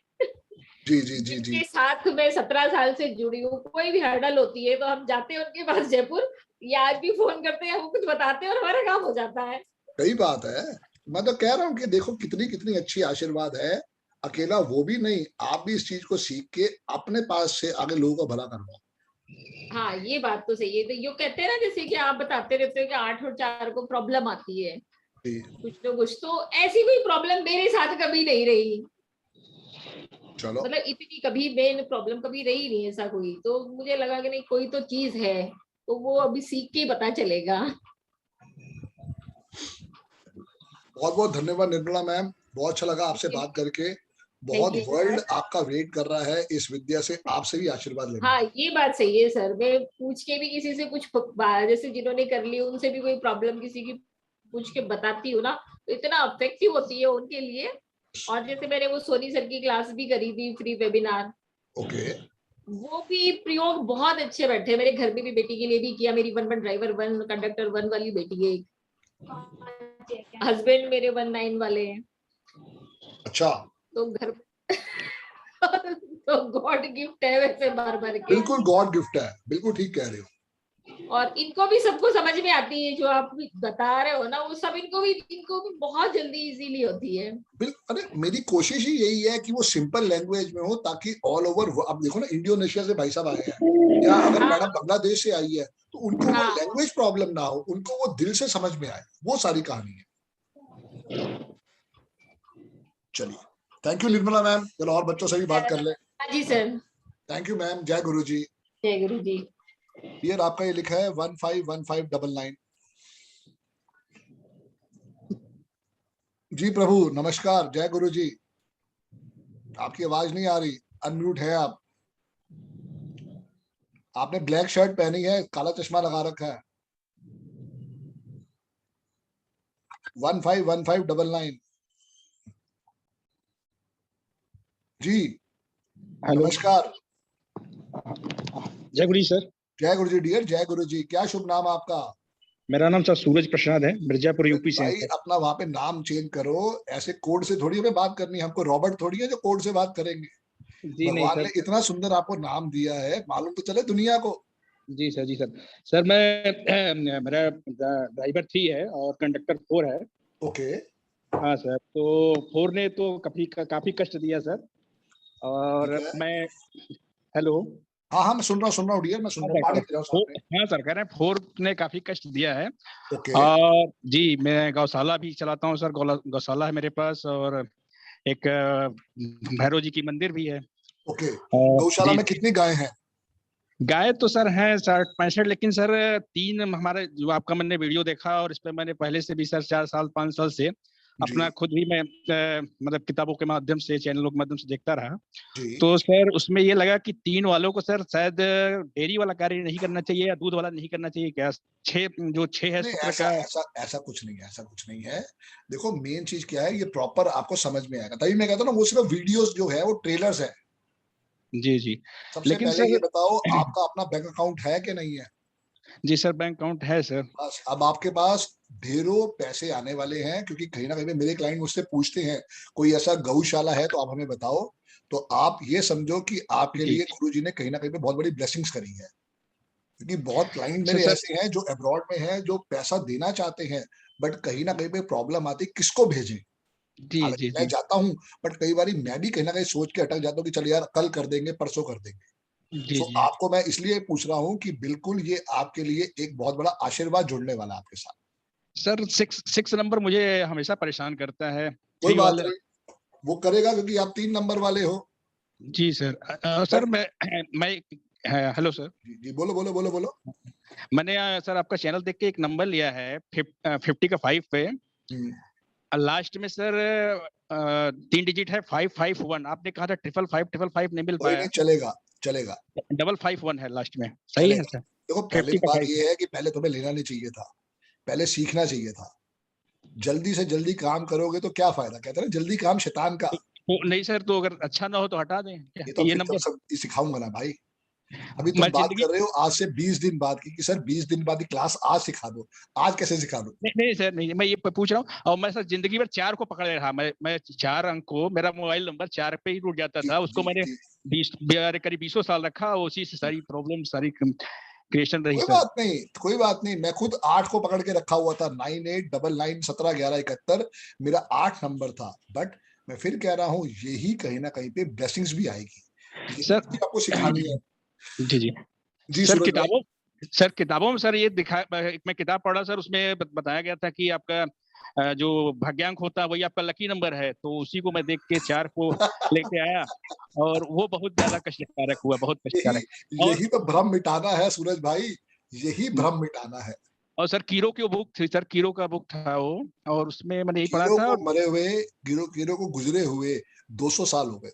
जी जी जी जी। के साथ मैं 17 साल से जुड़ी हूँ। कोई भी हर्डल होती है तो हम जाते हैं उनके पास जयपुर, या आज भी फोन करते हैं, वो कुछ बताते हैं और हमारा काम हो जाता है। सही बात है। मैं तो कह रहा हूँ कि देखो कितनी कितनी अच्छी आशीर्वाद है। अकेला वो भी नहीं, आप भी इस चीज को सीख के अपने पास से आगे लोगों का भला करवाओ। हाँ, ये बात तो सही है। तो यो कहते हैं ना, जैसे कि आप बताते रहते हो कि 8 और 4 को प्रॉब्लम आती है कुछ तो कुछ, तो ऐसी कोई प्रॉब्लम मेरे साथ कभी नहीं रही। चलो, मतलब इतनी कभी मेन प्रॉब्लम कभी रही नहीं ऐसा कोई। तो मुझे लगा कि नहीं, कोई तो चीज है, तो वो अभी सीख के पता चलेगा। बहुत बहुत धन्यवाद निर्मला मैम, बहुत अच्छा लगा आपसे बात करके। बहुत वर्ल्ड आपका वेट कर रहा है इस विद्या से, आपसे भी आशीर्वाद लेना। हाँ, ये बात सही है सर। मैं पूछ के भी किसी से कुछ जैसे जिन्होंने कर ली उनसे भी कोई प्रॉब्लम किसी की पूछ के बताती हूँ ना, तो इतना अफेक्टिव होती है उनके लिए। और जैसे मैंने वो सोनी सर की क्लास भी करी थी, फ्री वेबिनार, ओके, वो भी प्रयोग बहुत अच्छे बैठे। मेरे घर में भी बेटी के लिए भी किया। मेरी 1 ड्राइवर 1 कंडक्टर 1 वाली बेटी है, हस्बैंड मेरे 19 वाले हैं। अच्छा, तो घर तो गॉड गिफ्ट है वैसे बार बार के। बिल्कुल गॉड गिफ्ट है, बिल्कुल ठीक कह रहे हो। और इनको भी सबको समझ में आती है जो आप बता रहे हो ना, वो सब इनको भी बहुत जल्दी इजीली होती है। अरे मेरी कोशिश ही यही है कि वो सिंपल लैंग्वेज में हो, ताकि ऑल ओवर। अब देखो ना, इंडोनेशिया से भाई साहब आए हैं, या अगर मैडम बांग्लादेश से आई है, तो उनको वो लैंग्वेज प्रॉब्लम ना हो, उनको वो दिल से समझ में आए, वो सारी कहानी है। चलिए, थैंक यू निर्मला मैम। चलो और बच्चों से भी बात कर ले। जी सर, थैंक यू मैम। जय गुरु जी। जय गुरु जी। डियर, आपका ये लिखा है 151599। जी प्रभु नमस्कार, जय गुरु जी। आपकी आवाज नहीं आ रही, अनम्यूट है आप। आपने ब्लैक शर्ट पहनी है, काला चश्मा लगा रखा है। 151599 जी, नमस्कार। जय गुरु जी सर। जय गुरु जी डियर, जय गुरु जी। क्या शुभ नाम आपका? मेरा नाम सर सूरज प्रसाद है, मिर्जापुर यूपी से। भाई अपना वहां पे नाम चेंज करो, ऐसे कोड से थोड़ी हमें बात करनी है। हमको रॉबर्ट थोड़ी है जो कोड से बात करेंगे। जी नहीं भगवान सर, ने इतना सुंदर आपको नाम दिया है, मालूम तो चले दुनिया को। जी सर, जी सर। सर मैं मेरा ड्राइवर 3 है और कंडक्टर 4 है। ओके। हाँ सर, तो 4 ने तो काफी कष्ट दिया सर। और मैं, हेलो, हाँ मैं सुन रहा हूँ डियर, मैं सुन रहा हूँ। पानी पी रहा हूँ सामने। हाँ सर, कह रहे हैं 4 ने काफी कष्ट दिया है। ओके। और जी, मैं गौशाला भी चलाता हूँ सर। गौशाला है मेरे पास, और एक भैरव जी की मंदिर भी है। ओके। गौशाला में कितनी गाय हैं? गाय तो सर हैं 65, लेकिन सर 3 हमारे, जो आपका मैंने वीडियो देखा और इस पे मैंने पहले से भी सर 4 साल 5 साल से अपना खुद ही मैं मतलब किताबों के माध्यम से, चैनलों के माध्यम से देखता रहा। तो सर उसमें ये लगा कि 3 वालों को सर शायद डेयरी वाला कार्य नहीं करना चाहिए या दूध वाला नहीं करना चाहिए क्या? 6 है सूत्र का। ऐसा कुछ नहीं है, ऐसा कुछ नहीं है। देखो मेन चीज क्या है, ये प्रॉपर आपको समझ में आएगा। तभी मैं कहता हूँ ना, वो सिर्फ वीडियोस जो है वो ट्रेलर्स है। जी जी। सबसे लेकिन पहले ये बताओ, आपका अपना बैंक अकाउंट है कि नहीं है? जी सर, बैंक अकाउंट है सर। बस अब आपके पास ढेरों पैसे आने वाले हैं, क्योंकि कहीं ना कहीं पे मेरे क्लाइंट मुझसे पूछते हैं कोई ऐसा गौशाला है तो आप हमें बताओ। तो आप ये समझो कि आपके लिए गुरुजी ने कहीं ना कहीं पे बहुत बड़ी ब्लेसिंग्स करी है, क्योंकि बहुत क्लाइंट मेरे ऐसे हैं जो अब्रॉड में हैं, जो पैसा देना चाहते हैं, बट कहीं ना कहीं पे प्रॉब्लम आती है किसको भेजें। हालांकि मैं जाता हूँ, बट कई बार मैं भी कहीं ना कहीं सोच के अटक जाता हूँ कि चल यार कल कर देंगे, परसों कर देंगे। तो आपको मैं इसलिए पूछ रहा हूँ कि बिल्कुल ये आपके लिए एक बहुत बड़ा आशीर्वाद जुड़ने वाला है आपके साथ। सर 6 नंबर मुझे हमेशा परेशान करता है। कोई बात नहीं, वो करेगा क्योंकि आप 3 नंबर वाले हो। जी सर। सर मैं हेलो सर। जी बोलो बोलो बोलो बोलो। मैंने सर आपका चैनल देख के एक नंबर लिया है 50 का 5 पे। लास्ट में सर 3 डिजिट है 551। आपने कहा था 555 नहीं मिल पाया। नहीं, चलेगा चलेगा। 551 है लास्ट में, सही है सर। देखो पहले बात ये है कि पहले तुम्हें लेना नहीं चाहिए था, पहले सीखना चाहिए था। जल्दी से जल्दी काम करोगे तो क्या फायदा, कहते हैं ना जल्दी काम शैतान का। नहीं सर, तो अगर अच्छा ना हो तो हटा दें। ये नंबर सब सिखाऊंगा ना भाई। अभी तुम बात कर रहे हो आज से 20 दिन बाद की कि सर 20 दिन बाद की क्लास आज सिखा दो, आज कैसे सिखा दो? नहीं सर, नहीं, मैं ये पूछ रहा हूँ। और मैं सर जिंदगी भर 4 को पकड़े रहा। मैं 4 अंक को, मेरा मोबाइल नंबर 4 पे ही रुक जाता था। उसको मैंने 20 करीब 20 साल रखा, उसी से सारी प्रॉब्लम सारी क्रिएशन रही। कोई बात नहीं, मैं खुद 8 को पकड़ के रखा हुआ था। 9899171171 मेरा 8 नंबर था। बट मैं फिर कह रहा हूँ यही कहीं ना कहीं पे ब्लेसिंग्स भी आएगी सर, आपको सिखानी है। जी सर, किताबों में सर ये दिखा, मैं किताब पढ़ा सर, उसमें बताया गया था कि आपका जो भाग्यांक होता है वही आपका लकी नंबर है। तो उसी को मैं देख के 4 को लेके आया और वो बहुत ज्यादा कष्टकारक हुआ, बहुत कष्टकारक। यही तो भ्रम मिटाना है सूरज भाई, यही भ्रम मिटाना है। और सर कीरो की बुक थी सर, कीरो का बुक था वो, और उसमें मैंने यही पढ़ा था। मरे हुए कीरो को गुजरे हुए 200 साल हो गए।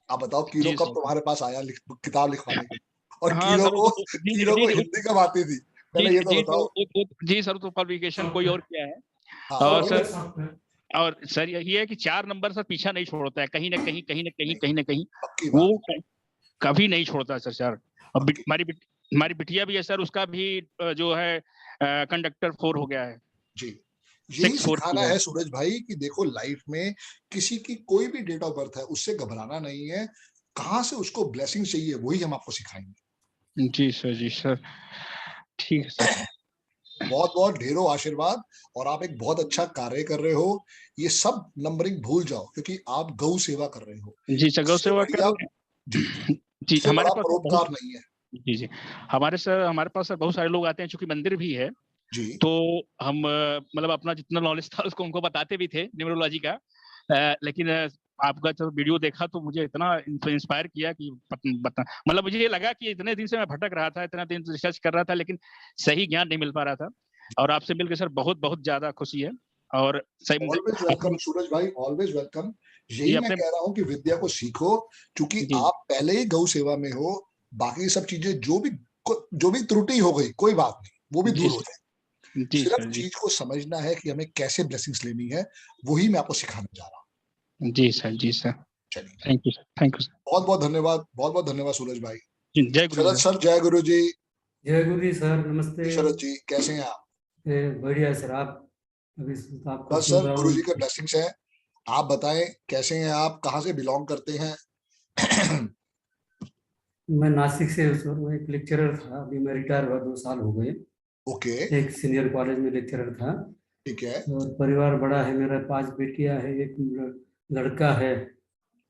आप बताओ कीरो कब तुम्हारे पास आया किताब लिखवाने के? और कीरो को हिंदी कब आती थी पहले, ये तो बताओ। जी सर, तो पब्लिकेशन कोई और किया है। और सर यही है कि 4 नंबर सर पीछा नहीं छोड़ता है, कहीं ना कहीं वो कभी नहीं छोड़ता सर। सर हमारी बिटिया भी है सर, उसका भी जो है कंडक्टर 4 हो गया है। जी, यही सिखाना है सूरज भाई कि देखो लाइफ में किसी की कोई भी डेट ऑफ बर्थ है, उससे घबराना नहीं है। कहाँ से उसको ब्लेसिंग चाहिए वही हम आपको सिखाएंगे। जी सर, ठीक है सर। बहुत बहुत ढेरों आशीर्वाद, और आप एक बहुत अच्छा कार्य कर रहे हो। ये सब नंबरिंग भूल जाओ, क्योंकि आप गौ सेवा कर रहे हो। जी सर, गौ सेवा कर रहे हैं। जी। हमारे पास परोपकार नहीं है। जी हमारे पास सर बहुत सारे लोग आते हैं, चूंकि मंदिर भी है जी, तो हम मतलब अपना जितना नॉलेज था उसको उनको बताते भी थे न्यूमरोलॉजी का। लेकिन आपका जब वीडियो देखा तो मुझे इतना इंस्पायर किया कि मतलब मुझे ये लगा कि इतने दिन से मैं भटक रहा था, इतना दिन रिसर्च कर रहा था, लेकिन सही ज्ञान नहीं मिल पा रहा था। और आपसे मिलकर सर बहुत बहुत ज्यादा खुशी है। और ऑलवेज वेलकम सूरज भाई, ऑलवेज वेलकम। यही मैं कह रहा हूँ कि विद्या को सीखो, क्योंकि आप पहले ही गौ सेवा में हो। बाकी सब चीजें जो भी त्रुटि हो गई कोई बात नहीं, वो भी दूर हो जाए। सिर्फ चीज को समझना है कि हमें कैसे ब्लेसिंग्स लेनी है, वही मैं आपको सिखाने जा रहा हूँ। जी सर चलिए, थैंक यू सर। बहुत बहुत धन्यवाद सूरज भाई। जय गुरु सर। जय गुरु जी। जय गुरु जी सर, नमस्ते। शरद जी कैसे हैं आप? बढ़िया सर। आप अभी आपको बस सर गुरु जी के ब्लेसिंग्स हैं। आप बताएं कैसे हैं आप, कहाँ से बिलोंग करते हैं? मैं नासिक से एक लेक्चरर था, अभी मैं रिटायर हुआ 2 साल हो गए। ओके। एक सीनियर कॉलेज में लेक्चरर था। ठीक है। और परिवार बड़ा है मेरा, 5 बेटियां है, एक लड़का है।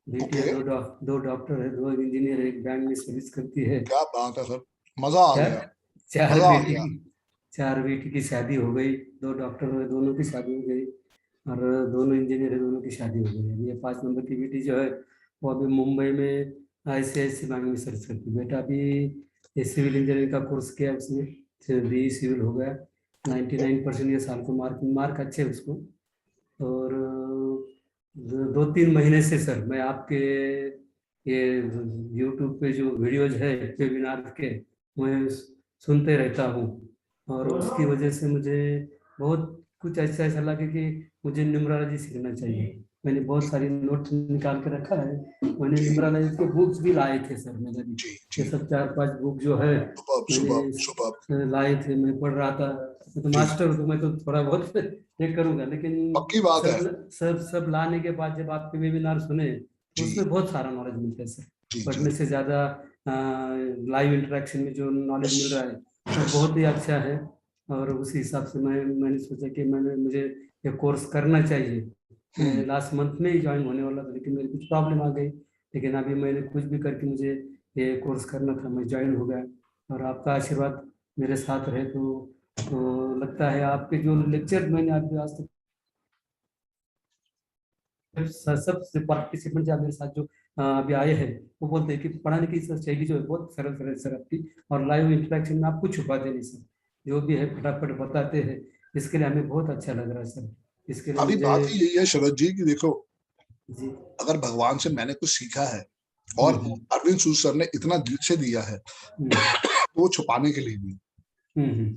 बेटियां 2 डॉक्टर है, 2 इंजीनियर है, एक बैंक में सर्विस करती है। क्या बात है सर, मजा आ गया। 4 बेटी की शादी हो गई, 2 डॉक्टर हुए, दोनों की शादी हो गई, और 2 इंजीनियर है, दोनों की शादी हो गई। अभी 5 नंबर की बेटी जो है वो अभी मुंबई में ICICI बैंक में सर्विस करती है। बेटा अभी सिविल इंजीनियरिंग का कोर्स किया, उसने BE सिविल हो गया। 99% ये साल को मार्क अच्छे है उसको। और 2-3 महीने से सर मैं आपके ये YouTube पे जो वीडियोज है वेबिनार के, मैं सुनते रहता हूँ। और उसकी वजह से मुझे बहुत कुछ ऐसा लगे कि मुझे न्यूमरोलॉजी सीखना चाहिए। मैंने बहुत सारी नोट्स निकाल के रखा है। मैंने न्यूमरोलॉजी के बुक्स भी लाए थे सर, मेरे ये सब 4-5 बुक जो है मैंने लाए थे, मैं पढ़ रहा था। तो मास्टर हूँ तो मैं तो थोड़ा बहुत चेक करूंगा, लेकिन पक्की बात है। सब लाने के बाद जब आपके वेबिनार सुने तो उसमें बहुत सारा नॉलेज मिलता है सर। पढ़ने से ज्यादा लाइव इंटरेक्शन में जो नॉलेज मिल रहा है वो बहुत ही अच्छा है। और उसी हिसाब से मैंने सोचा कि मुझे ये कोर्स करना चाहिए। लास्ट मंथ में ही ज्वाइन होने वाला था, लेकिन मेरी कुछ प्रॉब्लम आ गई, लेकिन अभी मैंने कुछ भी करके मुझे ये कोर्स करना था, मैं ज्वाइन हो गया। और आपका आशीर्वाद मेरे साथ रहे तो लगता है आपके जो लेक्चर मैंने आज तक सबसे पार्टिसिपेंट जो मेरे साथ जो अभी आए हैं वो बोलते हैं कि पढ़ाने की शैली जो है बहुत सरल सर आपकी, और लाइव इंटरेक्शन में आप कुछ छुपाते नहीं सर, जो भी है फटाफट बताते हैं। इसके लिए हमें बहुत अच्छा लग रहा है सर। इसके लिए अभी बात ही यही है शरद जी कि देखो जी, अगर भगवान से मैंने कुछ सीखा है और अरविंद सूद सर ने इतना दिल से दिया है तो वो छुपाने के लिए नहीं।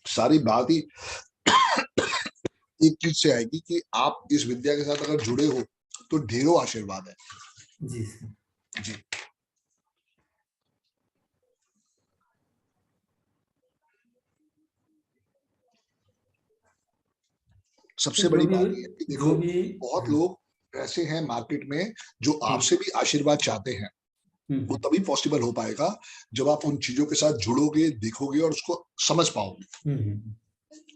सारी बात ही एक चीज से आएगी कि आप इस विद्या के साथ अगर जुड़े हो तो ढेरों आशीर्वाद है। जी सर जी। सबसे बड़ी बात यह है कि देखो बहुत लोग ऐसे हैं मार्केट में जो आपसे भी आशीर्वाद चाहते हैं। वो तभी पॉसिबल हो पाएगा जब आप उन चीजों के साथ जुड़ोगे, देखोगे और उसको समझ पाओगे।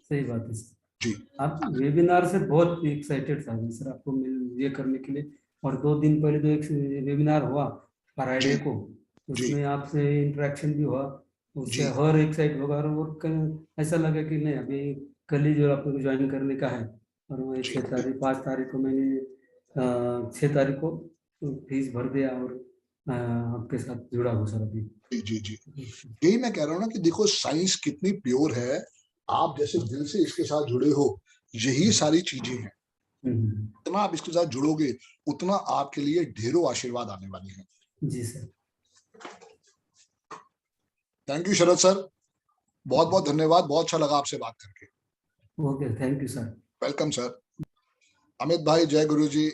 सही बात है सर जी। आप वेबिनार से बहुत एक्साइटेड था सर आपको ये करने के लिए। और 2 दिन पहले जो एक वेबिनार हुआ फ्राइडे को, उसमें आपसे इंटरेक्शन भी हुआ, उससे और एक्साइट होगा। और ऐसा लगा कि नहीं अभी कल ही जो आपको ज्वाइन करने का है। और वो 5 तारीख को मैंने 6 तारीख को फीस भर दिया और आपके साथ जुड़ा हूँ सर अभी। जी। यही मैं कह रहा हूँ ना कि देखो साइंस कितनी प्योर है, आप जैसे दिल से इसके साथ जुड़े हो, यही सारी चीजें हैं। जितना आप इसके साथ जुड़ोगे उतना आपके लिए ढेरों आशीर्वाद आने वाले हैं। जी sir. Thank you Sharad sir, बहुत बहुत धन्यवाद, बहुत अच्छा लगा आपसे बात करके। Okay, thank you sir. Welcome sir. Amit भाई, जय गुरु जी।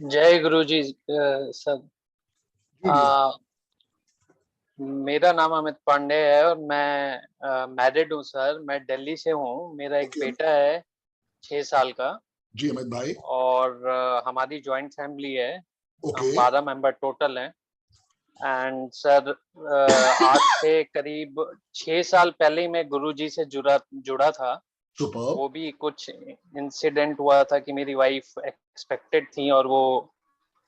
जय गुरु जी सर। मेरा नाम अमित पांडे है और मैं मैरिड हूँ सर। मैं दिल्ली से हूँ। मेरा एक बेटा है 6 साल का। जी अमित भाई। और हमारी जॉइंट फैमिली है। हम 12 मेंबर टोटल हैं। एंड सर आज से करीब 6 साल पहले ही मैं गुरुजी से जुड़ा था। वो भी कुछ इंसिडेंट हुआ था कि मेरी वाइफ एक्सपेक्टेड थी और वो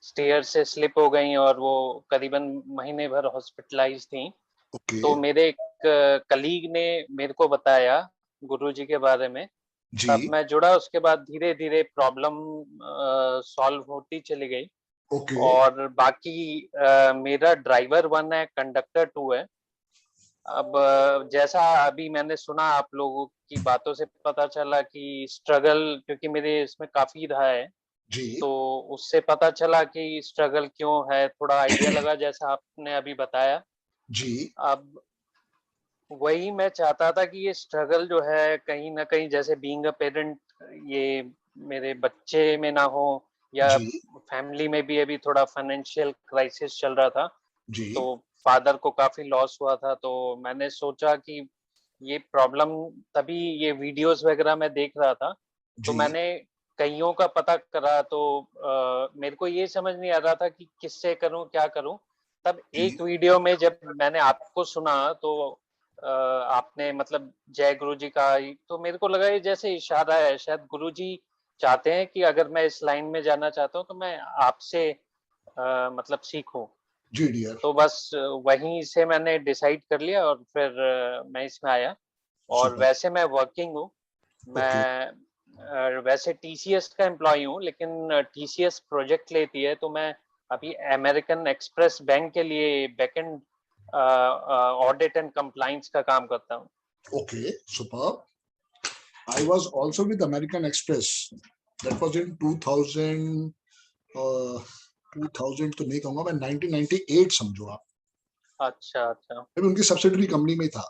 स्टेयर से स्लिप हो गई और वो करीबन महीने भर हॉस्पिटलाइज थी। तो मेरे एक कलीग ने मेरे को बताया गुरुजी के बारे में, तब मैं जुड़ा। उसके बाद धीरे धीरे प्रॉब्लम सॉल्व होती चली गई। और बाकी मेरा ड्राइवर 1 है, कंडक्टर 2 है। अब जैसा अभी मैंने सुना आप लोगों की बातों से पता चला कि स्ट्रगल, क्योंकि मेरे इसमें काफी रहा है तो उससे पता चला कि स्ट्रगल क्यों है, थोड़ा आइडिया लगा जैसा आपने अभी बताया जी। अब वही मैं चाहता था कि ये स्ट्रगल जो है कहीं ना कहीं, जैसे बीइंग अ पेरेंट, ये मेरे बच्चे में ना हो या फैमिली में भी अभी थोड़ा फाइनेंशियल क्राइसिस चल रहा था। तो फादर को काफी लॉस हुआ था। तो मैंने सोचा कि ये प्रॉब्लम, तभी ये वीडियोस वगैरह मैं देख रहा था तो मैंने कईयों का पता करा। तो मेरे को ये समझ नहीं आ रहा था कि किससे करूं, क्या करूं। तब एक वीडियो में जब मैंने आपको सुना तो आपने मतलब जय गुरु जी का, तो मेरे को लगा ये जैसे इशारा है, शायद गुरु जी चाहते हैं कि अगर मैं इस लाइन में जाना चाहता हूँ तो मैं आपसे मतलब सीखूं। जी डियर। तो बस वहीं से मैंने डिसाइड कर लिया और फिर मैं इसमें आया। और वैसे मैं वर्किंग हूँ। मैं वैसे TCS का एम्प्लॉय हूँ, लेकिन TCS प्रोजेक्ट लेती है तो मैं अभी अमेरिकन एक्सप्रेस बैंक के लिए बैकएंड ऑडिट एंड कंप्लायंस का काम करता हूँ। Okay, superb. I was also with American Express. That was in 2000. 2000 तो नहीं कहूँगा मैं, 1998 समझो आप। अच्छा। मैं उनकी सब्सिडरी कंपनी में था।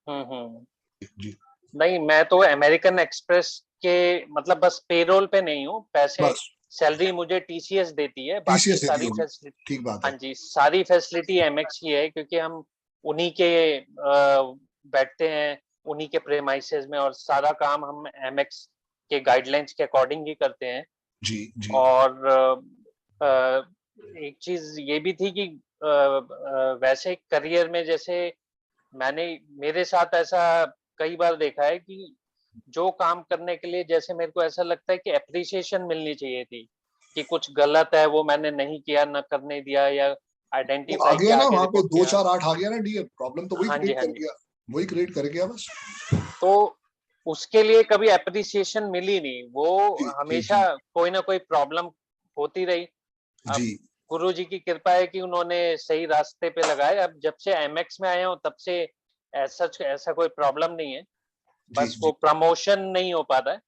जी नहीं, मैं तो अमेरिकन एक्सप्रेस के मतलब बस पेरोल पे नहीं हूँ, पैसे सैलरी मुझे टीसीएस देती है, बाकी सारी फैसिलिटी, ठीक बात हाँ है जी, सारी फैसिलिटी एमएक्स की है, क्योंकि हम उन्हीं के बैठते हैं, उन्हीं के प्रेमाइसेस में, और सारा काम हम एमएक्स के गाइडलाइंस के अकॉर्डिंग ही करते हैं। जी और एक चीज ये भी थी कि वैसे करियर में जैसे मेरे साथ ऐसा कई बार देखा है कि जो काम करने के लिए जैसे मेरे को ऐसा लगता है कि एप्रिसिएशन मिलनी चाहिए थी, कि कुछ गलत है वो मैंने नहीं किया, न करने दिया, या आइडेंटिफाई आ गया ना वहाँ पे 2 किया। 4 8 आ गया ना डीएल, प्रॉब्लम तो वही हाँ जी, क्रिएट हाँ कर जी। गया, वही क्रिएट कर गया बस। तो उसके लिए कभी एप्रिसिएशन मिली नहीं, वो हमेशा कोई ना कोई प्रॉब्लम होती रही। अब गुरु जी की कृपा है कि उन्होंने सही रास्ते पे लगाए। अब जब से एमएक्स में आए हो तब से ऐसा कोई प्रॉब्लम नहीं है, बस वो प्रमोशन नहीं हो पाता है,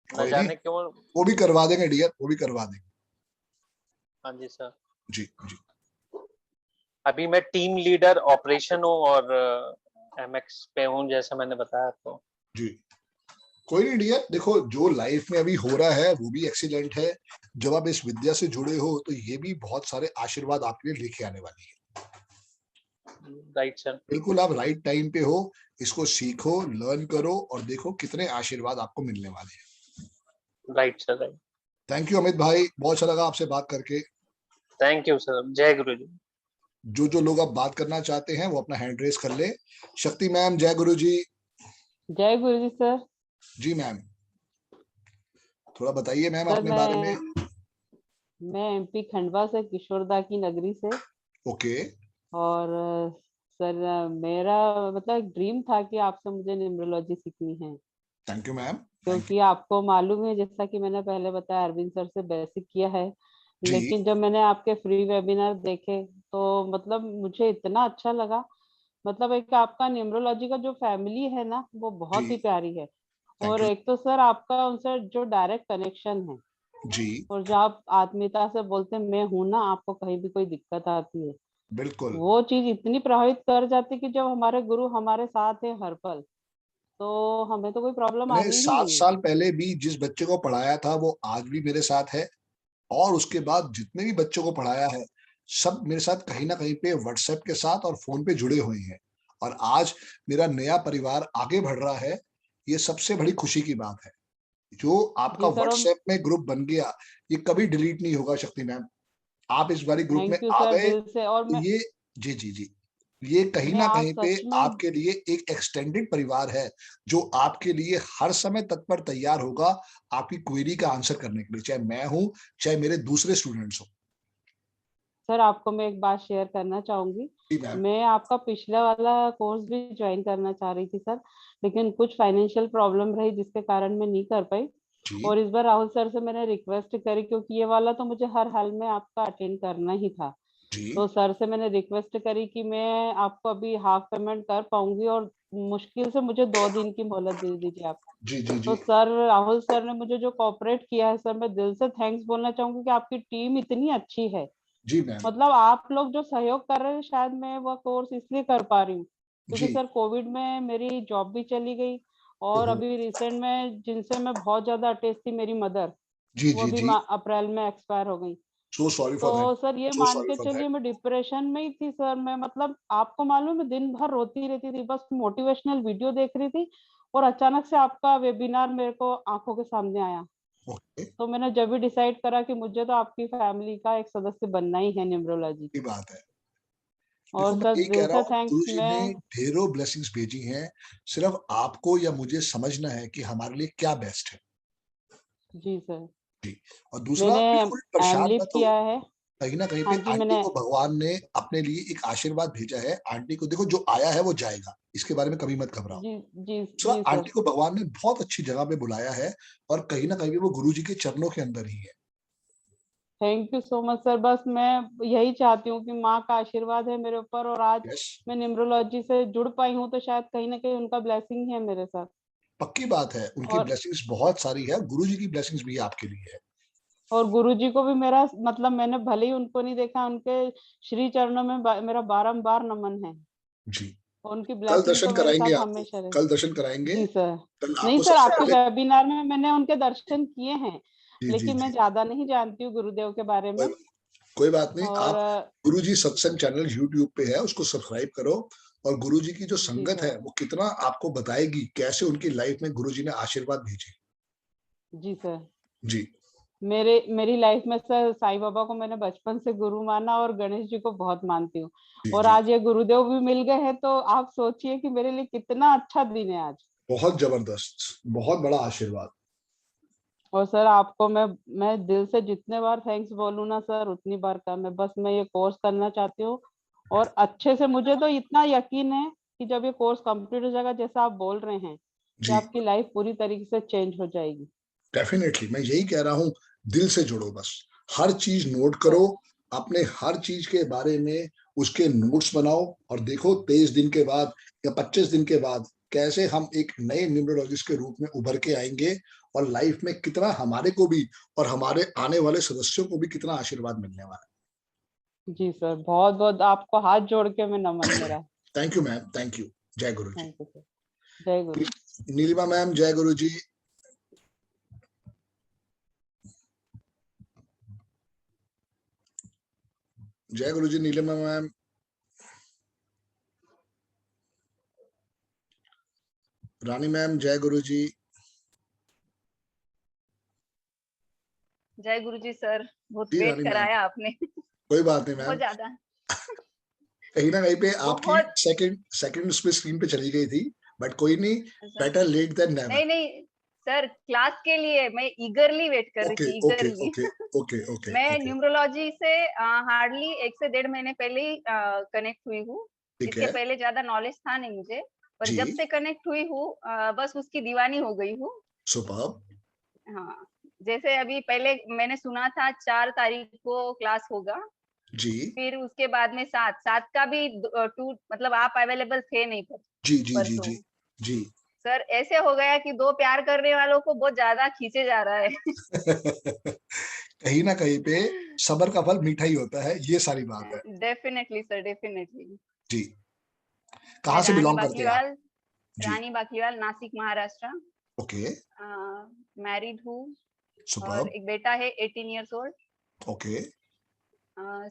न जाने क्यों। वो भी करवा देंगे डियर, वो भी करवा देंगे। हाँ जी सर। जी। अभी मैं टीम लीडर ऑपरेशन हूँ और एमएक्स पे हूँ, जैसे मैंने बताया आपको। जी, कोई नहीं डियर, देखो जो लाइफ में अभी हो रहा है वो भी एक्सीलेंट है। जब आप इस विद्या से जुड़े हो तो ये भी बहुत सारे आशीर्वाद आपके लिए लेके आने वाली है। राइट सर, बिल्कुल आप राइट टाइम पे हो, इसको सीखो, लर्न करो और देखो कितने आशीर्वाद आपको मिलने वाले हैं। Right sir, right. Thank you Amit भाई, बहुत अच्छा लगा आपसे बात करके। थैंक यू सर, जय गुरु जी। जो लोग अब बात करना चाहते हैं वो अपना हैंड रेस कर ले। शक्ति मैम, जय गुरु जी। जय गुरु जी सर। जी मैम, थोड़ा बताइए मैम अपने बारे में। मैं एमपी खंडवा से, किशोरदा की नगरी से। ओके। और सर मेरा मतलब एक ड्रीम था कि आपसे मुझे न्यूमरोलॉजी सीखनी है। Thank you ma'am. क्योंकि आपको मालूम है, जैसा कि मैंने पहले बताया, अरविंद सर से बेसिक किया है, लेकिन जब मैंने आपके फ्री वेबिनार देखे तो मतलब मुझे इतना अच्छा लगा। मतलब एक आपका न्यूमरोलॉजी का जो फैमिली है ना, वो बहुत ही प्यारी है। और एक तो सर आपका उनसे जो डायरेक्ट कनेक्शन है जी, और जो आप आत्मीयता से बोलते हैं मैं हूं ना, आपको कहीं भी कोई दिक्कत आती है, बिल्कुल वो चीज इतनी प्रभावित कर जाती है कि जब हमारे गुरु हमारे साथ है हर पल, तो हमें तो कोई प्रॉब्लम आनी ही 7 नहीं। साल पहले भी जिस बच्चे को पढ़ाया था वो आज भी मेरे साथ है, और उसके बाद जितने भी बच्चों को पढ़ाया है सब मेरे साथ कहीं ना कहीं पे व्हाट्सएप के साथ और फोन पे जुड़े हुए हैं। और आज मेरा नया परिवार आगे बढ़ रहा है, ये सबसे बड़ी खुशी की बात है। जो आपका व्हाट्सएप में ग्रुप बन गया ये कभी डिलीट नहीं होगा शक्ति मैम। आप इस बारी ग्रुप में आ गए तो ये जी ये कहीं ना कहीं पे आपके लिए एक एक्सटेंडेड परिवार है, जो आपके लिए हर समय तत्पर तैयार होगा आपकी क्वेरी का आंसर करने के लिए, चाहे मैं हूं चाहे मेरे दूसरे स्टूडेंट्स हो। सर आपको मैं एक बात शेयर करना चाहूंगी। मैं आपका पिछला वाला कोर्स भी ज्वाइन करना चाह रही थी सर, लेकिन कुछ फाइनेंशियल प्रॉब्लम रही जिसके कारण मैं नहीं कर पाई। और इस बार राहुल सर से मैंने रिक्वेस्ट करी, क्योंकि ये वाला तो मुझे हर हाल में आपका अटेंड करना ही था। तो सर से मैंने रिक्वेस्ट करी कि मैं आपको अभी हाफ पेमेंट कर पाऊंगी और मुश्किल से मुझे 2 दिन की मोहलत दे दीजिए आप। तो सर राहुल सर ने मुझे जो कोऑपरेट किया है सर, मैं दिल से थैंक्स बोलना चाहूंगी कि आपकी टीम इतनी अच्छी है। जी मैम। मतलब आप लोग जो सहयोग कर रहे हैं, शायद मैं वो कोर्स इसलिए कर पा रही हूँ क्योंकि सर कोविड में मेरी जॉब भी चली गई, और अभी रिसेंट में जिनसे मैं बहुत ज्यादा अटैच थी, मेरी मदर, वो भी अप्रैल में एक्सपायर हो गई। So sorry for तो that. सर ये So मान sorry के for चलिए that. मैं डिप्रेशन में ही थी सर। मैं मतलब आपको मालूम है दिन भर रोती रहती थी, बस मोटिवेशनल वीडियो देख रही थी, और अचानक से आपका वेबिनार मेरे को आंखों के सामने आया। तो मैंने जब भी डिसाइड करा कि मुझे तो आपकी फैमिली का एक सदस्य बनना ही है न्यूमरोलॉजी की बात है। और देखो, सर मैं कह दिल रहा से हूँ थैंक्स। गुरुजी ने मैं ढेरों ब्लेसिंग्स भेजी हैं, सिर्फ आपको या मुझे समझना है कि हमारे लिए क्या बेस्ट है। जी सर। जी, और दूसरा मैंने बिल्कुल परेशान मत हो, किया है। कहीं ना कहीं हाँ पे जी, आंटी को भगवान ने अपने लिए एक आशीर्वाद भेजा है। आंटी को देखो, जो आया है वो जाएगा, इसके बारे में कभी मत घबराओ। जी आंटी को भगवान ने बहुत अच्छी जगह पे बुलाया है, और कहीं ना कहीं वो गुरुजी के चरणों के अंदर ही है। Thank you so much sir. बस मैं यही चाहती हूँ कि माँ का आशीर्वाद है मेरे ऊपर, और आज मैं न्यूमरोलॉजी से जुड़ पाई हूँ तो शायद कहीं ना कहीं उनका ब्लेसिंग है मेरे साथ। पक्की बात है, उनकी ब्लेसिंग्स बहुत सारी है, गुरुजी की ब्लेसिंग्स भी आपके लिए है। और गुरुजी को भी मेरा मतलब, मैंने भले ही उनको नहीं देखा, उनके श्री चरणों में मेरा बारंबार नमन है। जी, उनकी कल ब्लेसिंग दर्शन तो मेरे कराएंगे साथ आपको, हमेशा रहे। कल दर्शन कराएंगे। जी सर। कल नहीं आपको सर, सबसे आपके पहले वेबिनार में मैंने उनके दर्शन किए हैं, जी लेकिन मैं ज्यादा नहीं जानती हूँ गुरुदेव के बारे में। कोई बात नहीं, और आप गुरुजी सत्संग चैनल YouTube पे है, उसको सब्सक्राइब करो, और गुरुजी की जो जी संगत है सर। वो कितना आपको बताएगी कैसे उनकी लाइफ में गुरुजी ने आशीर्वाद भेजे। जी सर। जी मेरी लाइफ में सर साईं बाबा को मैंने बचपन से गुरु माना और गणेश जी को बहुत मानती हूँ, जी और जी, आज ये गुरुदेव भी मिल गए हैं, तो आप सोचिए कि मेरे लिए कितना अच्छा दिन है आज। बहुत जबरदस्त, बहुत बड़ा आशीर्वाद। और सर आपको मैं दिल से जितने बार थैंक्स बोलूँ ना सर उतनी बार कम है। बस मैं ये कोर्स करना चाहती हूँ, और अच्छे से मुझे तो इतना यकीन है कि जब ये कोर्स कंप्लीट हो जाएगा, जैसा आप बोल रहे हैं, कि जी आपकी लाइफ पूरी तरीके से चेंज हो जाएगी। डेफिनेटली, मैं यही कह रहा हूँ, दिल से जुड़ो, बस हर चीज नोट करो, अपने हर चीज के बारे में उसके नोट्स बनाओ, और देखो 23 दिन के बाद या 25 दिन के बाद कैसे हम एक नए न्यूमरोलॉजिस्ट के रूप में उभर के आएंगे, और लाइफ में कितना हमारे को भी और हमारे आने वाले सदस्यों को भी कितना आशीर्वाद मिलने वाला है। जी सर, बहुत बहुत आपको हाथ जोड़ के मैं नमन मेरा। Thank you ma'am, thank you. जय गुरु जी। Thank you sir. जय गुरु। नीलिमा मैम, जय गुरु जी। जय गुरु जी नीलिमा मैम। रानी मैम, जय गुरु जी। जय गुरु जी सर, बहुत जी वेट रानी मैम, कराया आपने। कोई बात नहीं बहुत मैम, ज्यादा। कहीं ना कहीं पे आपकी बहुत सेकंड उसमें स्क्रीन पे चली गई थी, बट कोई नहीं, बेटर लेट देन नेवर। नहीं नहीं सर, क्लास के लिए मैं ईगरली वेट कर रही ओके थी, ओके ईगरली। ओके ओके ओके मैं ओके, न्यूमरोलॉजी से हार्डली 1 से 1.5 महीने पहले ही कनेक्ट हुई हूँ। ठीक इसके है पहले ज्यादा नॉलेज था नहीं मुझे, पर जी, जब से कनेक्ट हुई हूँ बस उसकी दीवानी हो गई हूँ। सुपर्ब। हाँ, जैसे अभी पहले मैंने सुना था 4 तारीख को क्लास होगा, जी फिर उसके बाद में 7 का भी 2 मतलब आप अवेलेबल थे नहीं जी जी जी परसों। जी जी। सर ऐसे हो गया कि 2 प्यार करने वालों को बहुत ज्यादा खींचे जा रहा है। कहीं ना कहीं पे सबर का फल मीठा ही होता है, ये सारी बात है। Definitely sir, definitely. जी, कहाँ से बिलोंग करते हैं आप? जी रानी बाकीवाल, नासिक, महाराष्ट्र। ओके, मैरिड हूँ और सुपर्ब। एक बेटा है 18 years old. Okay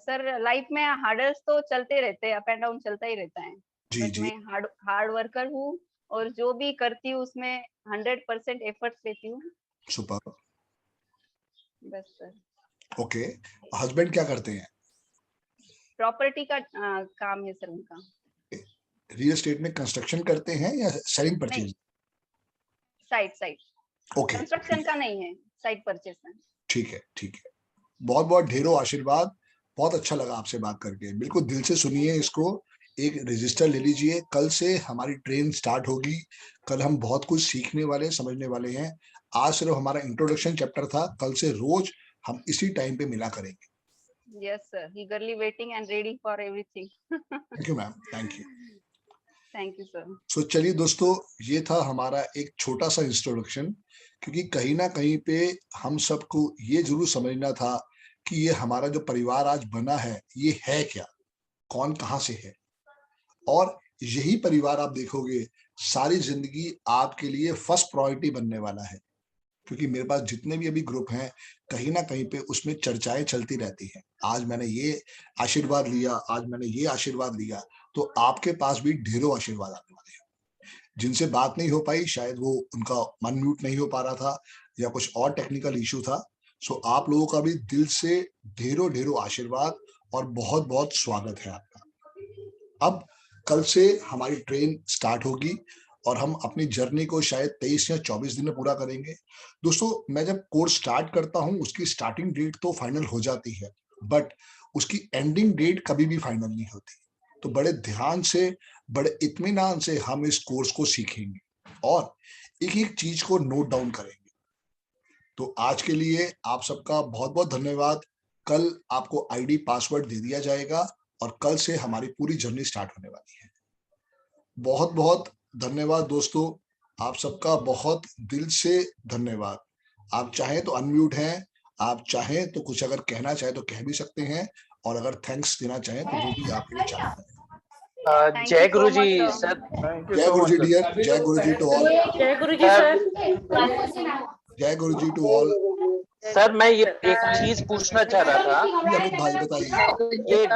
sir life में हार्डर्स तो चलते रहते हैं, अप एंड डाउन चलता ही रहता है, जी बट जी, मैं हार्ड वर्कर हूँ, और जो भी करती हूँ उसमें 100% एफर्ट्स देती हूँ। सुपर्ब। बस सर। ओके, हस्बैंड क्या करते हैं? प्रॉपर्टी का काम है सर उनका। रियल एस्टेट में कंस्ट्रक्शन करते हैं या सेलिंग नहीं, परचेज? साइड ओके, कंस्ट्रक्शन का नहीं है, साइड परचेज है। ठीक है ठीक है, बहुत बहुत ढेरों आशीर्वाद। बहुत अच्छा लगा आपसे बात करके, बिल्कुल दिल से सुनिए इसको, एक रजिस्टर ले लीजिए, कल से हमारी ट्रेन स्टार्ट होगी, कल हम बहुत कुछ सीखने वाले समझने वाले हैं। आज सिर्फ हमारा इंट्रोडक्शन चैप्टर था, कल से रोज हम इसी टाइम पे मिला करेंगे। Yes sir, eagerly waiting and ready for everything. Thank you ma'am, thank you. Thank you sir. सो चलिए दोस्तों, ये था हमारा एक छोटा सा इंट्रोडक्शन, क्योंकि कहीं ना कहीं पे हम सबको ये जरूर समझना था कि ये हमारा जो परिवार आज बना है ये है क्या, कौन कहाँ से है, और यही परिवार आप देखोगे सारी जिंदगी आपके लिए फर्स्ट प्रायोरिटी बनने वाला है, क्योंकि मेरे पास जितने भी अभी ग्रुप हैं कहीं ना कहीं पे उसमें चर्चाएं चलती रहती हैं, आज मैंने ये आशीर्वाद लिया, आज मैंने ये आशीर्वाद लिया, तो आपके पास भी ढेरों आशीर्वाद आने वाले हैं। जिनसे बात नहीं हो पाई, शायद वो उनका मन म्यूट नहीं हो पा रहा था या कुछ और टेक्निकल इशू था, सो आप लोगों का भी दिल से ढेरों ढेरों आशीर्वाद और बहुत बहुत स्वागत है आपका। अब कल से हमारी ट्रेन स्टार्ट होगी और हम अपनी जर्नी को शायद 23 या 24 दिन में पूरा करेंगे। दोस्तों, मैं जब कोर्स स्टार्ट करता हूं उसकी स्टार्टिंग डेट तो फाइनल हो जाती है, बट उसकी एंडिंग डेट कभी भी फाइनल नहीं होती। तो बड़े ध्यान से, बड़े इत्मीनान से हम इस कोर्स को सीखेंगे और एक एक चीज को नोट डाउन करेंगे। तो आज के लिए आप सबका बहुत बहुत धन्यवाद। कल आपको आईडी पासवर्ड दे दिया जाएगा और कल से हमारी पूरी जर्नी स्टार्ट होने वाली है। बहुत बहुत धन्यवाद दोस्तों, आप सबका बहुत दिल से धन्यवाद। आप चाहें तो अनम्यूट हैं, आप चाहें तो कुछ अगर कहना चाहें तो कह भी सकते हैं, और अगर थैंक्स देना चाहें तो वो भी आपके लिए चाहते हैं। जय गुरु जी सर। जय गुरु जी डियर, जय गुरु जी टू ऑल। जय गुरु जी सर। जय गुरु जी टू ऑल। सर मैं ये एक चीज पूछना चाह रहा था। अमित भाई बताइए। ये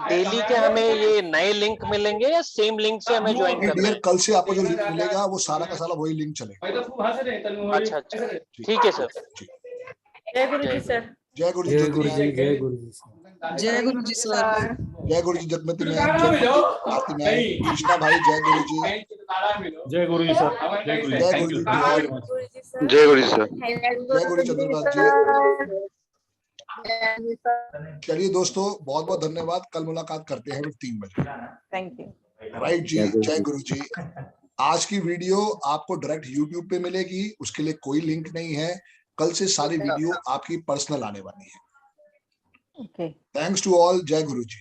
डेली के हमें ये नए लिंक मिलेंगे या सेम लिंक से हमें ज्वाइन करना है? कल से आपको जो लिंक मिलेगा वो सारा का सारा वही लिंक चलेगा। अच्छा अच्छा ठीक है सर। जय गुरु जी सर। जय गुरु जी। जय गुरु जी। जय गुरु जी। जय गुरु जी सर। जय गुरु जी। जगमती मैम, आरती मैम, कृष्णा भाई, जय गुरु जी। जय गुरु जी सर। जय गुरु जी। जय गुरु जी। जय गुरु जी सर। जय गुरु चंद्रदास जी। चलिए दोस्तों, बहुत बहुत धन्यवाद। कल मुलाकात करते हैं 3 बजे। Thank you. राइट जी। जय गुरु जी। आज की वीडियो आपको डायरेक्ट यूट्यूब पे मिलेगी, उसके लिए कोई लिंक नहीं है। कल से सारी वीडियो आपकी पर्सनल आने वाली है। ओके। Thanks to all. जय गुरु जी।